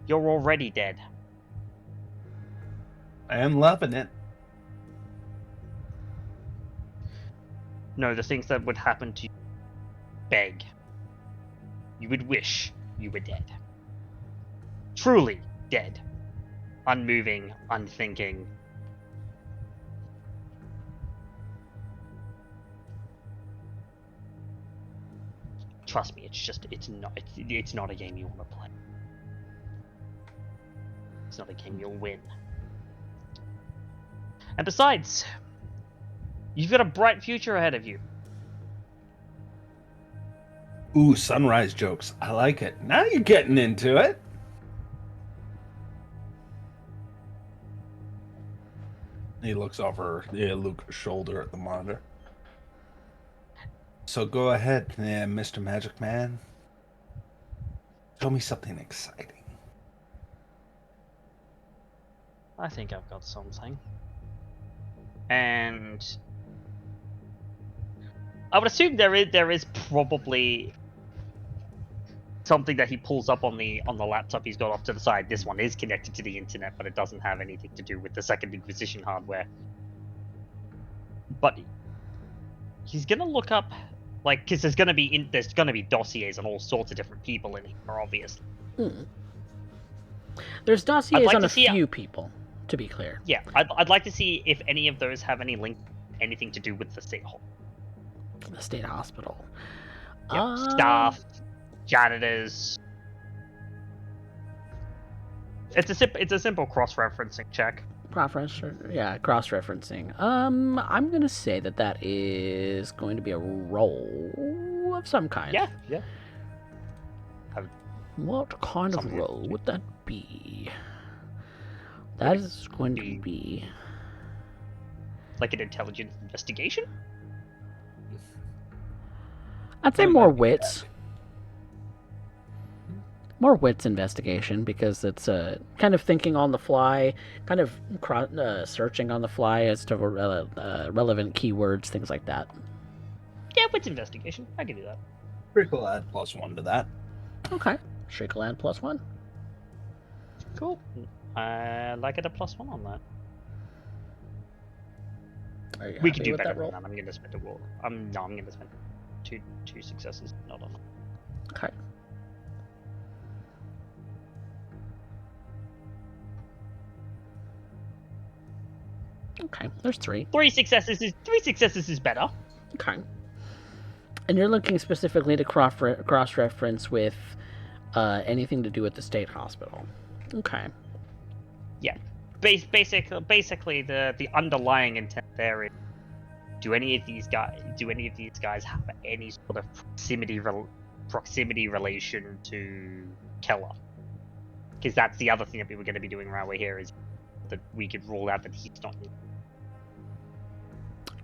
You're already dead. I am loving it. No, the things that would happen to you... Beg. You would wish you were dead. Truly dead. Unmoving, unthinking. Trust me, it's not a game you want to play. It's not a game you'll win. And besides, you've got a bright future ahead of you. Ooh, sunrise jokes. I like it. Now you're getting into it. He looks over Luca's shoulder at the monitor. So go ahead, Mr. Magic Man. Show me something exciting. I think I've got something. And I would assume there is probably something that he pulls up on the laptop he's got off to the side. This one is connected to the internet, but it doesn't have anything to do with the Second Inquisition hardware. But he's gonna look up, like, because there's gonna be dossiers on all sorts of different people in here, obviously. There's dossiers like on to a see few people, to be clear. Yeah, I'd like to see if any of those have anything to do with the state hall. The state hospital. Yep, staff, janitors, It's a simple cross-referencing check. Cross-referencing. I'm gonna say that is going to be a roll of some kind. Yeah. What kind of Something roll would that be? That is going to be like an intelligence investigation. I'd say more wits. More wits investigation, because it's kind of thinking on the fly, kind of searching on the fly as to relevant keywords, things like that. Yeah, wits investigation. I can do that. Critical add +1 to that. Okay. Shake a land +1. Cool. I like it a +1 on that. Are you We happy can do with better that than roll? that. I'm going to spend a roll. I'm going to spend two successes, not on. Okay. Okay, there's 3. Three successes is better. Okay. And you're looking specifically to cross-reference with anything to do with the state hospital. Okay. Yeah. Basically, the underlying intent there is: do any of these guys have any sort of proximity relation to Keller? Because that's the other thing that we were going to be doing while we're here, is that we could rule out that he's not.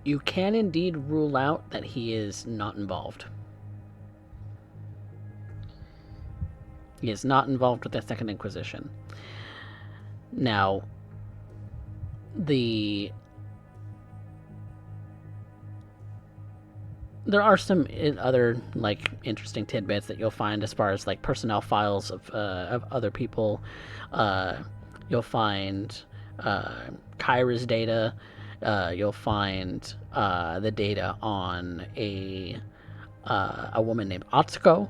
You can indeed rule out that he is not involved. He is not involved with the Second Inquisition. Now, there are some other interesting tidbits that you'll find as far as personnel files of other people. You'll find Kyra's data. You'll find the data on a woman named Atsuko,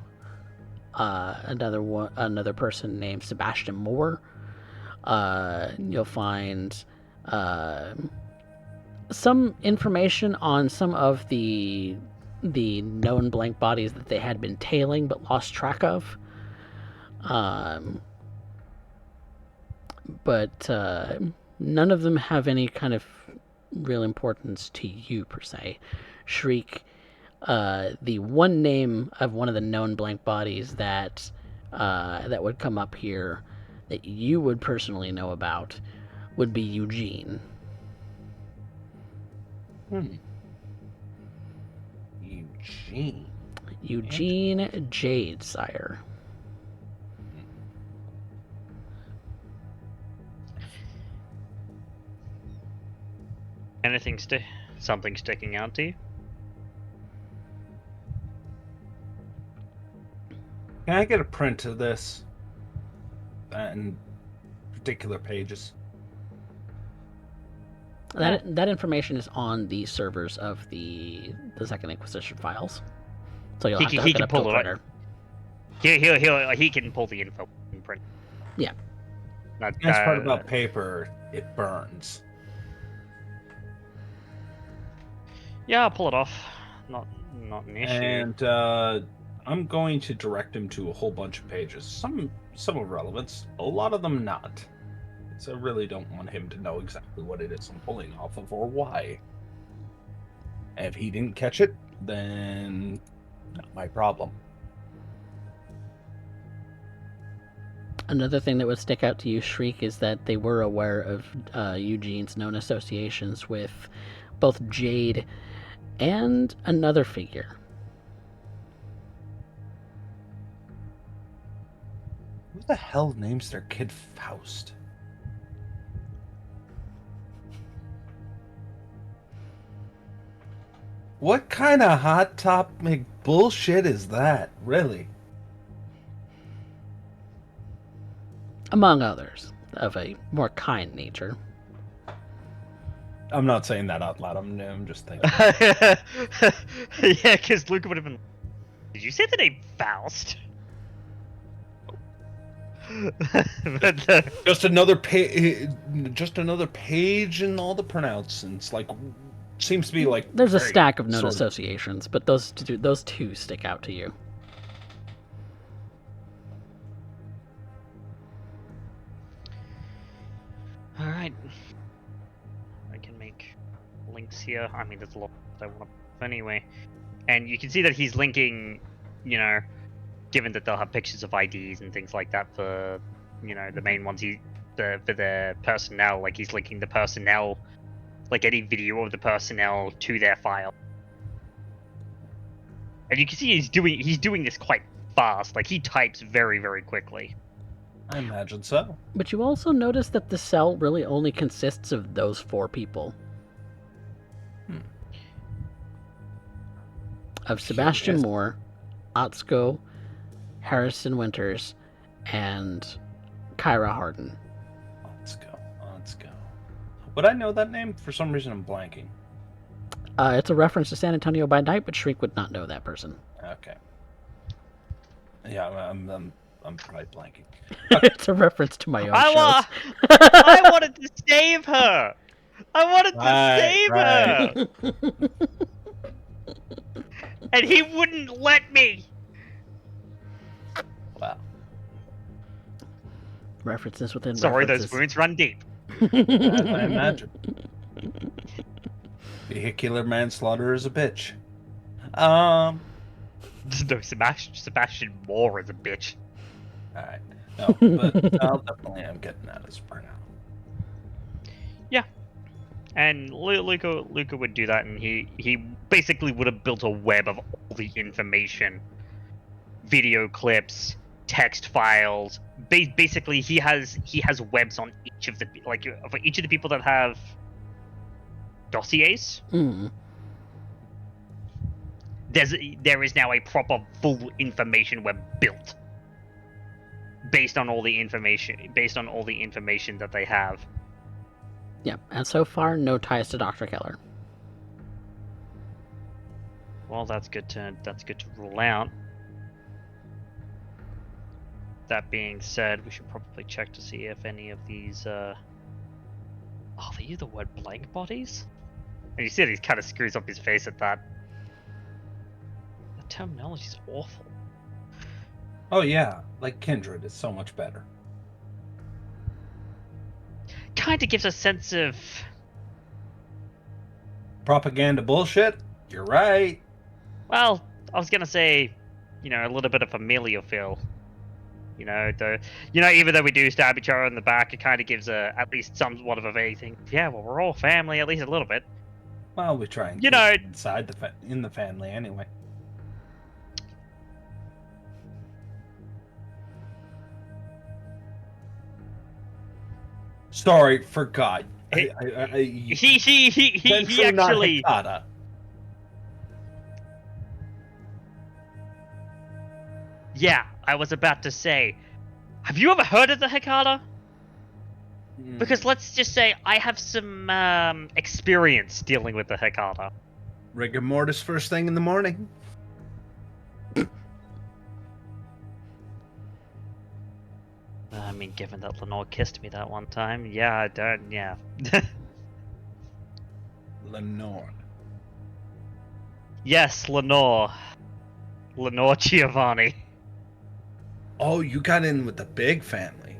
another person named Sebastian Moore. You'll find some information on some of the known blank bodies that they had been tailing but lost track of. But none of them have any kind of real importance to you, per se. Shriek, the one name of one of the known blank bodies that would come up here that you would personally know about would be Eugene. Eugene Jade, sire. Something sticking out to you? Can I get a print of this? And particular pages. That information is on the servers of the Second Inquisition files, so you'll have to hook it up to a printer. He can pull the info and print. Yeah. The nice part about paper, it burns. Yeah, I'll pull it off. Not an issue. And I'm going to direct him to a whole bunch of pages. Some of relevance, a lot of them not. So I really don't want him to know exactly what it is I'm pulling off of or why. And if he didn't catch it, then not my problem. Another thing that would stick out to you, Shriek, is that they were aware of Eugene's known associations with both Jade and another figure. Who the hell names their kid Faust? What kind of hot topic bullshit is that, really? Among others, of a more kind nature. I'm not saying that out loud. I'm just thinking. Yeah, because Luca would have been. Did you say the name Faust? But, just another page. Just another page in all the pronouncements. Seems to be There's a stack of known associations, but those two stick out to you. I can make links here. I mean, there's a lot that I want to anyway. And you can see that he's linking, you know, given that they'll have pictures of IDs and things like that for, you know, the main ones. For the personnel, like he's linking the personnel, like any video of the personnel to their file. And you can see he's doing this quite fast. Like he types very, very quickly. I imagine so. But you also notice that the cell really only consists of those 4 people. Of Sebastian Moore, Otsko, Harrison Winters, and Kyra Harden. Let's go. Would I know that name? For some reason, I'm blanking. It's a reference to San Antonio by night, but Shriek would not know that person. Okay. Yeah, I'm probably blanking. It's a reference to my own I wanted to save her. I wanted to save her. And he wouldn't let me. Wow. References within Sorry, references. those wounds run deep. I imagine. Vehicular manslaughter is a bitch. No, Sebastian Moore is a bitch. Alright. No, but I'll definitely am getting that as per now. Yeah. And Luca would do that, and he basically would have built a web of all the information. Video clips, text files. Basically, he has webs on each of the, like, for each of the people that have dossiers. There is now a proper full information web built based on all the information that they have. Yeah, and so far, no ties to Dr. Keller. Well, that's good to rule out. That being said, we should probably check to see if any of these they use the word blank bodies? And you see that he kind of screws up his face at that. The terminology's awful. Oh yeah, like Kindred is so much better. Kind of gives a sense of Propaganda bullshit? You're right. Well, I was gonna say, you know, a little bit of familial feel. You know, even though we do stab each other in the back, it kind of gives at least somewhat of a vague thing. Yeah, well, we're all family, at least a little bit. Well, we try and You keep know, it inside in the family anyway. Sorry, forgot. He Ventru, not actually. Hikata. Yeah, I was about to say, have you ever heard of the Hikata? Because let's just say I have some experience dealing with the Hikata. Rigor mortis first thing in the morning. I mean, given that Lenore kissed me that one time, yeah, yeah. Lenore. Yes, Lenore. Lenore Giovanni. Oh, you got in with the big family.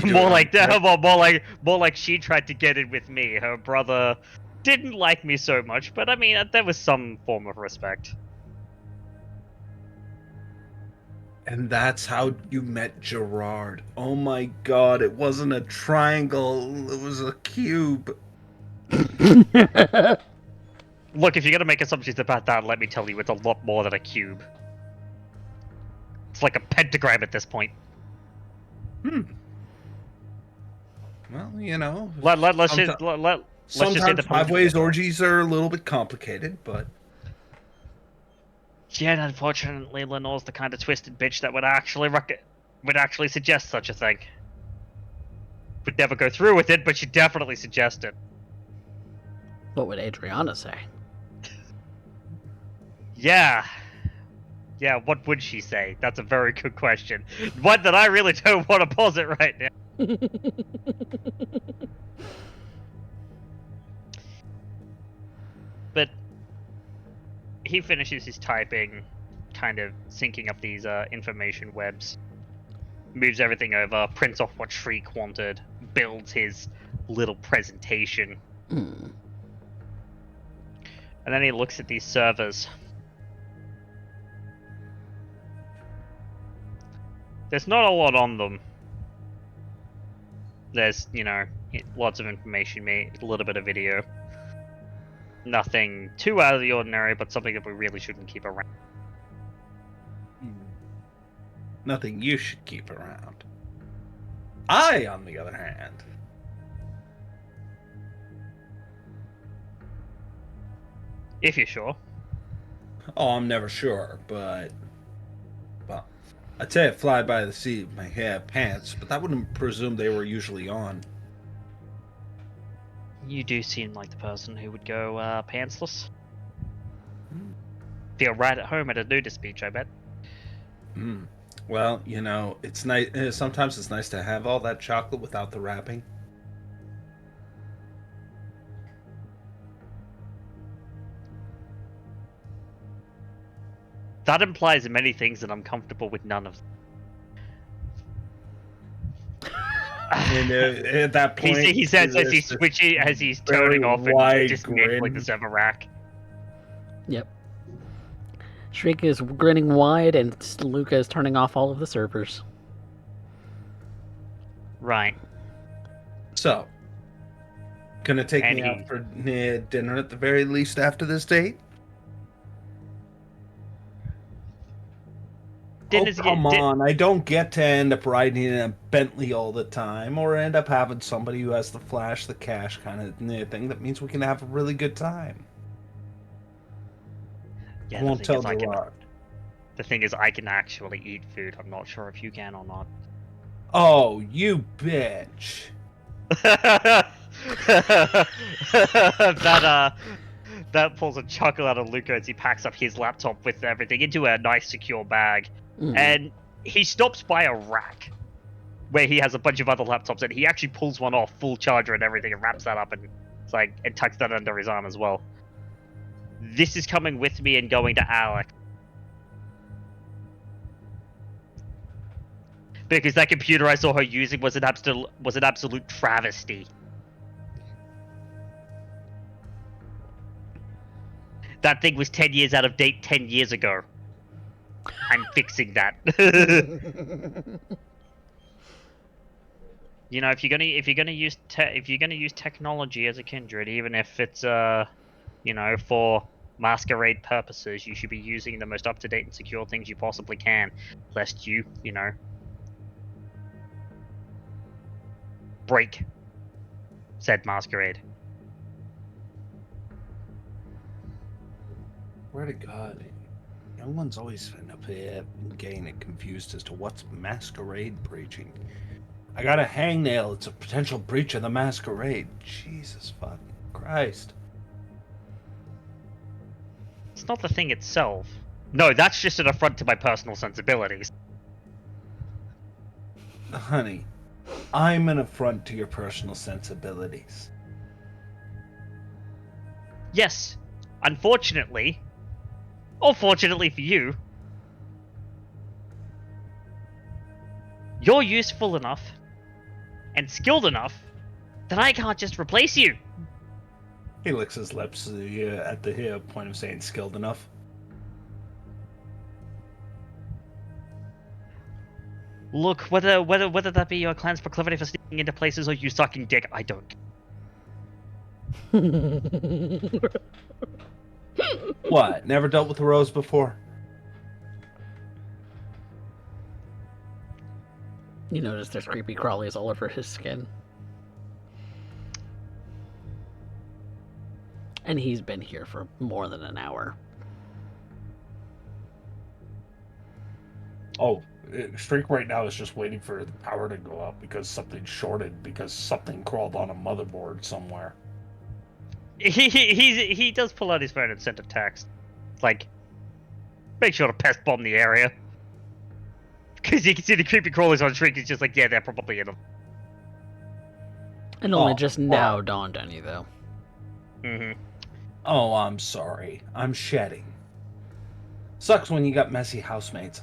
More like she tried to get in with me. Her brother didn't like me so much, but I mean, there was some form of respect. And that's how you met Gerard. Oh my god, it wasn't a triangle, it was a cube. Look, if you're gonna make assumptions about that, let me tell you, it's a lot more than a cube. It's like a pentagram at this point. Well, you know. Let's just say sometimes the five-ways orgies are a little bit complicated, but... Yeah, and unfortunately, Lenore's the kind of twisted bitch that would actually suggest such a thing. Would never go through with it, but she'd definitely suggest it. What would Adriana say? Yeah. Yeah, what would she say? That's a very good question. One that I really don't want to posit right now. But he finishes his typing, kind of syncing up these information webs. moves everything over, prints off what Shriek wanted, builds his little presentation, Hmm. and then he looks at these servers. There's not a lot on them. There's, lots of information, a little bit of video. Nothing too out of the ordinary, but something that we really shouldn't keep around. Nothing you should keep around. I, on the other hand... If you're sure. Oh, I'm never sure, but... Well, I'd say it fly by the seat of my hair pants, but that wouldn't presume they were usually on. You do seem like the person who would go pantsless. Feel right at home at a nudist beach, I bet. Well, it's nice. Sometimes it's nice to have all that chocolate without the wrapping. That implies many things, and I'm comfortable with none of them. And at that point, he says as he's switching, as he's turning off and dismantling the server rack. Yep. Shriek is grinning wide, and Luca is turning off all of the servers. Right. So, gonna take me out for dinner at the very least after this date? Come on, I don't get to end up riding in a Bentley all the time, or end up having somebody who has the flash, the cash kind of thing. That means we can have a really good time. Yeah, I won't tell Gerard. The thing is, I can actually eat food. I'm not sure if you can or not. Oh, you bitch. That pulls a chuckle out of Luca as he packs up his laptop with everything into a nice secure bag. And he stops by a rack where he has a bunch of other laptops, and he actually pulls one off, full charger and everything, and wraps that up and tucks that under his arm as well. This is coming with me and going to Alex. Because that computer I saw her using was an absolute travesty. That thing was 10 years out of date 10 years ago. I'm fixing that. If you're gonna use technology as a kindred, even if it's for masquerade purposes, you should be using the most up-to-date and secure things you possibly can, lest you break said masquerade. Swear to God, young one's always up here getting it confused as to what's masquerade breaching. I got a hangnail. It's a potential breach of the masquerade. Jesus fucking Christ. It's not the thing itself. No, that's just an affront to my personal sensibilities. Honey, I'm an affront to your personal sensibilities. Yes, unfortunately, or fortunately for you, you're useful enough and skilled enough that I can't just replace you. He licks his lips at the point of saying skilled enough. Look, whether that be your clan's proclivity for sneaking into places or you sucking dick, I don't. What? Never dealt with a rose before? You notice there's creepy crawlies all over his skin. And he's been here for more than an hour. Oh, Streak right now is just waiting for the power to go up because something shorted, because something crawled on a motherboard somewhere. He does pull out his phone and send a text. Like, make sure to pest bomb the area. Because you can see the creepy crawlers on Shriek. He's just like, yeah, they're probably in them. It only just now dawned on you, though. Mm-hmm. Oh, I'm sorry. I'm shedding. Sucks when you got messy housemates.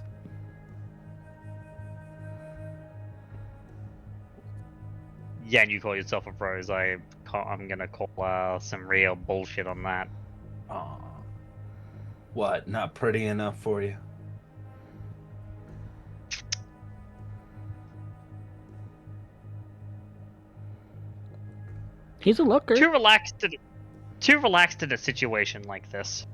Yeah, and you call yourself a rose. I'm gonna call some real bullshit on that. Aw. What? Not pretty enough for you? He's a looker. Too relaxed in a situation like this,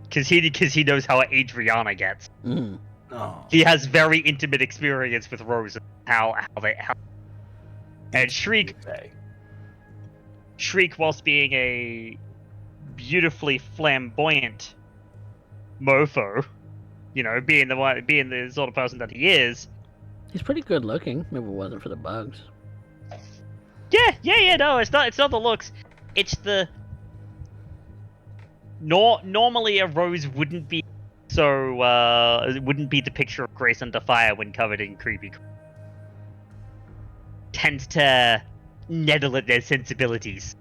because he knows how Adriana gets. Mm. Oh. He has very intimate experience with Rose and how and Shriek, whilst being a beautifully flamboyant mofo, being the sort of person that he is. He's pretty good looking. Maybe it wasn't for the bugs. Yeah. No, it's not the looks. It's the. Normally, a rose wouldn't be it wouldn't be the picture of Grace under fire when covered in creepy. Tends to nettle at their sensibilities.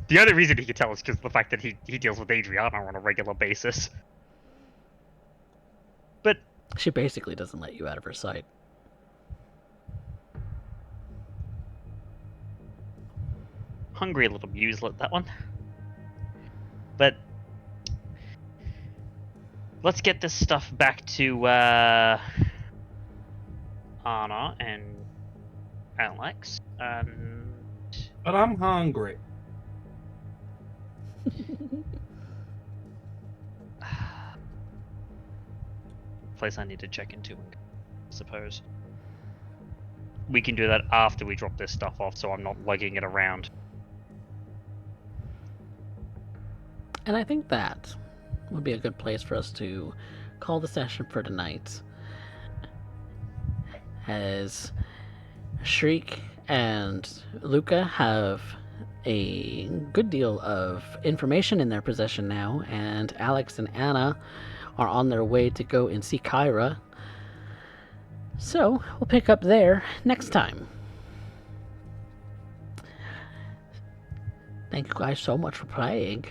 The only reason he can tell is because of the fact that he deals with Adriana on a regular basis. But she basically doesn't let you out of her sight. Hungry little muselet, that one. But let's get this stuff back to Anna and Alex. But I'm hungry. Place I need to check into, I suppose. We can do that after we drop this stuff off, so I'm not lugging it around. And I think that would be a good place for us to call the session for tonight. As Shriek and Luca have a good deal of information in their possession now, and Alex and Anna are on their way to go and see Kyra. So, we'll pick up there next time. Thank you guys so much for playing.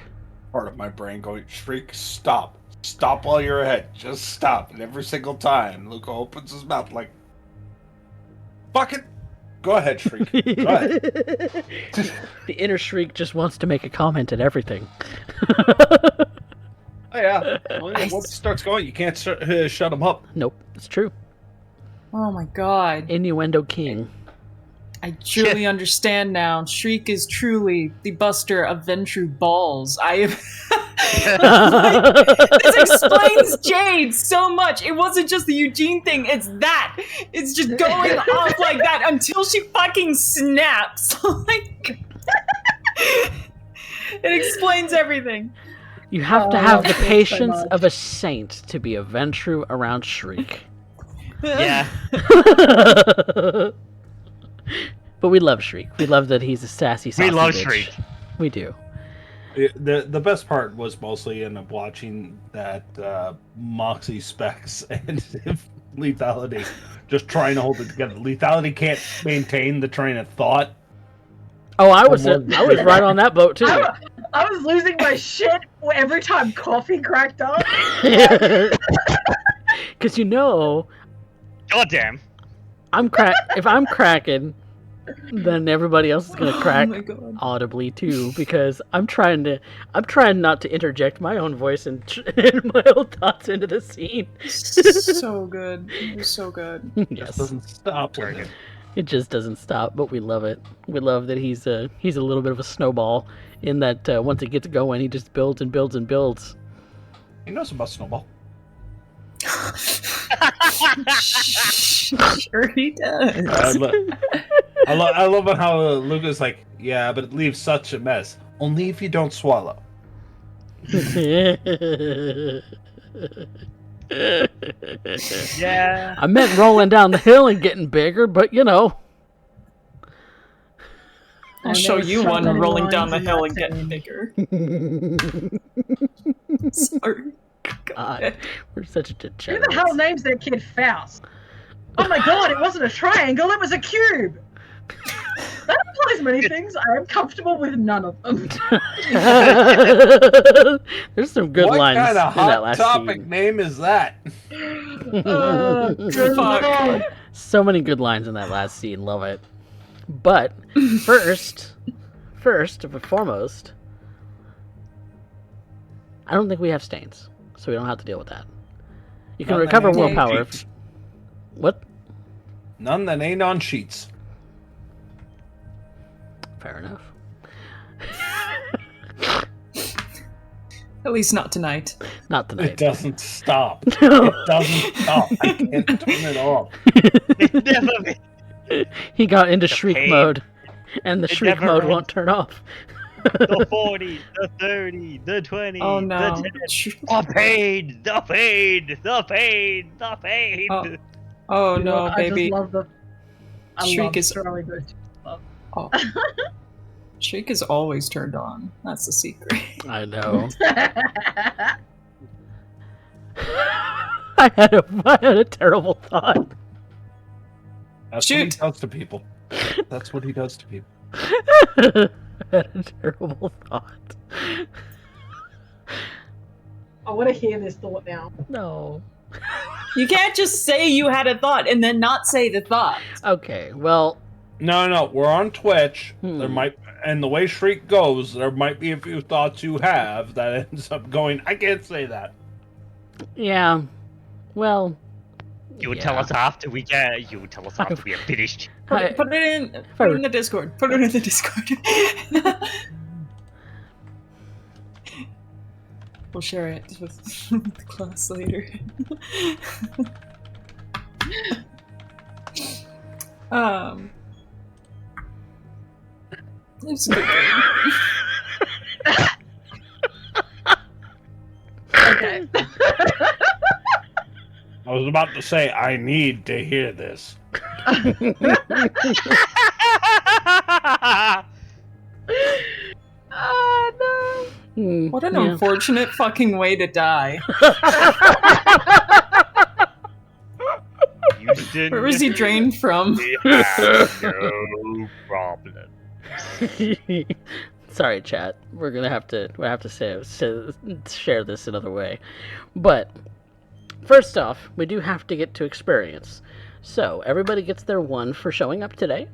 Part of my brain going, Shriek, stop. Stop while you're ahead. Just stop. And every single time, Luca opens his mouth like, fuck it. Go ahead, Shriek. Go ahead. The inner Shriek just wants to make a comment at everything. Oh, yeah. Once it starts going, you can't shut him up. Nope, it's true. Oh my god. Innuendo king. I truly understand now. Shriek is truly the buster of Ventru balls. This explains Jade so much. It wasn't just the Eugene thing, it's that. It's just going off like that until she fucking snaps. Like, it explains everything. You have to have the patience of a saint to be a Ventru around Shriek. Yeah. But we love Shriek. We love that he's a sassy saucy We love bitch. Shriek. We do. The best part was mostly in watching that Moxie Specs and Lethality just trying to hold it together. Lethality can't maintain the train of thought. Oh, I was right on that boat too. I was losing my shit every time Coffee cracked up. Because Goddamn. if I'm cracking, then everybody else is gonna crack Oh my God. audibly too. Because I'm trying not to interject my own voice and my own thoughts into the scene. So good. It was so good. It Yes, doesn't stop. Very good. it just doesn't stop. But we love it. We love that he's a little bit of a snowball. In that once it gets going, he just builds and builds and builds. He knows about Snowball. Sure he does. I love how Luca's like, yeah, but it leaves such a mess. Only if you don't swallow. Yeah. I meant rolling down the hill and getting bigger, but I'll show you one Something rolling lines down the in hill that and getting scene. bigger. Sorry. God, we're such a Who degenerate. the hell names their kid Faust? Oh my god, it wasn't a triangle, it was a cube! That implies many things. I am comfortable with none of them. There's some good what lines kind of in that hot last topic scene. name is that? Good Fuck. lord. So many good lines in that last scene. Love it. But first and foremost, I don't think we have stains, so we don't have to deal with that. You can None that recover ain't on willpower. sheets. What? None that ain't on sheets. Fair enough. At least not tonight. Not It tonight. doesn't stop. No. It doesn't stop. I can't turn it off. It never, He got into The shriek pain. mode, and the It shriek never mode ends. won't turn off. the 40, the 30, the 20, Oh no. the 10. The pain, the pain, the pain, the pain. Oh. Oh You know no, what? baby. I just love the. I Shriek love is- Charlie Ghost. Oh. Shriek is always turned on. That's the secret. I know. I had a terrible thought. That's what he Shoot. does to people. That's what he does to people. I had a terrible thought. I want to hear this thought now. No. You can't just say you had a thought and then not say the thought. Okay, well, No, we're on Twitch. Hmm. There might, and the way Shriek goes, there might be a few thoughts you have that ends up going. I can't say that. yeah. Well, You would yeah. tell us after we get. You would tell us after we have finished. Put I- it in the Discord. Put it in the Discord. We'll share it with the class later. It's a good game. Okay. I was about to say, I need to hear this. Oh hmm, What an yeah. unfortunate fucking way to die. Houston, Where was he drained from? we have no problem. Sorry, chat. We're gonna have to share this another way. But first off, we do have to get to experience. So everybody gets their 1 for showing up today.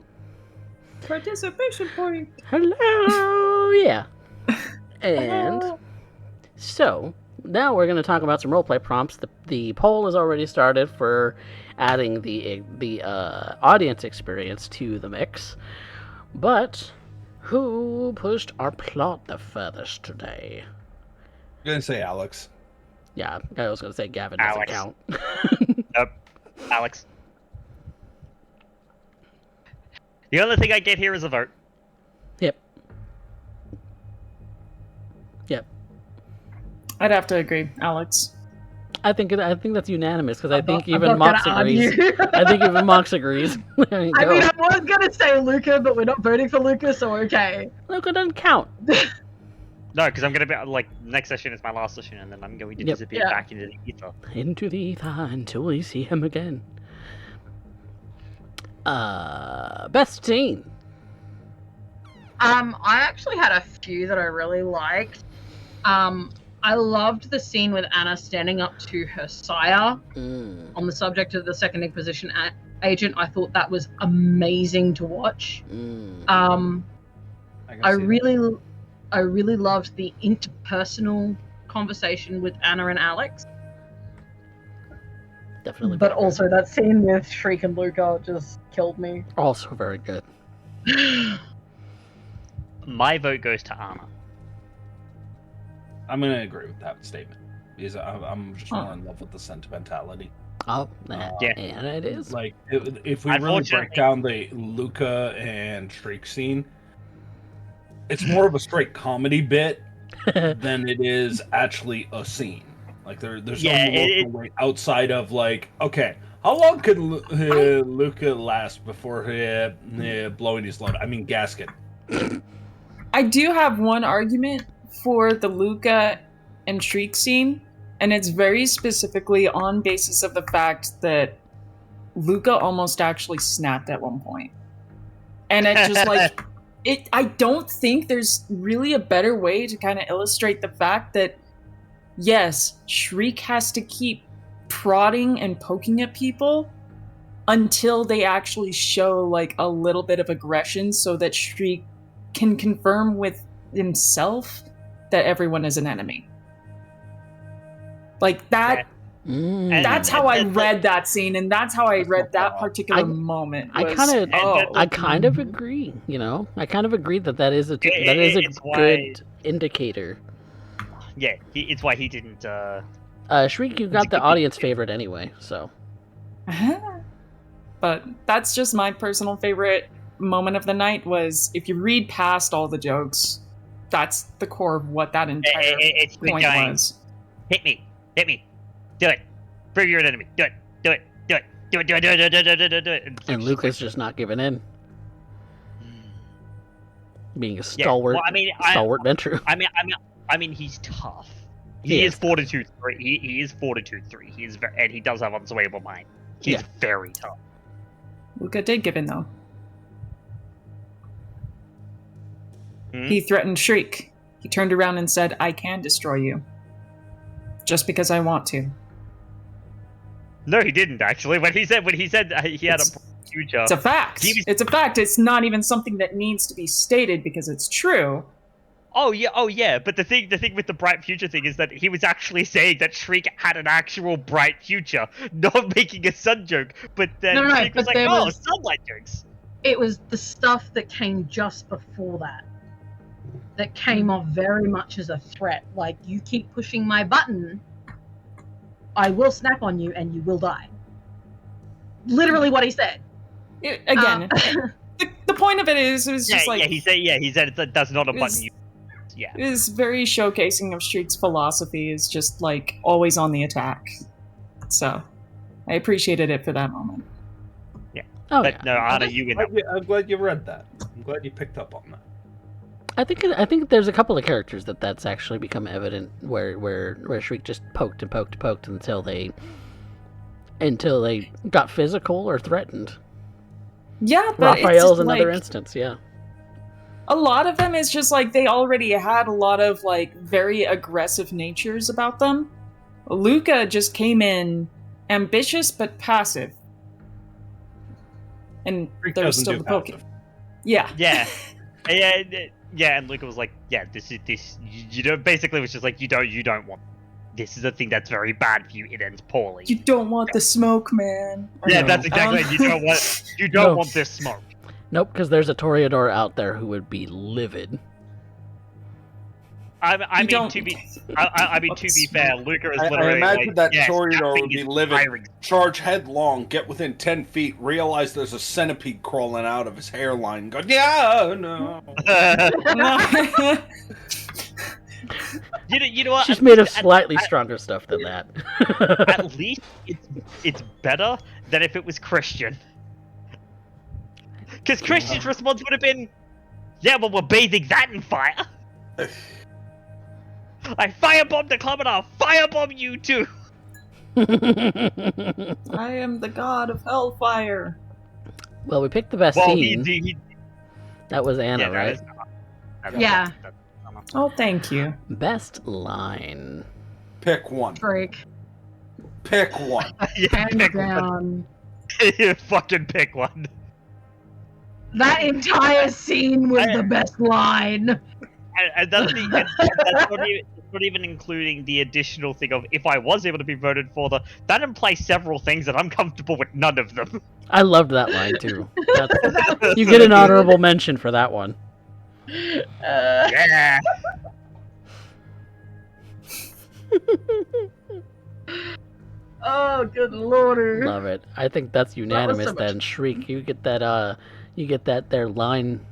Participation point. Hello, yeah. And Hello. so now we're going to talk about some roleplay prompts. The poll has already started for adding the audience experience to the mix. But who pushed our plot the furthest today? I'm gonna say Alex. Yeah, I was going to say Gavin doesn't Alex. count. Nope. Alex. The only thing I get here is a vote. Yep. I'd have to agree, Alex. I think that's unanimous because I think I'm even not Mox gonna agrees. argue. I think even Mox agrees. There you I go. mean, I was gonna say Luca, but we're not voting for Luca, so okay. Luca doesn't count. No, because I'm gonna be like next session is my last session, and then I'm going to Yep. disappear Yeah. back into the ether. Into the ether until we see him again. Best scene. I actually had a few that I really liked. I loved the scene with Anna standing up to her sire Mm, on the subject of the Second Inquisition agent. I thought that was amazing to watch. mm. I really loved the interpersonal conversation with Anna and Alex, Definitely. but very good. also that scene with Shriek and Luca just killed me. Also very good. My vote goes to Anna. I'm gonna agree with that statement because I'm just more in love with the sentimentality. Oh, Yeah. and it is. Like, if we really break Unfortunately- down the Luca and Shriek scene, it's more of a straight comedy bit than it is actually a scene. Like, there's Yeah, no emotional weight outside of, like, okay, how long could Luca last before blowing his load? I mean, gasket. I do have one argument for the Luca and Shriek scene, and it's very specifically on basis of the fact that Luca almost actually snapped at one point. And it just like I don't think there's really a better way to kind of illustrate the fact that yes, Shriek has to keep prodding and poking at people until they actually show like a little bit of aggression so that Shriek can confirm with himself that everyone is an enemy. Like that. That's how I read that scene, and that's how I read that particular moment. I kind of agree. You know, I kind of agree that is a good indicator. Yeah, it's why he didn't. Shriek, you got the audience favorite anyway, so. But that's just my personal favorite moment of the night. Was if you read past all the jokes, that's the core of what that entire point was. Hit me, do it. Prove you're an enemy. Do it. And Lucas just not giving in. Being a stalwart, stalwart venture. I mean, he's tough. He is Fortitude 3. He is Fortitude 3. And he does have unswayable mind. He's very tough. Luca did give in, though. He threatened Shriek. He turned around and said, I can destroy you. Just because I want to. No, he didn't, actually. When he said he had a future... It's a fact. It's a fact. It's not even something that needs to be stated because it's true. Oh yeah, but the thing with the bright future thing is that he was actually saying that Shriek had an actual bright future, not making a sun joke. But then Shriek was like, "Oh, sunlight jokes." It was the stuff that came just before that came off very much as a threat. Like, you keep pushing my button, I will snap on you and you will die. Literally what he said. Again, the point of it is just like he said that's not a button you. Yeah. It is very showcasing of Shriek's philosophy is just like always on the attack. So I appreciated it for that moment. Yeah. Oh, but no, Anna, you win. I'm glad you read that. I'm glad you picked up on that. I think there's a couple of characters that's actually become evident where Shriek just poked until they got physical or threatened. Yeah, but Raphael's another instance, yeah. A lot of them is just like they already had a lot of like very aggressive natures about them. Luca just came in ambitious but passive. And there was still the poking. Yeah. Yeah. Yeah, and Luca was like, yeah, this you don't, basically was just like, you don't want, this is a thing that's very bad for you, it ends poorly. You don't want the smoke, man. Yeah, that's exactly it. You don't want this smoke. Nope, because there's a Toreador out there who would be livid. I mean, to be fair, Luca is literally I imagine like, that Toreador would be livid, firing. charge headlong, get within 10 feet, realize there's a centipede crawling out of his hairline, go, yeah, no. You know what? She's made of slightly stronger stuff than that. At least it's better than if it was Christian. Because Christian's response would have been, yeah, well, we're bathing that in fire. I firebombed the club and I'll firebomb you too. I am the god of hellfire. Well, we picked the best scene. That was Anna, right? Yeah. Oh, thank you. Best line. Pick one. Break. Pick one. Hands down. You fucking pick one. That entire scene was the best line. And that's not even including the additional thing of if I was able to be voted for that implies several things and I'm comfortable with none of them. I loved that line too. You get an honorable mention for that one. Yeah. Oh, good lordy. Love it. I think that's unanimous then. Shriek, you get that their line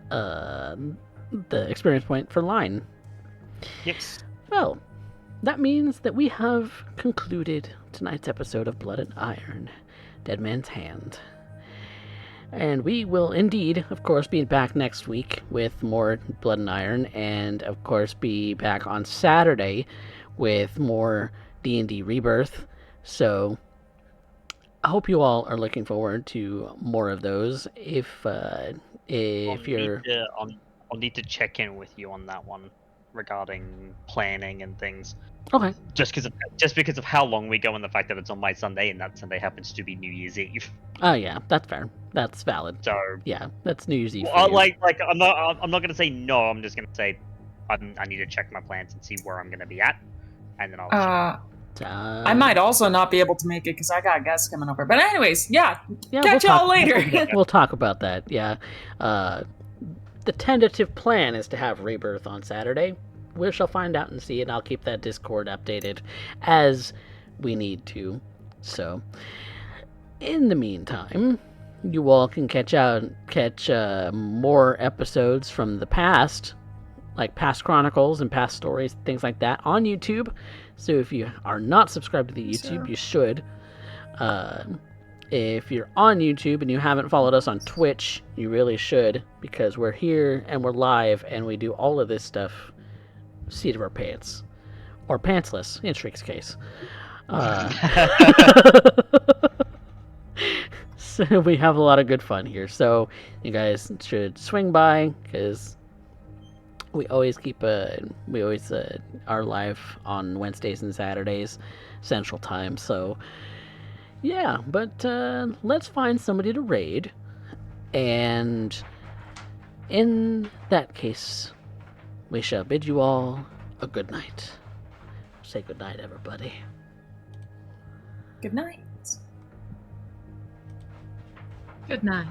the experience point for line. Yes. Well, that means that we have concluded tonight's episode of Blood and Iron, Dead Man's Hand. And we will indeed, of course, be back next week with more Blood and Iron, and of course be back on Saturday with more D&D Rebirth. So I hope you all are looking forward to more of those. If you're I'll need to check in with you on that one regarding planning and things. okay, Just because of how long we go and the fact that it's on my Sunday and that Sunday happens to be New Year's Eve. oh yeah, that's fair. That's valid. So Yeah, that's New Year's Eve. well, For you. like I'm not gonna say no. I'm just gonna say I need to check my plans and see where I'm gonna be at, and then I'll. I might also not be able to make it because I got guests coming over. But anyways, yeah, Yeah, catch y'all later. We'll talk about that. Yeah. The tentative plan is to have Rebirth on Saturday. We shall find out and see, and I'll keep that Discord updated as we need to. So, in the meantime, you all can catch more episodes from the past, like past chronicles and past stories, things like that, on YouTube. So if you are not subscribed to the YouTube, you should. If you're on YouTube and you haven't followed us on Twitch, you really should, because we're here and we're live and we do all of this stuff seat of our pants. Or pantsless, in Shriek's case. So we have a lot of good fun here. So you guys should swing by, because we always are live on Wednesdays and Saturdays, Central Time. So yeah, but let's find somebody to raid, and in that case, we shall bid you all a good night. Say good night, everybody. Good night. Good night.